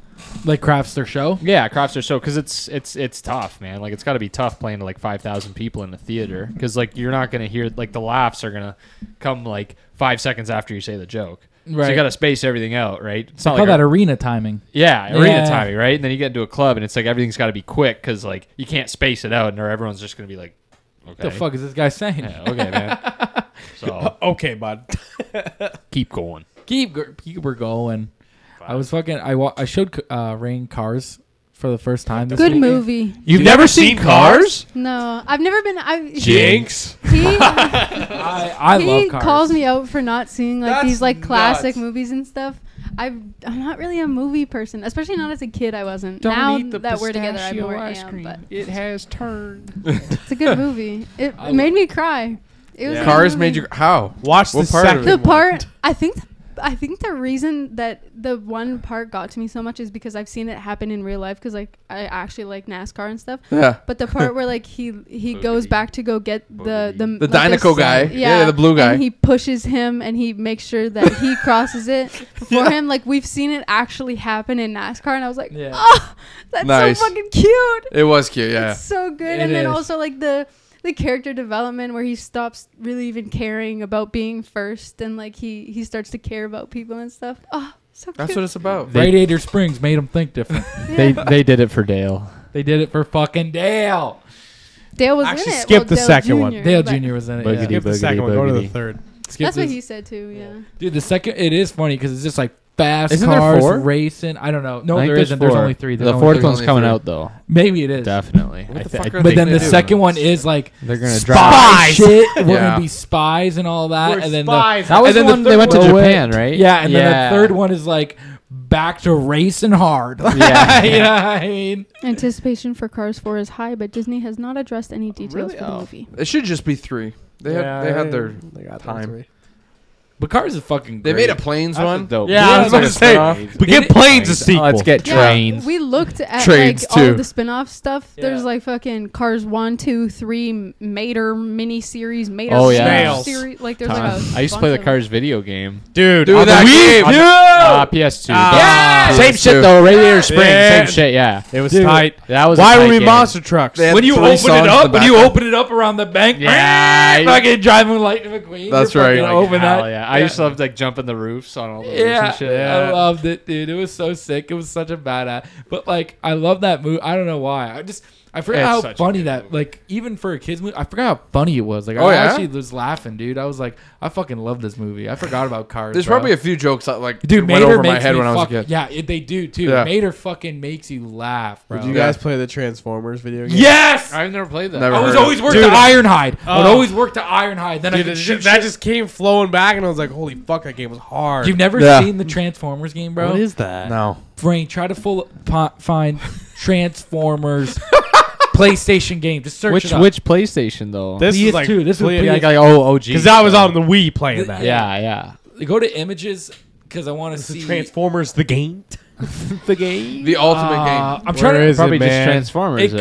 Like crafts their show. Yeah, crafts their show because it's tough, man. Like it's got to be tough playing to like 5,000 people in a theater because like you're not gonna hear like the laughs are gonna come like 5 seconds after you say the joke. So Right. you got to space everything out, right? It's I not call like that arena timing. yeah, arena Yeah. timing, right? And then you get into a club and it's like everything's got to be quick because like you can't space it out, and or every's just gonna be like, okay, What the fuck is this guy saying? Yeah, okay, man. So Okay, bud. keep going. Keep her going. I was fucking. I showed Rain Cars for the first time. This Good weekend. movie. You've never seen Cars? No, I've never been. Jinx. He I he love Cars. calls me out for not seeing like That's these like classic nuts. movies and stuff. I'm not really a movie person, especially not as a kid. I wasn't. Don't now eat the that we're together, I pistachio more ice am. cream. But It has turned. it's a good movie. It I made me cry. It was a good Cars movie. made you. How? Watch What the part of second it? The one. part I think the reason that the one part got to me so much is because I've seen it happen in real life. Because like I actually like NASCAR and stuff. Yeah. But the part where like he goes Boogity. back to go get the The like, Dynaco guy. Yeah, the blue guy. and he pushes him and he makes sure that he crosses it before him. Like we've seen it actually happen in NASCAR, and I was like, Yeah. oh, that's Nice. so fucking cute. It was cute. Yeah. It's so good. It And then is. also like the character development where he stops really even caring about being first, and like he starts to care about people and stuff. Oh, so cute. That's what it's about. Radiator Springs made them think different. Yeah. They did it for Dale. They did it for fucking Dale. Dale was Actually, in it. skip the Dale second one. Jr., Dale but Jr. was in it. Boogity. Yeah. Skip the second one. Go to the boogity. third. Skip That's what this- he said too. Yeah. Dude, the second, it is funny because it's just like fast Isn't there cars four? racing. I don't know. No, I think there there's isn't. There's four. only three. There's The only fourth three. one's Only coming three. out though. Maybe it is. Definitely. What the I fuck think are But they then the gonna do? second one is like they're gonna spy drive. shit. We're Yeah. gonna be spies and all that. We're and then spies. That was and the then one they went to third- Japan, right? Yeah, and then Yeah. the third one is like back to racing hard. Yeah. You know what I mean? Anticipation for Cars 4 is high, but Disney has not addressed any details Really? for the Oh. movie. It should just be 3. They had their they got time. three. But Cars is fucking great. They made a planes That's one. a dope Yeah, movie. I was going to say, Trains. but give Planes a sequel. Let's get Yeah, Trains. we looked at Trains, like all too. of the spin-off stuff. There's Yeah. like fucking Cars 1, 2, 3, Mater mini series, Mater Oh, yeah. Snails. series. Like there's like a I used to play the bunch of Cars video game. Dude, Dude, on the that Wii, game. PS2. Ah, But Same PS2. shit though. Radiator Springs. Yeah. Same shit. Yeah. it was Dude. tight. That was. Why a were tight we game. monster trucks? They had When you 3 open songs it in up, the when you background. open it up around the bank, Yeah. fucking driving Lightning McQueen. That's you're right. fucking Like, open hell that. yeah. I used to love like jumping the roofs on all the roofs Yeah, and shit. I loved it, dude. It was so sick. It was such a badass. But like, I love that movie. I don't know why. I forgot It's how such a funny good that, like, even for a kids movie, I forgot how funny it was. Like, Oh, I yeah? actually was laughing, dude. I was like, I fucking love this movie. I forgot about Cars. There's bro. probably a few jokes that like dude. went Mater over my makes head me when I was a fucking kid. yeah. They do too. Yeah. Mater fucking makes you laugh, bro. Did you guys play the Transformers video game? Yes. I've never played that. Never I was heard of always it. worked Dude, to Ironhide. I would Oh. always work to Ironhide. Then I Dude, could shoot that shit. just came flowing back, and I was like, "Holy fuck, that game was hard." You've never Yeah. seen the Transformers game, bro? What is that? No. Brain, try to find Transformers PlayStation game. Just search Which it up. PlayStation though? This is like PS2. This was yeah, PS2. like OG. because I was on the Wii playing that. Yeah, yeah. Go to images because I want to This is see Transformers the game. The game. The ultimate game. I'm trying Where to. is Probably it, just man? Transformers.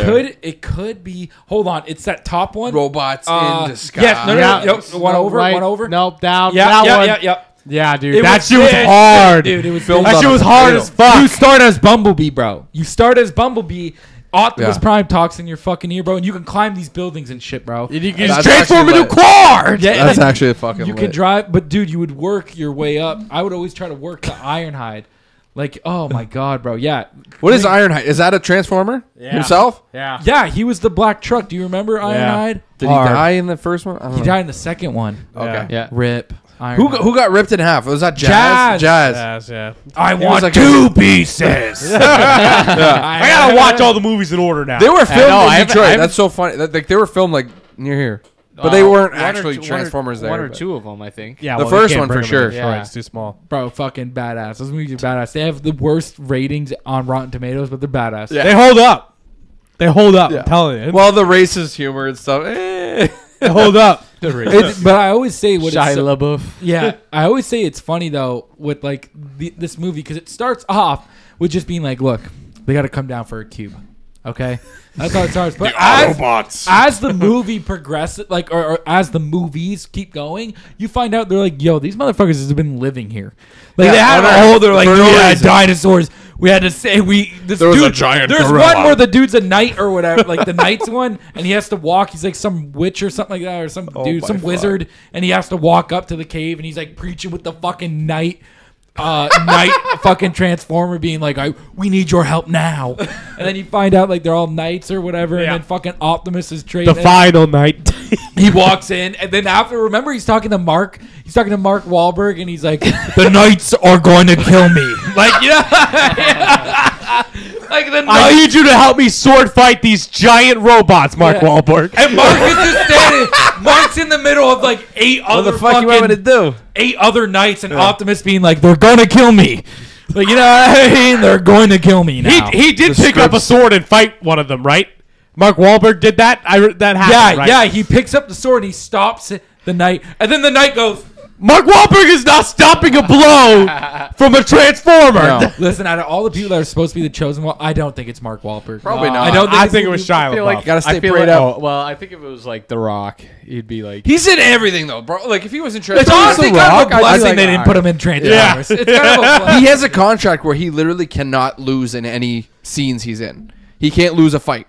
It could be. Hold on, it's that top one. Robots in disguise. yes, no, one over, right. one over. Nope, down. Yeah, that yeah, one. yeah. Yeah, dude, It that shit was this, hard. dude. It was Filmed this. That on shit a was hard potato. as fuck. You start as Bumblebee, bro. You start as Bumblebee. Optimus Yeah. Prime talks in your fucking ear, bro, and you can climb these buildings and shit, bro. And you can That's just transform actually into lit. quad. Yeah, and That's then actually a fucking you lit. can drive, but dude, you would work your way up. I would always try to work to Ironhide. Like, oh my god, bro. Yeah. What is Ironhide? Is that a Transformer Yeah. himself? Yeah. Yeah, he was the black truck. Do you remember Ironhide? Did Hard. he die in the first one? I don't He know. died in the second one. Okay. Yeah. Rip. Ironhide. Who got ripped in half? Was that Jazz? Jazz. Yeah. I was want like two pieces. I gotta watch all the movies in order now. They were filmed know, I in haven't- Detroit. I haven't- That's so funny. Like they were filmed like near here, but they weren't actually Transformers there. One or but- two of them, I think. yeah, The well, first you can't one for bring them sure. to Detroit, Yeah. It's too small. Bro, fucking badass. Those movies are badass. They have the worst ratings on Rotten Tomatoes, but they're badass. Yeah. They hold up. They hold up. Yeah. I'm telling you. Well, the racist humor and stuff. Eh. They hold up. But I always say what Shia it's so- LaBeouf. Yeah, I always say it's funny though with like this movie because it starts off with just being like, look, they got to come down for a cube, okay? That's how it starts. But as the movie progresses, like or as the movies keep going, you find out they're like, yo, these motherfuckers have been living here. Like Yeah, they have on a Earth whole. They're like, for no we had reason. dinosaurs. We had to say This There was dude, a giant There's gorilla. one where the dude's a knight or whatever, like the knight's one, and he has to walk. He's like some witch or something like that, or some dude, my some fuck. wizard, and he has to walk up to the cave, and he's like preaching with the fucking knight. Knight fucking transformer being like, we need your help now, and then you find out like they're all knights or whatever, and Yeah. then fucking Optimus is trading. The final night. He walks in, and then after, remember, he's talking to Mark Wahlberg, and he's like, the knights are going to kill me, like like the I knights. need you to help me sword fight these giant robots, Mark Yeah. Wahlberg. And Mark is just standing. Mark's in the middle of like eight What other the fuck you want me to do? 8 other knights, and Optimus being like, they're gonna kill me. Like, you know what I mean? They're going to kill me now. He did The pick up a scripts. sword and fight one of them, right? Mark Wahlberg did that. That happened. yeah, right? yeah. He picks up the sword and he stops the knight, and then the knight goes. Mark Wahlberg is not stopping a blow from a transformer. No. Listen, out of all the people that are supposed to be the chosen one, I don't think it's Mark Wahlberg. Probably not. I don't think I it's- think it was Shia I feel LaBeouf. like Gotta stay I feel prayed like, up. well, I think if it was like The Rock, he'd be like. He's in everything though, bro. Like if he was in It's Transformers, honestly The kind Rock, of a I'd be blessing like, they didn't all put right. him in Transformers. It's kind of a blessing. He has a contract where he literally cannot lose in any scenes he's in. He can't lose a fight.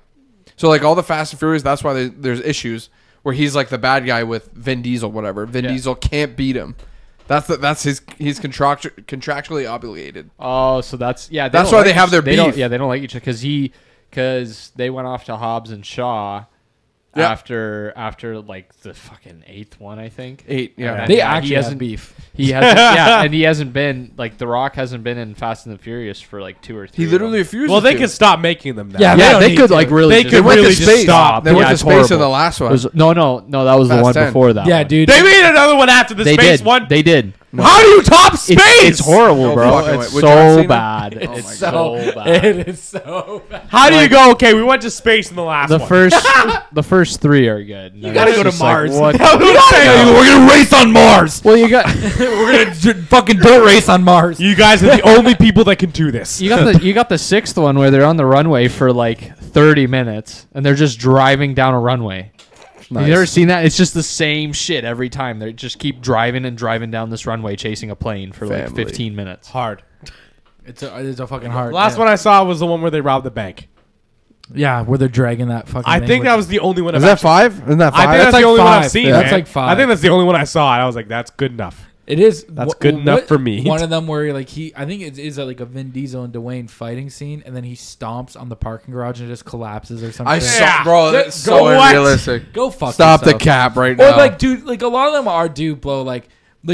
So like all the Fast and Furious, that's why there's issues where he's like the bad guy with Vin Diesel, whatever. Vin Diesel can't beat him. That's he's contractually obligated. Oh, so that's yeah. That's don't why they have their They don't, beef. yeah, they don't like each other because they went off to Hobbs and Shaw Yeah. after like the fucking 8th one, I think. 8, yeah. And They he actually have hasn't beef. He hasn't, yeah, and he hasn't been like The Rock hasn't been in Fast and the Furious for like 2 or 3. He of literally them. refused. Well, they to. could stop making them now. Yeah, Yeah, don't they need could to. like really. They just- could went really to just space. stop. They went Yeah, to it's space in horrible. the last one. No, that was the Fast one 10. before that. Yeah, one. dude. They made another one after the They space did. one. They did. How do you top space? It's horrible, No bro. fucking way. It's Would you have so seen it? bad. Oh It's my so bad. It is so bad. How do you go? Okay, we went to space in the last The one. the first 3 are good. You gotta go to Mars. what? We're gonna race on Mars. Well, you got We're gonna fucking dirt race on Mars. You guys are the only people that can do this. you got the 6th one where they're on the runway for like 30 minutes and they're just driving down a runway. Have you ever seen that? It's just the same shit every time. They just keep driving and driving down this runway chasing a plane for like Family. 15 minutes. Hard. It's a fucking hard. The last one I saw was the one where they robbed the bank. Yeah, where they're dragging that fucking. I thing think with- that was the only one. Is I've that actually- 5? Isn't that 5? I think that's like the only one I've 5. seen. Yeah, that's man. like 5. I think that's the only one I saw, and I was like, "That's good enough." It is. That's good enough for me. One of them where like I think it is like a Vin Diesel and Dwayne fighting scene, and then he stomps on the parking garage and just collapses or something. I saw, Yeah. bro. Go That's so what? unrealistic. Go fuck Stop the yourself. cap right Or now. like, dude, like a lot of them do blow like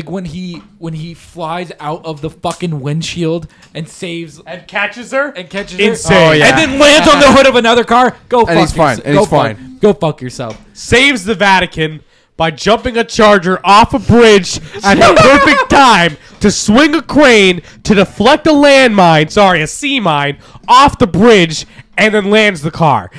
when he flies out of the fucking windshield and saves And catches her. and catches Insane. her, Oh, yeah. and then lands on the hood of another car. Go fuck he's fine, yourself. and Go he's fuck- fine. Go fuck yourself. Saves the Vatican by jumping a charger off a bridge at the perfect time to swing a crane to deflect a a sea mine, off the bridge, and then lands the car.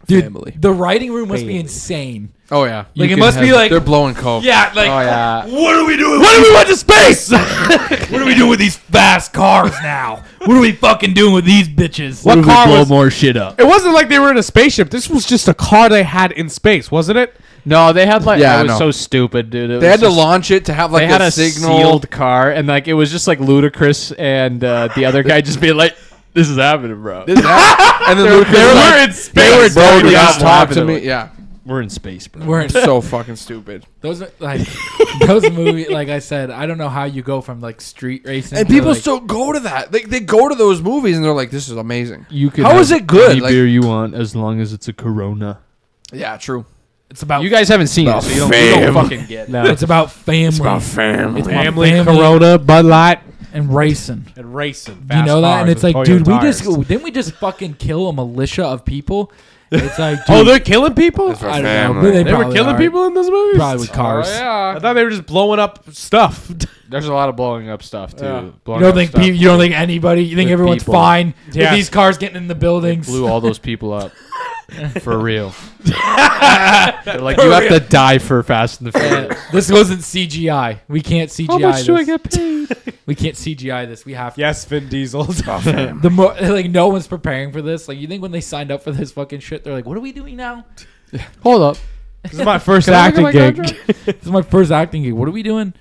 Dude, Family. the writing room must be Family. insane. Oh yeah. Like, You it can must be have- like, They're blowing coke. yeah, like, Oh yeah. what are we doing? What do we went to space? What are we doing with these fast cars now? What are we fucking doing with these bitches? What car was? more shit up? It wasn't like they were in a spaceship. This was just a car they had in space, wasn't it? No, they had like Yeah, it was no. so stupid, dude. It They was had to just- launch it to have like They had a signal. sealed car, and like it was just like Ludacris and the other guy just being like, "This is happening, bro. and then Lucas they was were like, in space. They were Bro, bro, do just not talk laugh to at me. it. Yeah. We're in space, bro." We're in So fucking stupid. those are, like those movies. Like I said, I don't know how you go from like street racing And to, people like, still go to that. They go to those movies and they're like, "This is amazing." You can How have is it good? Any Like- beer you want, as long as it's a Corona. Yeah, true. It's about You guys haven't seen it, About so you don't fam. fucking get it. No. It's about family. family. It's about Family, family Corona, Bud Light, and racing. and racing. Do you know that? And it's like, dude, tires. didn't we just fucking kill a militia of people? It's like, Oh, dude, they're killing people. It's our I don't know, family. but They were probably killing are. people in those movies. probably with cars. I thought they were just blowing up stuff. There's a lot of blowing up stuff too. Yeah. You Blowing don't up think stuff. you don't think anybody? You think With everyone's people. fine Yes. with these cars getting in the buildings? blew all those people up for real. They're like, you have to die for Fast and the Furious. This wasn't CGI. We can't CGI How much this. do I get paid? We can't CGI this. We have to. Yes, Vin Diesel. The more like no one's preparing for this. Like you think when they signed up for this fucking shit, they're like, "What are we doing now? Hold up. This is my first Can I look at acting my gig. contract? This is my first acting gig. What are we doing?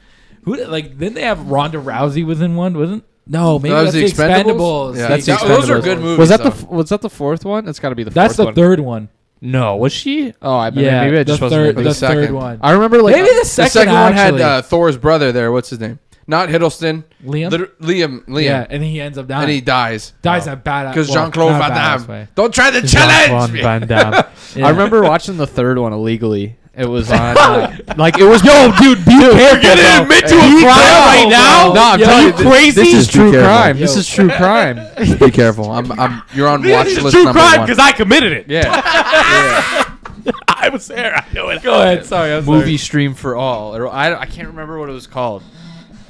Who like? Didn't they have Ronda Rousey was in one? Wasn't? No, maybe That that's was the Expendables. Yeah, That's the those are Expendables. good movies. Was that though. was that the fourth one? That's got to be the That's fourth the one. third one. No, was she? Oh, I Yeah, maybe I just the wasn't. third, looking. the The second. third one. I remember like Maybe the The second one had actually. Thor's brother there. What's his name? Not Hiddleston. Liam. Liam. Yeah, and he ends up dying. And he dies. dies a bad Because well, Jean-Claude not Van badass Damme. way. Don't try to Jean-Claude challenge me. Van Damme. Yeah. I remember watching the third one illegally. It was on like it was dude, be careful. You're gonna admit to a Be crime careful, right bro. now? No, I'm Yo, telling you you, crazy? This is Be true careful. crime. Yo. This is true crime. Be careful. You're on watch This is list true number crime one. because I committed it. Yeah. I was there. I know it. Go ahead. Sorry, I'm Movie stream for all. Or I can't remember what it was called.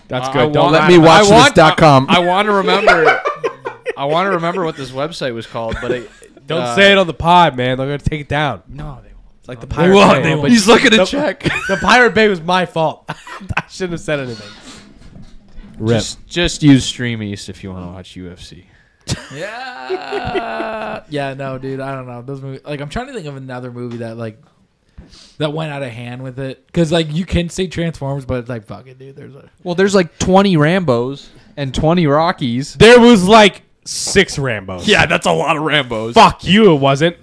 That's I good. Don't want- Let me watch I want- this.com. I want to remember. I want to remember what this website was called, but it, Don't say it on the pod, man. They're gonna take it down. No, they It's like the They Pirate won't, Bay. they won't. He's looking The- to check. The Pirate Bay was my fault. I shouldn't have said anything. Rip. just use Stream East if you want to watch UFC. Yeah. Yeah, no, dude. I don't know. Those movies. Like, I'm trying to think of another movie that like that went out of hand with it. Because like you can say Transformers, but it's like fuck it, dude. There's a Well, there's like 20 Rambos and 20 Rockies. There was like 6 Rambos. that's a lot of Rambos. Fuck you, it wasn't.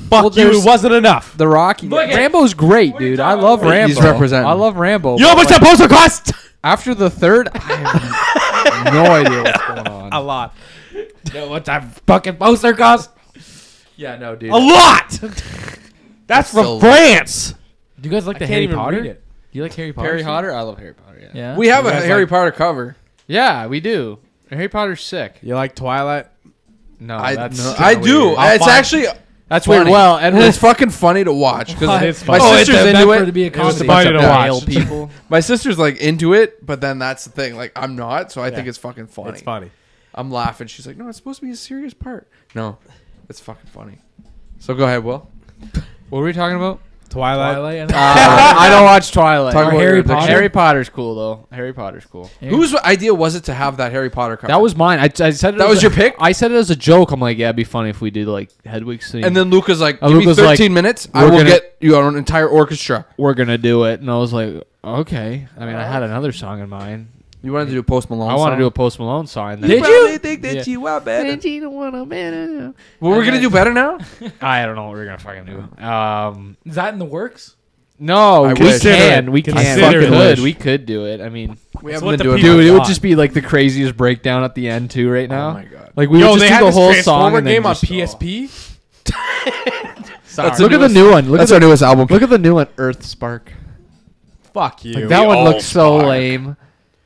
Fuck Well, you, there's- it wasn't enough. The Rocky. Look at- Rambo's great, dude. I love Rambo. He's representing. I love Rambo. You know how much that poster cost? After the third, I have no idea what's going on. A lot. yo, what's that fucking poster cost? Yeah, no, dude. A lot. That's from So- France. Do you guys like I the can't Harry even Potter? read it. Do you like Harry Potter? Harry shit? Potter? I love Harry Potter, yeah. Yeah. We have You a guys Harry like- Potter cover. Yeah, we do. Harry Potter's sick. You like Twilight? No, I that's do. kinda weird. I'll It's find- actually That's funny. weird. Well, and and it's fucking funny to watch because It's my funny. sister's it's into meant for it to it. be a It was comedy. funny to Male watch. people. My sister's like into it, but then that's the thing. Like I'm not, so I think it's fucking funny. It's funny. I'm laughing. She's like, "No, it's supposed to be a serious part." No, it's fucking funny. So go ahead, Will. What were we talking about? Twilight. And I don't watch Twilight. Talk Or about Harry your addiction. Potter. Harry Potter's cool though. Harry Potter's cool. Whose idea was it to have that Harry Potter cover? That was mine. I said it That as was a- your pick? I said it as a joke. I'm like, yeah, it'd be funny if we did like Hedwig's thing. And then Luca's like, And "Give me Luca's 13 like, minutes. I we're will gonna- get you on an entire orchestra." we're gonna do it. And I was like, okay. I mean, I had another song in mind. You wanted to do a Post Malone. I want to song? do a Post Malone song. And then Did you? Think that Yeah. you are better. I Well, we're gonna do better now. don't know what we're gonna fucking do. Is that in the works? No, I we wish. can. We can. Consider We it. could. We could do it. I mean, We That's haven't what been the doing people- dude, it would God. just be like the craziest breakdown at the end too. Right now. Oh my god. Like we Yo, would they just had do the this whole Transformer song and then game on just- PSP. That's Look at the new one. Look That's at our the, newest album. look at the new one, Earth Spark. Fuck you. Like, that The one old looks so Spark. lame.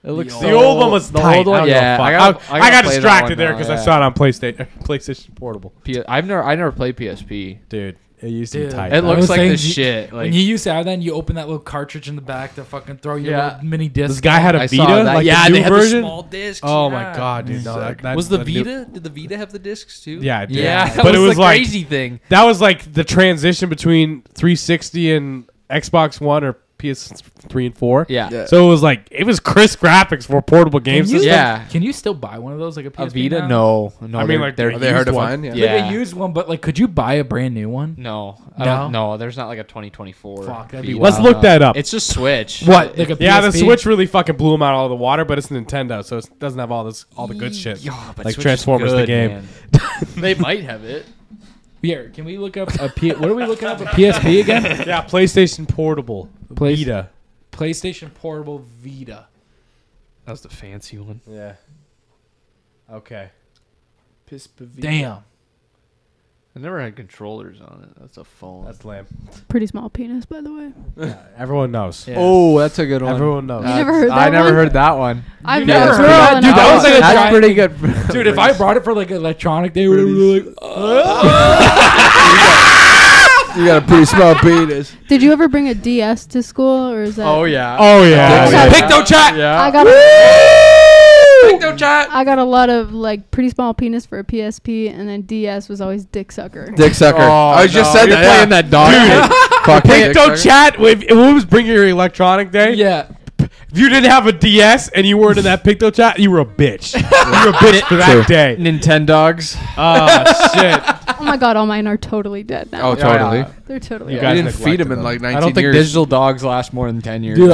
It looks The so, The old one was the tight. old one. I don't give a Yeah, fuck. I I got got play that distracted one there now, because yeah. I saw it on PlayStation Portable. I never played PSP. Dude, it used to be Dude. tight. It I looks was like saying this you- shit. Like When you used to have that, and you open that little cartridge in the back to fucking throw your Yeah. little mini disc. This guy had a I saw Vita, that. like Yeah, the they new had the version. small discs. Oh yeah. my god, dude! No, that Was the new- Vita? Did the Vita have the discs too? Yeah, it did. Yeah, that but it was the like crazy thing. that was like the transition between 360 and Xbox One or PS3 and 4. Yeah. Yeah. So it was crisp graphics for portable game Can you, system. Yeah. Can you still buy one of those like a A PSP Vita? now? No. I mean, like, they're Are they hard to used one. find? Yeah. Yeah. Like a used one, but like, could you buy a brand new one? No, No? I don't. No, there's not like a 2024. Fuck, that'd be Vita. Let's look that up. It's just Switch. What? Like a Yeah, the PSP? Switch really fucking blew them out all the water, but it's Nintendo, so it doesn't have all the good shit. Yeah, but Like Switch is Transformers, the good, game. man. They might have it. Here, can we look up a what are we looking up? A PSP again? Yeah, PlayStation Portable, Play- Vita. PlayStation Portable Vita. That was the fancy one. Yeah. Okay. Damn. I never had controllers on it. That's a phone. That's lame. Pretty small penis, by the way. Everyone knows. Yeah. Oh, that's a good one. Everyone knows. You never heard that I never one? heard that one. I've never never heard heard that? one. Dude, that was like a that's giant- pretty good. Dude, if I brought it for like electronic day, we would be like, You got a pretty small penis. Did you ever bring a DS to school, or is that? Oh yeah. Oh yeah. Oh, yeah. Picto chat. Yeah. I got Picto chat. I got a lot of like pretty small penis for a PSP, and then DS was always dick sucker. Dick sucker. Oh, I just said you're that. playing that dog. Fuck dick Picto sucker. chat. If it was bring your electronic day. yeah. If you didn't have a DS and you weren't in that Picto chat, you were a bitch. You were a bitch for that day. Nintendogs. Oh shit. Oh my god, all mine are totally dead now. Oh, totally. They're totally You You dead. guys didn't feed neglected him in them. like 19 I don't think years. digital dogs last more than 10 years. Dude,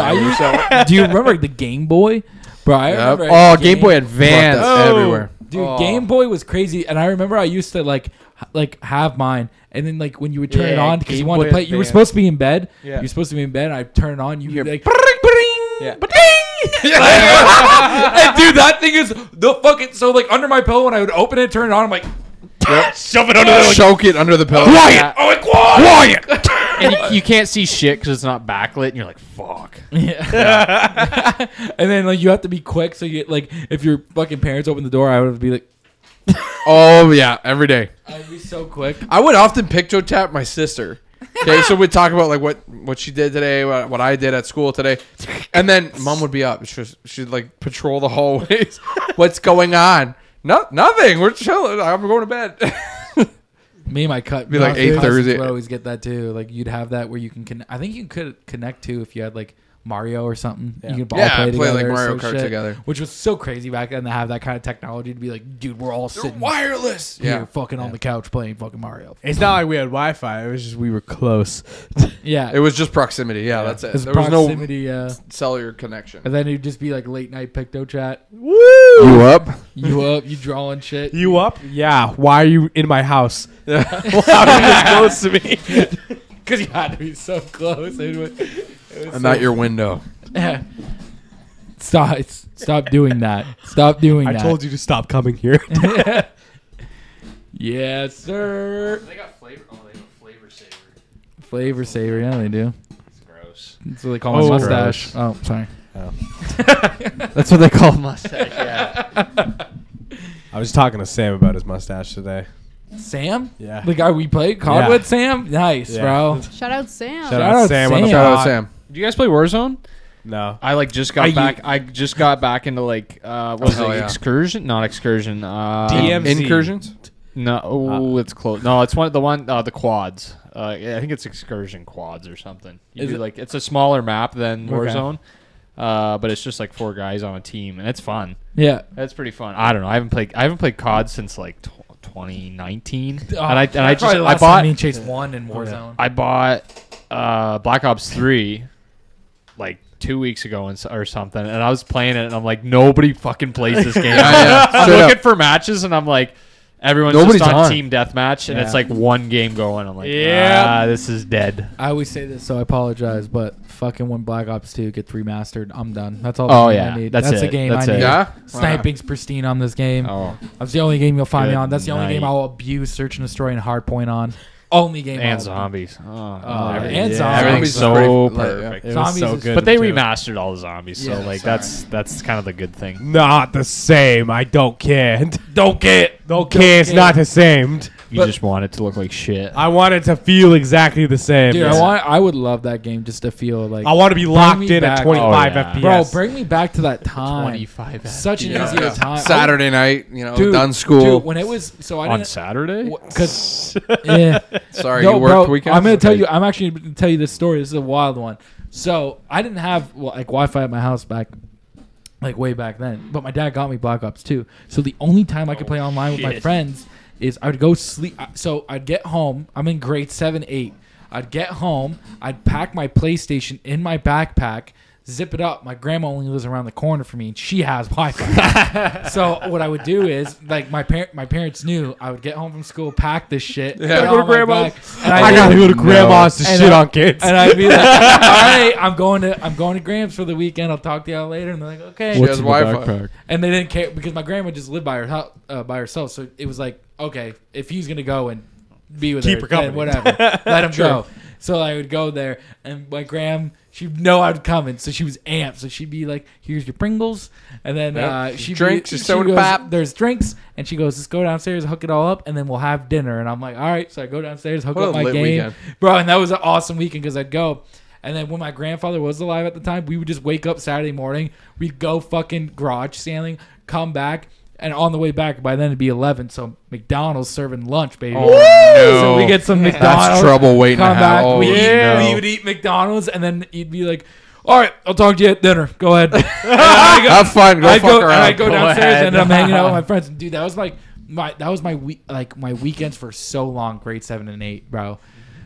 do you remember the Game Boy? Bro, I remember. Oh, Game Boy Advance. Fuck, that's everywhere. Dude, Oh. Game Boy was crazy, and I remember I used to like have mine, and then like when you would turn it Yeah, on because you Game wanted to Boy play, you were Advance. supposed to be in bed. Yeah. You were supposed to be in bed, and I turn it on, you hear would be like, Yeah. and dude, that thing is the fucking so like under my pillow when I would open it, turn it on, I'm like, Shove it under the Choke it under the pillow. Quiet. Oh, like, quiet. And you can't see shit because it's not backlit, and you're like, fuck. yeah. And then like you have to be quick, so you like if your fucking parents open the door, I would be like, Oh yeah, every day. I'd be so quick. I would often picto tap my sister. Okay, so we'd talk about like what she did today, what I did at school today, and then mom would be up. She'd like patrol the hallways. What's going on? No, nothing. We're chilling. I'm going to bed. Me and my cut Be like cousins 8:30. would always get that too. Like you'd have that where you can. I think you could connect to if you had like Mario or something. Yeah. You could all Yeah, play play, like, together. Mario some Kart shit, together. which was so crazy back then to have that kind of technology to be like, dude, we're all They're sitting wireless. here Yeah. fucking on the couch playing fucking Mario. It's not like we had Wi-Fi. It was just we were close. Yeah, It was just proximity. Yeah, that's it. It's There was no proximity. cellular connection. And then it'd just be like late night picto chat. You up? You up? You drawing shit? You up? Yeah. Why are you in my house? How are you this close to me? Because you had to be so close. It was And not your window. Stop doing that. Stop doing I that. told you to stop coming here. Yes, sir. They got flavor. Oh, they have a flavor saver. Flavor saver. Yeah, they do. It's gross. That's what they call my Oh, mustache. Oh, sorry. That's what they call mustache. Yeah. I was talking to Sam about his mustache today. Sam? Yeah. The guy we played COD Yeah. with, Sam? Nice, Yeah. bro. Shout out Sam. Shout Shout out out Sam on the Sam. Shout out pod. Sam. Do you guys play Warzone? No. I like just got back. I just got back into like what was hell it? yeah. Excursion? Not excursion. DMZ. Incursions? No, it's close. No, it's the quads. Yeah, I think it's excursion quads or something. You Is do it- like it's a smaller map than Okay. Warzone, but it's just like 4 guys on a team, and it's fun. Yeah. It's pretty fun. I don't know. I haven't played COD since like 2019, Oh, and I that's probably the last time bought me and Chase won in Warzone. I bought Black Ops 3 like 2 weeks ago or something, and I was playing it, and I'm like, nobody fucking plays this game. Yeah. I'm Straight looking up. for matches, and I'm like, everyone's Nobody's just on on. team deathmatch, and it's Yeah. like one game going. I'm like, Yeah. this is dead. I always say this, so I apologize, but fucking when Black Ops 2 gets remastered, I'm done. That's all. Oh, the game yeah. I need. That's the it. game That's I it. need. Yeah? Sniping's pristine on this game. Oh, That's the only game you'll find me Good on. That's the only game night. I'll abuse Search and Destroy and Hardpoint on. Only game. and I'll- zombies. Oh, and everything- zombies. Everything's is so pretty- perfect. It was Zombies so is- good. But they too. remastered all the zombies, so Yeah, like sorry. that's kind of the good thing. Not the same. I don't care. Don't get. Don't care. It's care. not the same. You But- just want it to look like shit. I want it to feel exactly the same. Dude, I would love that game just to feel like. I want to be locked me in at back. 25 Oh, yeah. FPS. Bro, bring me back to that time. 25 Such an Yeah. easier Yeah. time. Saturday night, Dude, done school. Dude, when it was so I on didn't. Saturday. Because yeah. Sorry, No, you worked bro, weekends? I'm gonna tell Okay. you. I'm actually gonna tell you this story. This is a wild one. So I didn't have like Wi-Fi at my house like way back then. But my dad got me Black Ops 2. So the only time I could play online with my shit. friends is I would go sleep. So I'd get home. I'm in grade 7, 8. I'd get home. I'd pack my PlayStation in my backpack. Zip it up. My grandma only lives around the corner from me, and she has Wi-Fi. So what I would do is, like, my parents knew I would get home from school, pack this shit, Yeah. put it Go to on my grandma's. back, and I gotta go to No. grandma's to And shit I- on kids. and I'd be like, all right, I'm going to Grams for the weekend. I'll talk to y'all later. And they're like, okay. She has Wi-Fi. And they didn't care because my grandma just lived by herself. So it was like, okay, if he's gonna go and be with Keep her, her company. then whatever, let him go. So I would go there, and my gram, she'd know I'd come, and so she was amped. So she'd be like, "Here's your Pringles," and then Yep. she'd Drinks, be, your soda goes, pop. There's drinks, and she goes, "Let's go downstairs, hook it all up, and then we'll have dinner." And I'm like, "All right." So I go downstairs, hook What up a my lit game, weekend. bro, and that was an awesome weekend because I'd go. And then when my grandfather was alive at the time, we would just wake up Saturday morning. We'd go fucking garage sailing, come back, and on the way back, by then it'd be 11. So McDonald's serving lunch, baby. Oh, no. So we get some McDonald's. That's trouble waiting to Come happen. back. Oh, we no. would eat McDonald's, and then you'd be like, "All right, I'll talk to you at dinner. Go ahead." Have fun. Go I'd fuck go, around. and I'd go downstairs, ahead. and I'm hanging out with my friends. And dude, that was my weekends for so long, grade 7 and 8, bro.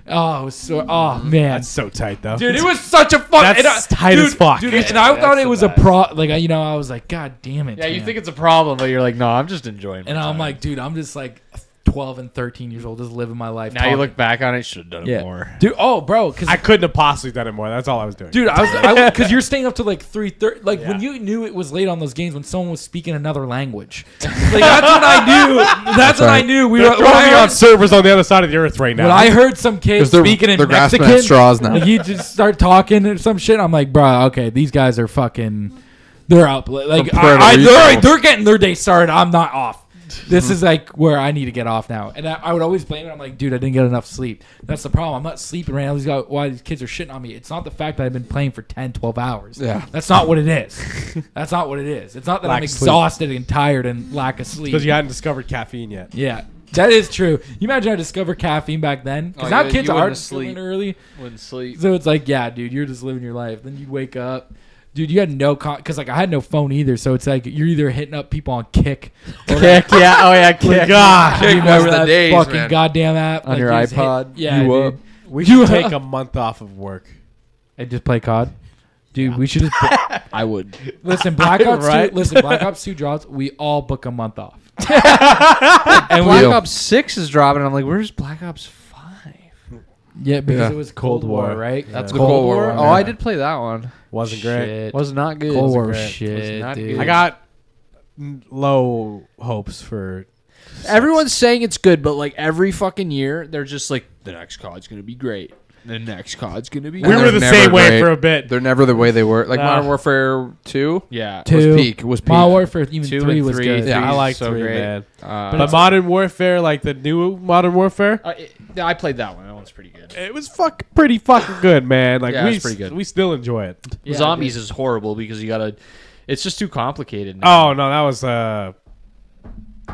Oh, it was so. Oh man, That's so tight, though. dude, it was such a fun. That's tight dude, as fuck. dude. And I thought it the was a best. like I was like, God damn it. Yeah, you man. think it's a problem, but you're like, no, I'm just enjoying. And I'm like, dude, I'm just like 12 and 13 years old, just living my life. now you talking- look back on it, should have done it yeah, more. dude. Oh, bro, because I couldn't have possibly done it more. That's all I was doing. dude, I because you're staying up to like 3:30. Like when Yeah. you knew it was late on those games when someone was speaking another language. Like that's when I knew. That's when I right. knew we They're were. throwing When me I on heard, servers on the other side of the earth right now. when I heard some kids 'Cause they're- speaking in they're grasping Mexican, at straws now. like you just start talking or some shit. I'm like, bro, okay, these guys are fucking. They're up. Like From Puerto Rico. they're getting their day started. I'm not off. This is like where I need to get off now. And I would always blame it. I'm like, dude, I didn't get enough sleep. That's the problem. I'm not sleeping right now. Why these kids are shitting on me. It's not the fact that I've been playing for 10, 12 hours. Yeah. That's not what it is. That's not what it is. It's not that Lack I'm of sleep. exhausted and tired and lack of sleep. because you hadn't discovered caffeine yet. Yeah. That is true. You imagine I discovered caffeine back then? Because Oh, now yeah, kids you are wouldn't sleeping sleep. early. Wouldn't sleep. So it's like, yeah, dude, you're just living your life. Then you wake up. Dude, you had no because like I had no phone either, so it's like you're either hitting up people on Kick, or Kick, yeah, oh yeah, Kick. God, you Kick remember was the that days, fucking man. goddamn app On your you just iPod? yeah, You dude. up. we should take a month off of work. And just play COD, dude. We should just I would. listen. Black Ops Right? 2. Listen, Black Ops 2 drops. We all book a month off. And Black Deal. Ops 6 is dropping. I'm like, where's Black Ops 5? Yeah, because Yeah. it was Cold War, right? That's the Cold War one, Oh, yeah. I did play that one. Wasn't great. Shit. Was not good. Cold War great. was shit, Was not dude. good. I got low hopes for. Everyone's saying it's good, but like every fucking year, they're just like, the next COD's gonna be great. the next COD's gonna be. We And were they're the never same way great. for a bit. They're never the way they were. Like Nah. Modern Warfare 2 Yeah. Two. was peak. Modern Warfare even 2 3 and was 3. good. Yeah, I Three's like so 3, great. man. But But Modern Warfare, like the new Modern Warfare, I played that one. That one's pretty good. it was pretty fucking good, man. Like Yeah, we, it's pretty good. we still enjoy it. Yeah, Zombies is horrible because you gotta. It's just too complicated. Now. Oh no,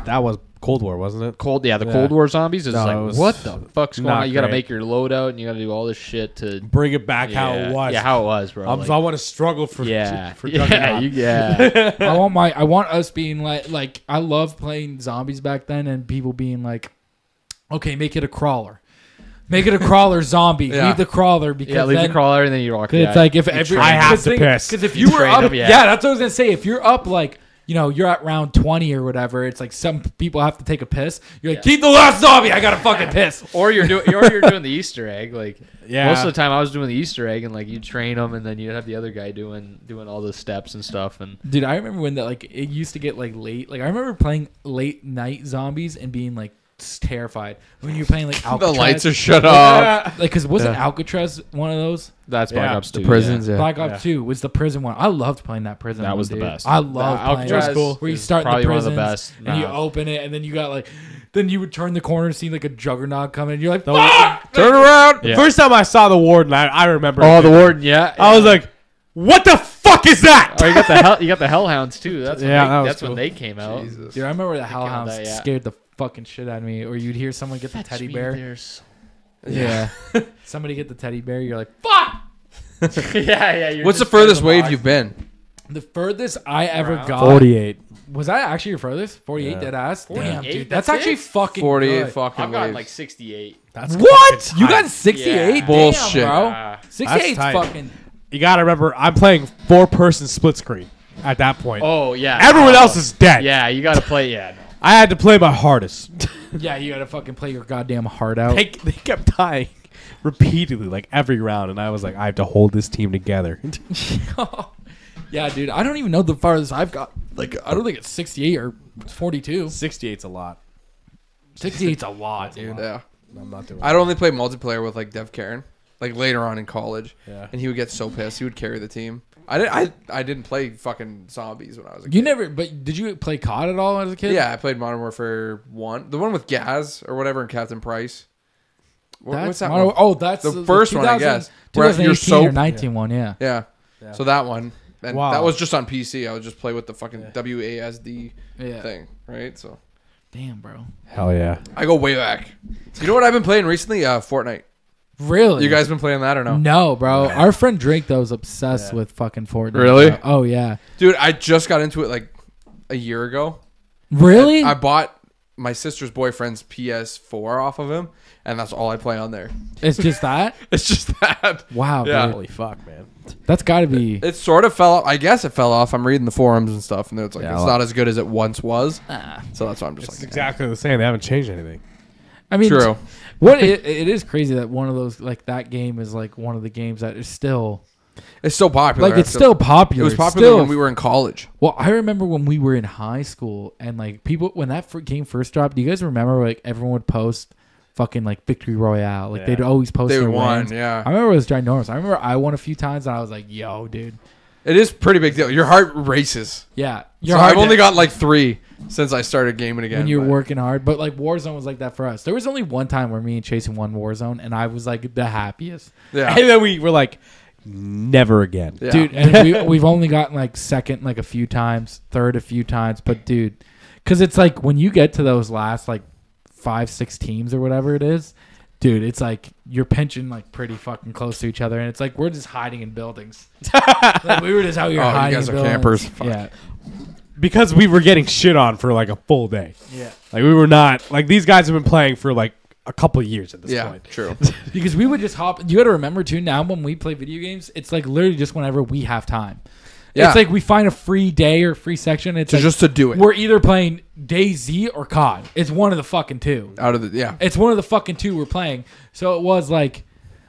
that was Cold War, wasn't it? Cold. Yeah, the Yeah. Cold War zombies is No, like it was what the fuck's going not on? You gotta great. make your loadout and you gotta do all this shit to Bring it back how it was. Yeah, how it was, bro. I want to struggle for yeah, for yeah, Juggernaut. yeah. I want us being like I love playing zombies back then and people being like, okay, make it a crawler. Make it a crawler zombie. Yeah. Leave the crawler because Yeah, leave then the crawler and then you walk. it's like if every I have to piss. because if you were train up, them, yeah, yeah. that's what I was gonna say. If you're up like you're at round 20 or whatever, it's like some people have to take a piss. You're like, keep the last zombie. I gotta fucking piss. or you're doing the Easter egg. Like Yeah. most of the time, I was doing the Easter egg and like you train them and then you'd have the other guy doing all the steps and stuff. And Dude, I remember when it used to get like late. Like I remember playing late night zombies and being like terrified when you were playing like Alcatraz. The lights are shut off. Like, cause wasn't Alcatraz one of those? that's Black Yeah. Ops 2. The prisons, yeah. Black Ops 2 was the prison one. I loved playing that prison. That one, was the dude. best. I loved playing Alcatraz it. Where you is start in the probably one of prisons the best. and you Nah. open it, and then you got like, then you would turn the corner and see like a juggernaut coming. And you're like, The- fuck! Turn around. Yeah. First time I saw the warden, I remember. Oh, it. the warden. Yeah. I was like, "What the fuck is that?" Oh, you got the hellhounds too. That's Yeah, when that was that's when cool. they came out. Jesus. Dude, I remember the count hellhounds that, yeah. scared the fucking shit out of me. Or you'd hear someone get the teddy bear. Yeah. Somebody get the teddy bear. You're like, fuck! yeah. You're What's the just furthest getting wave alive. you've been? The furthest I ever Around got. 48. Was that actually your furthest? 48 Yeah. dead ass? Damn, 48, dude. that's That's actually it? fucking 48 good. fucking I've gotten waves. like 68. That's What? fucking You tight. got 68? Yeah. Damn, Bullshit. bro. Ah. 68 's tight. fucking. You gotta remember, I'm playing 4-person split screen at that point. Oh yeah. Everyone else is dead. Yeah, you got to play. Yeah. No. I had to play my hardest. Yeah, you gotta fucking play your goddamn heart out. they kept dying repeatedly, like every round, and I was like, I have to hold this team together. Yeah, dude. I don't even know the farthest I've got. Like, I don't think it's 68 or 42. 68's a lot. 68's a lot, dude. Yeah. I'm not doing. I'd only play multiplayer with like Dev Karen, like later on in college, Yeah. and he would get so pissed. He would carry the team. I didn't play fucking zombies when I was a kid. You never, but did you play COD at all as a kid? Yeah, I played Modern Warfare 1, the one with Gaz or whatever, and Captain Price. What's that Modern- one? Oh, that's The first one, I 2000 guess. Where you're 2018 or soap. 19 one, yeah. Yeah. Yeah. So that one, and Wow. that was just on PC. I would just play with the fucking Yeah. WASD Yeah. thing, right? So Damn, bro. Hell yeah. I go way back. You know what I've been playing recently? Fortnite. Really? You guys been playing that or no? No, bro. Our friend Drake though is obsessed Yeah. with fucking Fortnite. Really? bro. Oh yeah. Dude, I just got into it like a year ago. Really? I bought my sister's boyfriend's PS4 off of him, and that's all I play on there. It's just that. It's just that. Wow, Yeah. dude. Holy fuck, man. That's got to be. It sort of fell off. I guess it fell off. I'm reading the forums and stuff, and it's like Yeah, it's a lot. not as good as it once was. Ah. So that's why I'm just It's like, exactly the same. They haven't changed anything. I mean, true. What it is crazy that one of those like that game is like one of the games that is still It's still popular. like it's still popular. It was It's popular still- when we were in college. Well, I remember when we were in high school and like people when that game first dropped. Do you guys remember like everyone would post fucking like victory royale? Like Yeah. they'd always post They their won, wins. yeah. I remember it was ginormous. I remember I won a few times and I was like, "Yo, dude, It is pretty big deal. Your heart races. yeah." So I've only got like 3 since I started gaming again. when you're but- working hard. But like Warzone was like that for us. There was only one time where me and Chasen won Warzone, and I was like the happiest, Yeah. And then we were like, never again. Yeah. dude. And we've only gotten like second like a few times, third a few times. But dude, because it's like when you get to those last like 5-6 teams or whatever it is, dude, it's like you're pinching like pretty fucking close to each other, and it's like we're just hiding in buildings. Like, we were just out here Oh, you hiding. guys in are buildings. campers. Fuck. Yeah, Because we were getting shit on for like a full day. yeah. Like we were not like these guys have been playing for like a couple of years at this Yeah, point. true. Because we would just hop. You got to remember too. Now when we play video games, it's like literally just whenever we have time. Yeah. It's like we find a free day or free section. It's So like just to do it. we're either playing DayZ or COD. It's one of the fucking two. Out of the, yeah. It's one of the fucking two we're playing. So it was like,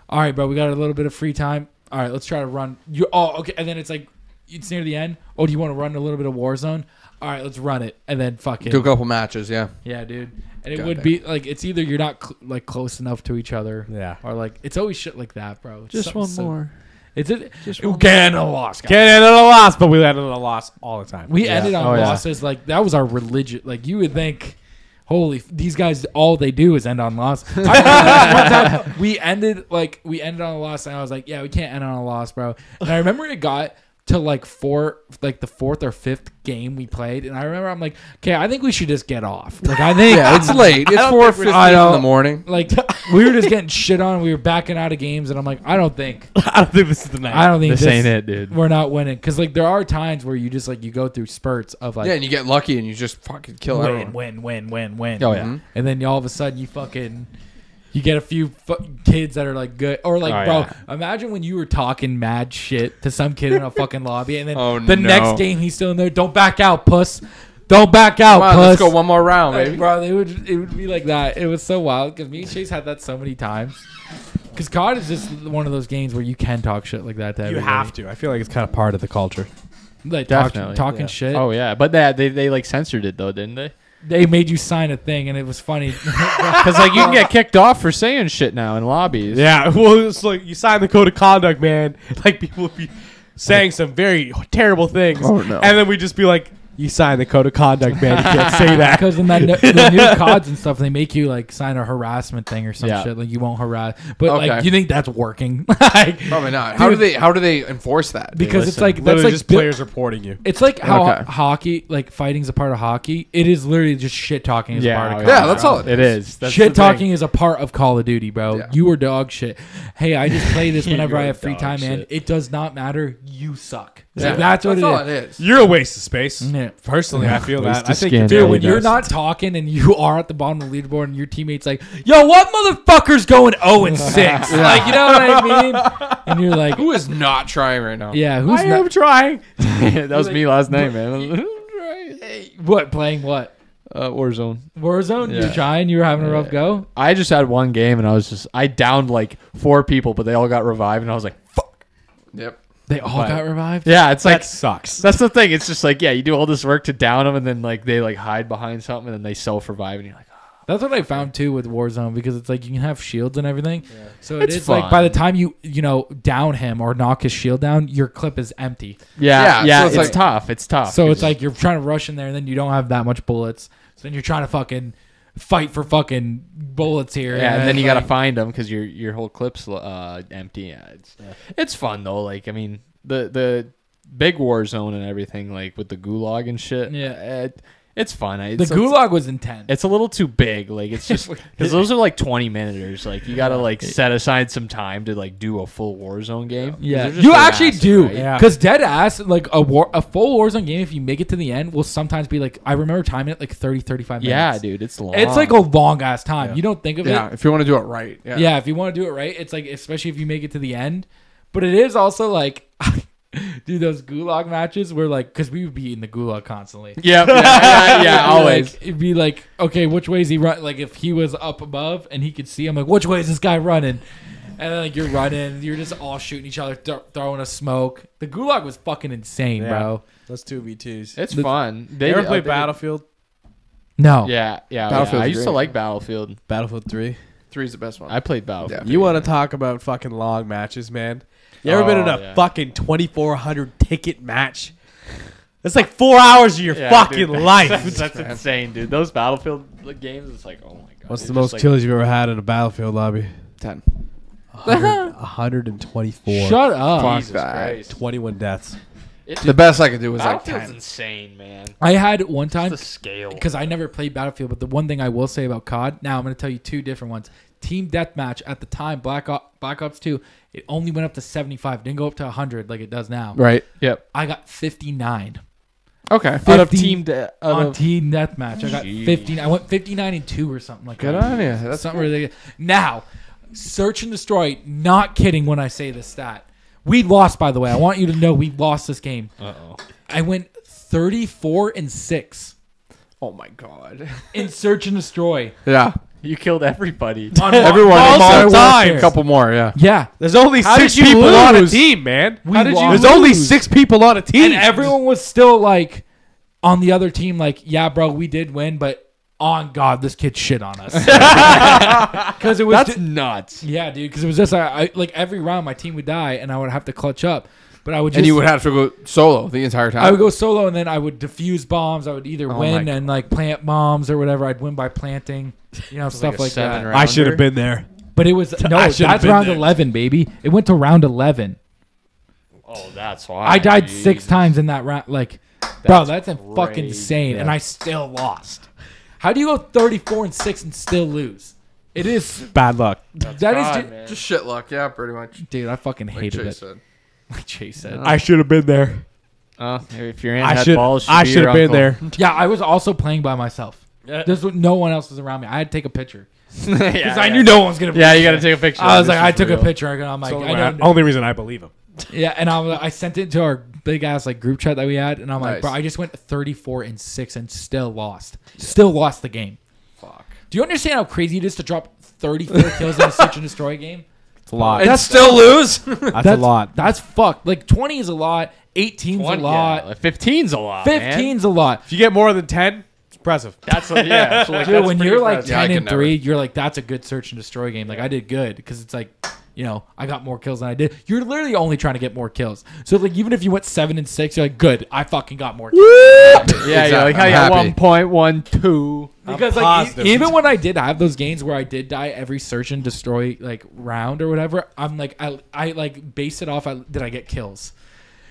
all right, bro, we got a little bit of free time. All right, let's try to run. Okay, and then it's like it's near the end. Oh, do you want to run a little bit of Warzone? All right, let's run it, and then fucking Do a couple matches, yeah. yeah, dude. And it God would damn. be like it's either you're not like close enough to each other, Yeah. or like it's always shit like that, bro. It's Just something one so- more. It's a Just we can't a loss. guys. Can't end on a loss, but we ended on a loss all the time. We ended on Oh, yeah. losses like that was our religion. Like you would think, holy, these guys all they do is end on loss. I remember one time we ended on a loss, and I was like, yeah, we can't end on a loss, bro. And I remember it got to like the fourth or fifth game we played, and I remember I'm like, okay, I think we should just get off. Like I think Yeah, it's late. It's 4:15 in the morning. like we were just getting shit on. We were backing out of games, and I'm like, I don't think I don't think this is the night. I don't think This ain't it, dude. We're not winning because like there are times where you just like you go through spurts of like Yeah, and you get lucky and you just fucking kill everyone. win. Oh yeah. Mhm. And then all of a sudden you get a few kids that are like good or like Oh, bro. yeah. Imagine when you were talking mad shit to some kid in a fucking lobby, and then Oh, the no. next game he's still in there. Don't back out, puss. Don't back out, Come on, puss. let's go one more round, Like, baby. bro, it would be like that. It was so wild because me and Chase had that so many times. Because COD is just one of those games where you can talk shit like that to You everybody. have to. I feel like it's kind of part of the culture. like Definitely. talking Yeah. shit. Oh yeah, but they like censored it though, didn't they? They made you sign a thing, and it was funny. Because like you can get kicked off for saying shit now in lobbies. Yeah, well, it's like you sign the code of conduct, man. Like people would be saying some very terrible things, Oh, no. and then we just be like, "You signed the code of conduct, man. You can't say that." Because in that the new CODs and stuff, they make you like sign a harassment thing or some Yeah. shit. Like you won't harass. But Okay. like, you think that's working? Like, Probably not. How do they enforce that? because it's listen, like that's Literally like just players reporting you. It's like how Okay. hockey, like fighting's a part of hockey. It is literally just shit talking is a part of oh, COD. Yeah, that's all it It is. That's Shit the thing. talking is a part of Call of Duty, bro. Yeah. You are dog shit. Hey, I just play this whenever I You're have free dog time, man. shit. It does not matter. You suck. Yeah. Like, that's what all it is. it is. You're a waste of space. Yeah. Personally, I feel Waste that. I of think skin. you're Dude, Yeah, when he you're does. not talking and you are at the bottom of the leaderboard and your teammate's like, yo, what motherfucker's going 0-6? Like, you know what I mean? And you're like, Who is not trying right now? yeah, who's I not? am trying. that was me last night, man. What, playing what? Warzone. Warzone? You're Yeah. trying? You were having a rough go? I just had one game and I downed like 4 people, but they all got revived, and I was like, fuck. Yep. They all But- got revived? Yeah, it's like That sucks. that's the thing. It's just like, yeah, you do all this work to down them, and then like they like hide behind something, and then they self-revive, and you're like, That's what I found too with Warzone because it's like you can have shields and everything. So It's it's like fun. by the time you down him or knock his shield down, your clip is empty. yeah, Yeah, so it's, it's like- tough. It's tough. So it's like you're trying to rush in there and then you don't have that much bullets. So then you're trying to fucking fight for fucking bullets here. yeah, and then you gotta like, find them because your whole clip's empty. Yeah, it's fun though. Like I mean, the big war zone and everything, like with the gulag and shit. Yeah. It's fun. the gulag was intense. It's a little too big. Like it's just because those are like 20-minuters. Like you gotta like set aside some time to like do a full Warzone game. 'Cause Yeah, they're just you so actually massive, do. right? Yeah. Because dead ass, like a full Warzone game, if you make it to the end, will sometimes be like, I remember timing it like 30, 35 minutes. Yeah, dude, it's long. It's like a long ass time. Yeah. You don't think of Yeah, it. if you want to do it right. Yeah. Yeah, if you want to do it right, it's like, especially if you make it to the end. But it is also like, dude, those gulag matches were like, because we would be in the gulag constantly. yeah, It'd be always. like- it'd be like, okay, which way is he run? Like if he was up above and he could see, I'm like, which way is this guy running? And then like you're running, you're just all shooting each other, throwing a smoke. The gulag was fucking insane, Yeah. bro. Let's 2v2s. It's The- fun. You ever play Battlefield? No. Yeah. Battlefield's I used to great. like Battlefield. Battlefield 3. 3's the best one. I played Battlefield. You want to talk about fucking long matches, man? You ever been in a yeah. fucking 2,400 ticket match? It's like 4 hours of your Yeah, fucking dude. life. That's insane, dude. Those Battlefield games, it's like, oh my god. What's It's the just most like- kills you've ever had in a Battlefield lobby? 10. 124. Shut up. Fuck Jesus that. Christ. 21 deaths. The best I could do was like Battlefield's 10. insane, man. I had one time The scale. because I never played Battlefield, but the one thing I will say about COD, now I'm going to tell you 2 different ones. Team Deathmatch at the time, Black Ops 2, it only went up to 75, didn't go up to 100 like it does now. Right. Yep. I got 59 Okay. Out of 50 team on Team Deathmatch. I got Jeez. 15. I went 59 and 2 or something like Good that. on you. That's Something really. Now, search and destroy. Not kidding when I say this stat. We lost, by the way. I want you to know we lost this game. Uh-oh. I went 34 and 6 Oh my god. in search and destroy. Yeah. You killed everybody. On Everyone Modern multiple Warfare. times. A couple more, yeah. Yeah. There's only How 6 did you people on a lose? team, man. How did you There's only lose? 6 people on a team. And everyone was still like on the other team, like, yeah, bro, we did win, but on God, this kid shit on us. Because it was That's ju- nuts. yeah, dude. Because it was just I like every round my team would die and I would have to clutch up, but I would just And you would have to go solo the entire time. I would go solo and then I would defuse bombs. I would either Oh win my and like plant bombs or whatever. I'd win by planting, stuff like that. I should have been there. But it was no, I should've that's been round there. 11, baby. It went to round 11. Oh, that's why. I died 6 Jesus. times in that round. Like, bro, that's fucking crazy. insane. And I still lost. How do you go 34-6 and still lose? It is Bad luck. that is God, ju- man. Just shit luck, yeah, pretty much. dude. I fucking Like hated Chase it. said. Like Chase said. I should have been there. If you're in I head should. balls, I be should your have been uncle. there. Yeah, I was also playing by myself. There's no one else was around me. I had to take a picture yeah, because I knew no one was gonna. Yeah, you got to take a picture. I was like, This I is took a real. picture. And I'm like, I don't. Only reason I believe him. Yeah, and I sent it to our big ass like group chat that we had, and I'm like, Nice. bro, I just went 34-6 and still lost. Still lost the game. Fuck. Do you understand how crazy it is to drop 34 kills in a search and destroy game? It's a lot. And still lose? That's a lot. That's fucked. Like 20 is a lot. 18's a lot. Yeah, like 15's a lot. 15's a lot. If you get more than 10, it's impressive. That's yeah. So like, Dude, that's when pretty you're like impressive. Yeah, I 10 could and never. 3, you're like, that's a good search and destroy game. Like I did good because it's like, I got more kills than I did. You're literally only trying to get more kills. So like, even if you went 7 and 6, you're like, good. I fucking got more kills. yeah, you're like, how you I'm got happy. 1.12. Because like positive. even when I did have those games where I did die every search and destroy like round or whatever, I'm like I like base it off. Did I get kills?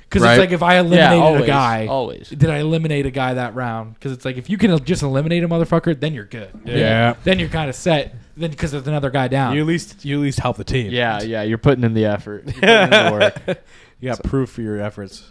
Because Right. it's like if I eliminated a guy, always. did I eliminate a guy that round? Because it's like if you can just eliminate a motherfucker, then you're good. Yeah. Then you're kind of set. Then because there's another guy down. You at least help the team. Yeah, you're putting in the effort. You're putting in the work. You got proof for your efforts.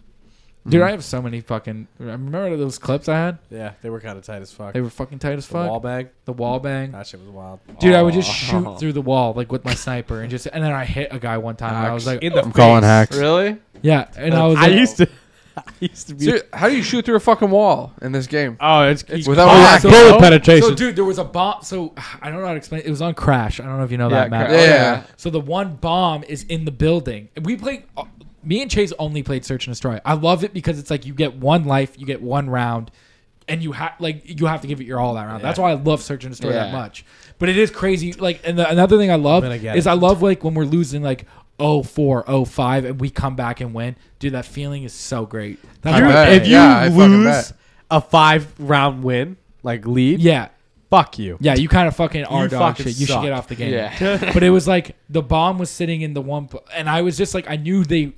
Dude, I have so many fucking. Remember those clips I had? Yeah, they were kind of tight as fuck. They were fucking tight as The fuck. wall bag. The wall bang. That shit was wild. Dude, I would just Oh. shoot through the wall like with my sniper and then I hit a guy one time and I was like, In the I'm calling face. hacks. Really? yeah, and I was I like, used to. I used to be. Dude, how do you shoot through a fucking wall in this game? Oh, it's Without bullet reacting. penetration. So, dude, there was a bomb. So, I don't know how to explain it. It was on Crash. I don't know if you know Yeah, that map. Crash. Yeah. So, the one bomb is in the building. And we played, me and Chase only played Search and Destroy. I love it because it's like you get one life, you get one round, and you have to give it your all that round. That's why I love Search and Destroy that Yeah. much. But it is crazy. Like, and another thing I love I'm gonna get is it. I love like when we're losing like 0-4, 0-5, and we come back and win. Dude, that feeling is so great. That's I why- bet. If you Yeah, I fucking lose bet. a 5-round win, like lead, yeah. fuck you. Yeah, you kind of fucking are dog fucking shit. You should suck. get off the game. Yeah. But it was like the bomb was sitting in the one, and I was just like, I knew the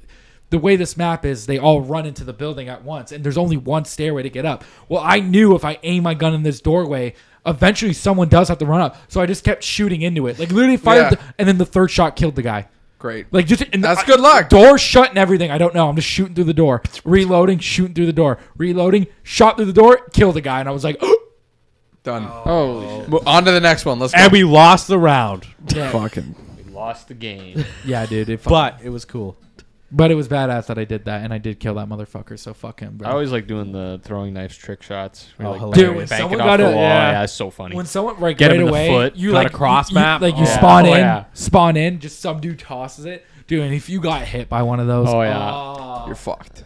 way this map is, they all run into the building at once, and there's only one stairway to get up. Well, I knew if I aim my gun in this doorway, eventually someone does have to run up. So I just kept shooting into it, like literally fired, Yeah. and then the third shot killed the guy. Great. Like just and That's good luck. Door shut and everything. I don't know. I'm just shooting through the door, reloading, shooting through the door, reloading, shot through the door, killed a guy, and I was like, Done. Holy On to the next one. Let's go. And we lost the round, yeah, Fucking. We lost the game. yeah, dude. but it was cool. But it was badass that I did that, and I did kill that motherfucker. So fuck him, bro. I always like doing the throwing knives trick shots. Where Oh, you, hilarious. Dude, when bank someone it off got the a- wall. yeah. Yeah, it's so funny. when someone like Get right him in the away, foot, you got like a cross you- map. like you Oh. spawn Oh, in, yeah. spawn in, just some dude tosses it, dude. And if you got hit by one of those, Oh, yeah. You're fucked.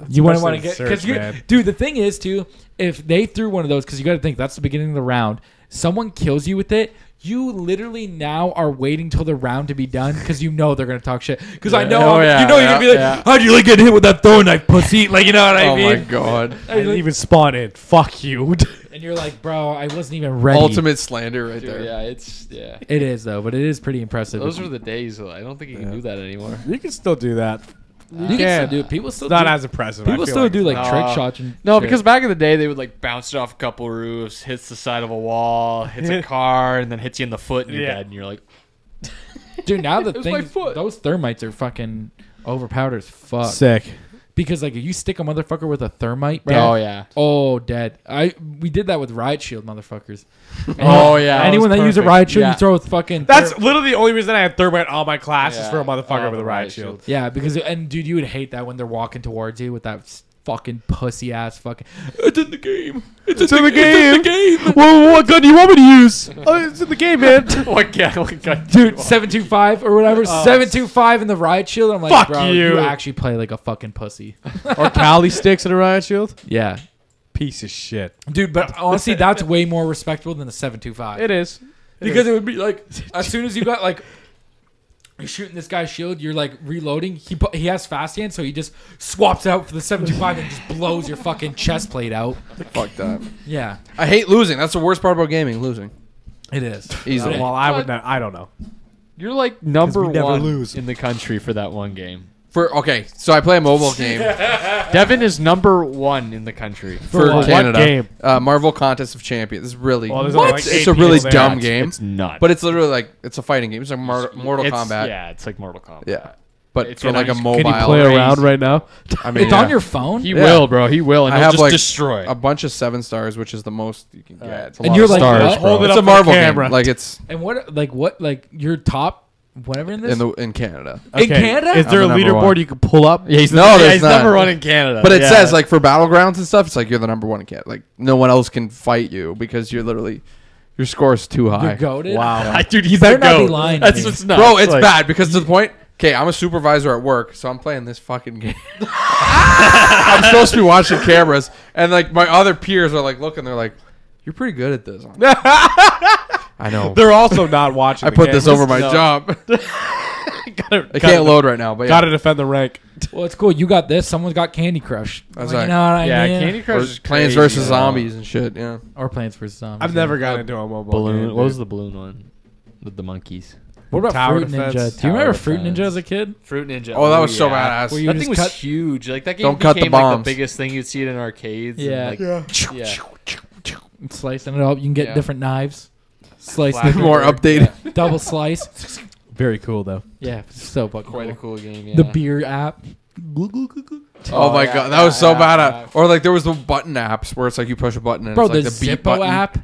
you wouldn't want Especially to get in because search, you, man. dude. The thing is too, if they threw one of those, because you got to think that's the beginning of the round. Someone kills you with it. You literally now are waiting till the round to be done because you know they're gonna talk shit. Because I know, Oh, yeah, you know, you're yeah, gonna be like, yeah. "How'd you like getting hit with that throwing knife, pussy?" Like, you know what I Oh mean? my god. I didn't even spawn in. Fuck you. And you're like, "Bro, I wasn't even ready." Ultimate slander right Dude, there. yeah, it's yeah. It is though, but it is pretty impressive. Those were the days. Though. I don't think you can do that anymore. You can still do that. you can can. still do. People still It's not do, as impressive. I people feel still like. do like No. trick shots. And No, shit. because back in the day they would like bounce it off a couple roofs, hits the side of a wall, hits a car, and then hits you in the foot, and you're Yeah. dead. And you're like, dude, now the It was my thing, foot. those thermites are fucking overpowered as fuck. Sick. Because like if you stick a motherfucker with a thermite, bro, oh yeah, oh dead. We did that with riot shield, motherfuckers. Oh, yeah, that Anyone was that uses a perfect. riot shield, Yeah. you throw with fucking. That's literally the only reason I had thermite on my class is Yeah. for a motherfucker Oh, with a the riot riot shield. shield. yeah, because and dude, you would hate that when they're walking towards you with that fucking pussy ass fucking. It's in the game. It's in the game. Well, what gun do you want me to use? Oh, it's in the game, man. What gun? Dude, 725 or whatever. 725 in the riot shield. I'm like, Fuck bro, you. you actually play like a fucking pussy. Or Cali sticks in a riot shield. Yeah. Piece of shit. Dude, but honestly, that's way more respectable than the 725. It is. Because it would be like, as soon as you got like, you're shooting this guy's shield, you're like reloading. He has fast hand, so he just swaps out for the 725 and just blows your fucking chest plate out. Fuck that. Yeah, I hate losing. That's the worst part about gaming. Losing. it is. Easily. Well, I would not. I don't know. You're like number we never one lose. in the country for that one game. Okay, so I play a mobile game Devin is number one in the country. for what Canada. game? Marvel Contest of Champions. It's really Well, there's only like it's 8 a really people there. dumb It's- game, It's nuts. but it's literally like it's a fighting game. It's like Mortal Kombat. Yeah, it's like Mortal Kombat. Yeah. But It's for like a gonna- mobile. Can you play around right now? I mean, It's on your phone, He Yeah. will, bro. He will, and I he'll have just like destroy. a bunch of 7 stars, which is the most you can get. It's a And lot you're of like, stars, what? bro. Hold it It's up a for the Marvel camera. game. Like it's and what like your top whatever in this in Canada. In Canada? Is there a I'm the number leaderboard one. you can pull up? Yeah, he's No, yeah, there's he's not. number one in Canada. But it Yeah. says like for battlegrounds and stuff, it's like you're the number one in Canada. Like no one else can fight you because you're literally your score is too high. you're goated. Wow. Dude, he's better the not be goat. lying to That's me. what's nuts. Bro, it's Like, bad because to the point. Okay, I'm a supervisor at work, so I'm playing this fucking game. I'm supposed to be watching cameras, and like my other peers are like looking. They're like, "You're pretty good at this." I'm like, I know. They're also not watching. I the put this cameras. over my No. job. Gotta, I can't load right now, but yeah. Gotta defend the rank. Well, it's cool. You got this. Someone's got Candy Crush. That's Like, right. you know what I Yeah, mean? Candy Crush Or is Plants crazy, vs though. Zombies and shit. Yeah. Or Plants vs Zombies. I've never gotten into a mobile Balloon. game. What was dude. the balloon one? With the monkeys. What about Tower Fruit Defense? Ninja? Do you remember Tower Fruit Defense. Ninja as a kid? Fruit Ninja. Oh, that was so yeah. badass. Where you That just thing was cut- huge. Like that game Don't cut the became like bombs. the biggest thing you'd see it in arcades. Yeah. And, like, yeah. Slicing it up. You can get Yeah. different knives. Slice Flash it. More updated. Double slice. Very cool though. Yeah, so fucking Quite a cool. cool game. Yeah. The beer app. Oh my yeah, god, that was so yeah, bad. yeah. Or like there was the button apps where it's like you push a button and Bro, it's like the the beat Zippo button. app.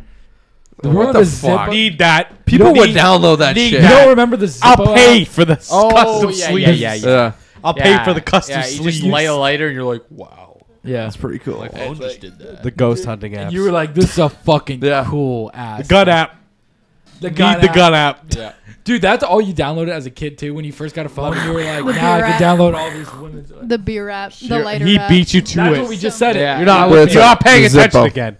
What Remember the the fuck? Zippo? Need that. People would need- download that need shit. You that. don't remember the Zippo I'll pay app? for the Oh, custom yeah, sleeves. yeah, yeah. Yeah, I'll pay for the custom yeah, you sleeves. just light a lighter and you're like, wow. Yeah. that's pretty cool. My phone just did that. The ghost hunting And apps. you were like, this is a fucking Yeah. cool ass. the gun app. The Need the gun app. Yeah. Dude, that's all you downloaded as a kid too. When you first got a phone, you were like, The now I beer can app. download all these women's. The beer app, the Here- lighter he app. beat you to That's it. what we just said. Yeah. You're not. But it's You're a- not paying the attention Zippo. again.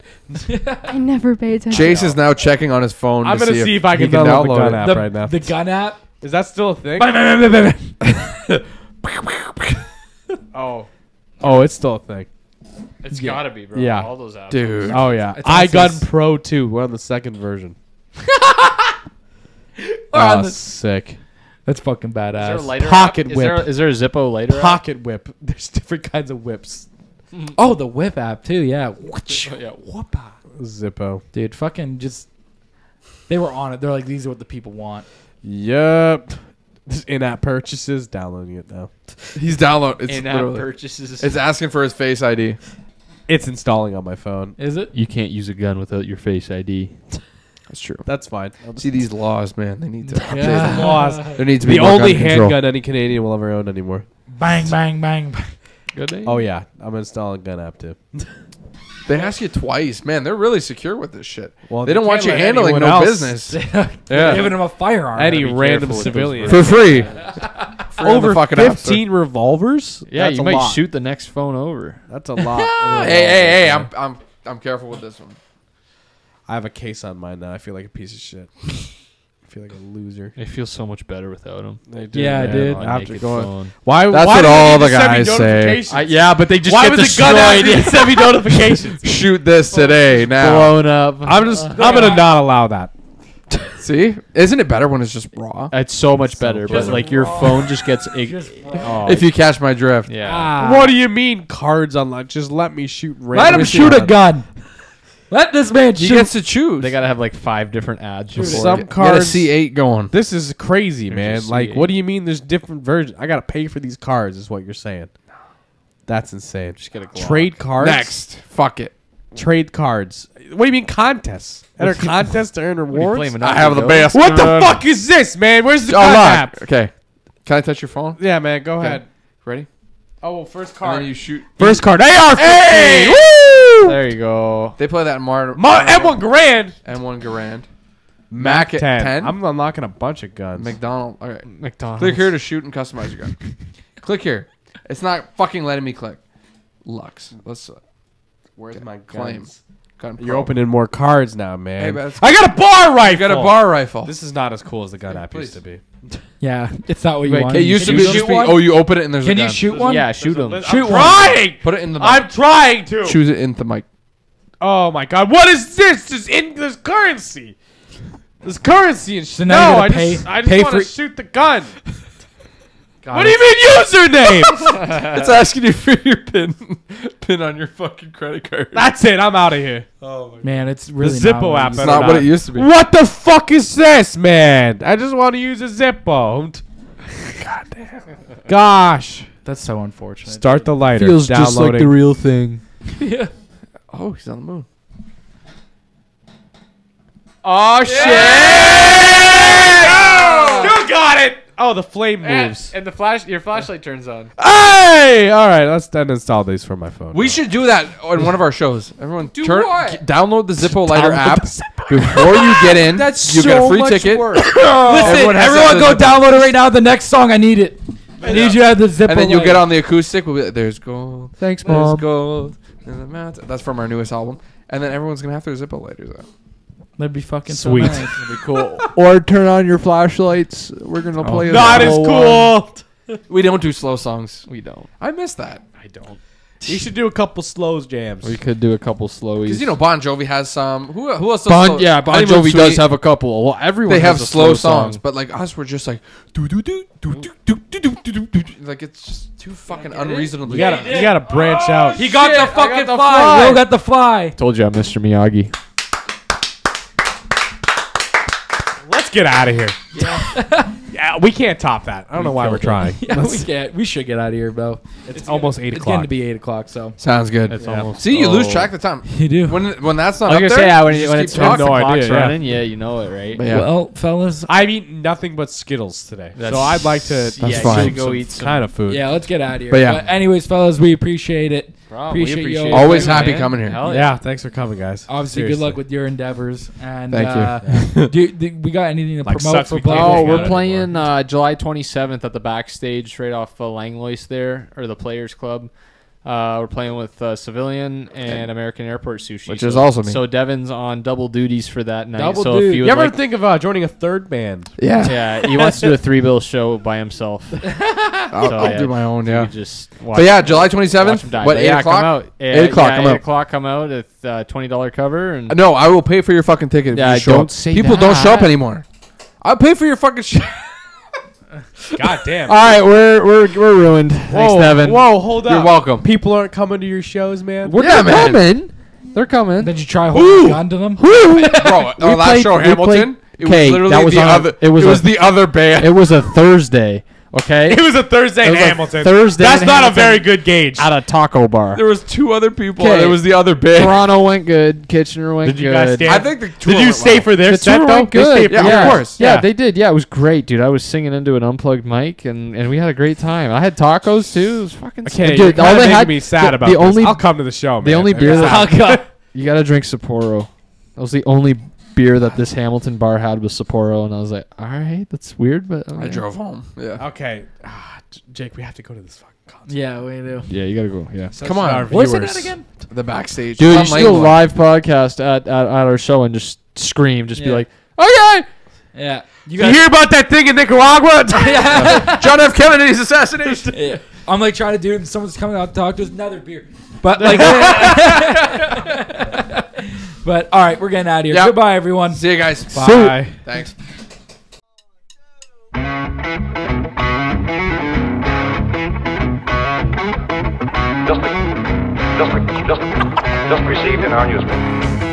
I never paid attention. Chase is now checking on his phone. I'm to gonna see if I he can download the gun it. app The, right now. the gun app. Is that still a thing? Oh. Oh, it's still a thing. It's Yeah. gotta be, bro. Yeah. All those apps. Dude. Oh yeah. It's on iGun this- Pro 2. We're on the second version. Or on Oh, the- sick. That's fucking Is there a badass. lighter Pocket app? Is there, whip. is there a Zippo lighter app? Pocket whip. There's different kinds of whips. Oh, the whip app too. Yeah. Yeah. Whoopa. Zippo. Dude, fucking just. They were on it. They're like, these are what the people want. Yep. There's in-app purchases. Downloading it now. He's download. It's In-app literally. purchases. It's asking for his Face ID. It's installing on my phone. Is it? You can't use a gun without your Face ID. That's true. That's fine. See these laws, man. They need to. update Yeah. them. Laws. There needs to be The more only gun control. handgun any Canadian will ever own anymore. Bang, bang, bang. bang. Good name. Oh yeah, I'm installing gun app too. They ask you twice, man. They're really secure with this shit. Well, They don't want can't you let handling anyone no else- business. They're giving him a firearm. Any be random careful with civilian. those For free. Over fucking app 15 revolvers? Yeah, That's you a might lot. shoot the next phone over. That's a lot. Hey, I'm careful with this one. I have a case on mine now. I feel like a piece of shit. I feel like a loser. It feels so much better without them. I do, Yeah, man. dude. On After naked going, phone. why? That's why what do they all need the to send me guys say. notifications? Yeah, but they just Why get would the gun app destroyed. need to send me notifications? Shoot this today now. blown up. I'm gonna not allow that. See? Isn't it better when it's just raw? It's so much better, but just like your raw. phone just gets. If you catch my drift. yeah. Ah. What do you mean cards unlocked? Just let me shoot. Let random him shit shoot a on. gun. Let this man He shoot. gets to choose. They gotta have like 5 different ads. before Some it. Get a cards. C8 going. This is crazy, There's man. a Like, C8. what do you mean? There's different versions. I gotta pay for these cards. Is what you're saying? That's insane. Just get a Glock. Trade cards. Next. Fuck it. Trade cards. What do you mean contests? Enter contests to earn What are you rewards. playing, I Monopoly have the Go? best. What the fuck is this, man? Where's the gun Unlock. app? Okay. Can I touch your phone? Yeah, man. Go Okay. ahead. Ready? Oh, well, first And card. then you shoot. First card. AR-15. Hey! Woo! There you go. They play that in M1 Garand. M1 Garand. Mac Mac 10. 10? I'm unlocking a bunch of guns. McDonald. All right. McDonald's. Click here to shoot and customize your gun. Click here. It's not fucking letting me click. Lux. Let's Where's my claim. guns? Gun You're Pro. opening more cards now, man. Hey, but it's- I got a bar rifle. You got a bar rifle. This is not as cool as the gun app Please. used to be. Yeah, it's not what you Wait, want. It used to Can be you just shoot one? oh, you open it and there's a Can gun. you shoot one? Yeah, shoot them. Shoot I'm one. trying. Put it in the mic. I'm trying to. Choose it in the mic. Oh my god, what is this? There's currency. There's currency and shit. So now you No, gotta pay- I just pay want to for- shoot the gun. What do you mean username? It's asking you for your pin on your fucking credit card. That's it. I'm out of here. Man, it's really the not Zippo what app. you- It's not what it used to be. What the fuck is this, man? I just want to use a Zippo. God damn. Gosh. That's so unfortunate. Start the lighter. Feels just like the Downloading. real thing. Yeah. Oh, he's on the moon. Oh shit! You got it. Oh, the flame moves. And your flashlight turns on. Hey! All right, let's then install these for my phone. We should do that on one of our shows. Everyone, what? download the Zippo Lighter Download app the before you get in. you get a free ticket. Listen, Everyone has everyone to go have the download it right now. The next song, I need it. I need you to have the Zippo. And then you'll lighter. get on the acoustic. We'll be like, there's gold. Thanks, There's Mom. gold in the mountain. That's from our newest album. And then everyone's gonna have their Zippo lighters out. That'd be fucking Sweet. So nice. That'd be cool. Or turn on your flashlights. We're gonna play. a Not as slow one. cool. We don't do slow songs. We don't. I miss that. I don't. We should do a couple slows jams. We could do a couple slowies. Because Bon Jovi has some. Who else? Does Bon slow? Jovi Honeymoon does Suite, have a couple. Well, everyone They have has a slow song. songs, but like us, we're just like do do do do do do do do do do. Like it's just too fucking unreasonably. You gotta branch out. He got the fucking the fly. fly. Will got the fly. Told you I'm Mr. Miyagi. Let's get out of here. Yeah, we can't top that. I don't know why we're trying. Yeah, we can't. We should get out of here, bro. It's almost 8 It's o'clock. getting to be 8 o'clock, so Sounds good. It's Yeah. almost. See, you lose oh. track of the time. you do. When that's not I up was there, gonna say, yeah, when, you just when keep it's talking. the No clock's idea, yeah. running, yeah, you know it, right? But yeah. Well, fellas, I've eaten nothing but Skittles today, That's- so I'd like to That's yeah, fine. you should go eat some. kind of food. yeah, let's get out of here. But yeah. anyways, fellas, we appreciate it. Bro, Appreciate you it. Always too, happy man. coming here. Hell Yeah, thanks for coming, guys. Obviously, Seriously. good luck with your endeavors. And Thank you. we got anything to Like, promote sucks for we can't Black? Oh, hang we're out playing July 27th at the backstage right off Langlois there, or the Players Club. We're playing with Civilian and American Airport Sushi. Which is also me. So Devin's on double duties for that night. Double so duty. if you You would ever like, think of joining a third band? Yeah, yeah, he wants to do a 3-bill show by himself. I'll, So, I'll yeah. do my own. You Yeah, could just watch, but yeah, July watch him 27th. die. What, But 8 yeah, o'clock? Come out. 8 o'clock, Yeah, come 8 out. o'clock. Come out at $20 cover and No, I will pay for your fucking ticket. If Yeah, you show don't up. say People don't show up that. anymore. I'll pay for your fucking shit. God damn. All right, we're ruined. Thanks, Whoa, Devin. Whoa, hold up. You're welcome. People aren't coming to your shows, man. Yeah, man. coming. They're coming. Did you try holding a gun to them? Bro, our last played- show, we Hamilton. It was Okay, literally that was the on- other. it was a- the other band. It was a Thursday. Okay. It was a Thursday It in was a Hamilton. Thursday That's in not a Hamilton. very good gauge. At a taco bar. There was two other people. Okay. And it was the other band. Toronto went good. Kitchener went Did good. you guys stand? I think the tour Did you went stay well. for their The set tour though? went They good. stayed for Yeah, of yours. course. Yeah, they did. Yeah, it was great, dude. I was singing into an unplugged mic, and we had a great time. I had tacos too. It was fucking. Okay, dude, you're all kinda they making had me sad about the this. only I'll come to the show, man. the only beer Okay. that you gotta drink Sapporo. That was the only beer that this Hamilton bar had was Sapporo, and I was like, all right, that's weird, but okay. I drove home. Yeah. Okay, Jake, we have to go to this fucking concert. Yeah, we do. Yeah, you gotta go. Yeah. So Come on. our What's it viewers- at again? The backstage. Dude, you On should do a Langlois. live podcast at our show and just scream, just be Yeah. like, okay. Yeah. You You hear about that thing in Nicaragua? John F. Kennedy's assassination. Yeah. I'm like trying to do it, and someone's coming out to talk to us. Another beer. But like, but all right, we're getting out of here. Yep. Goodbye, everyone. See you guys. Bye. Thanks. Just received in our newspaper.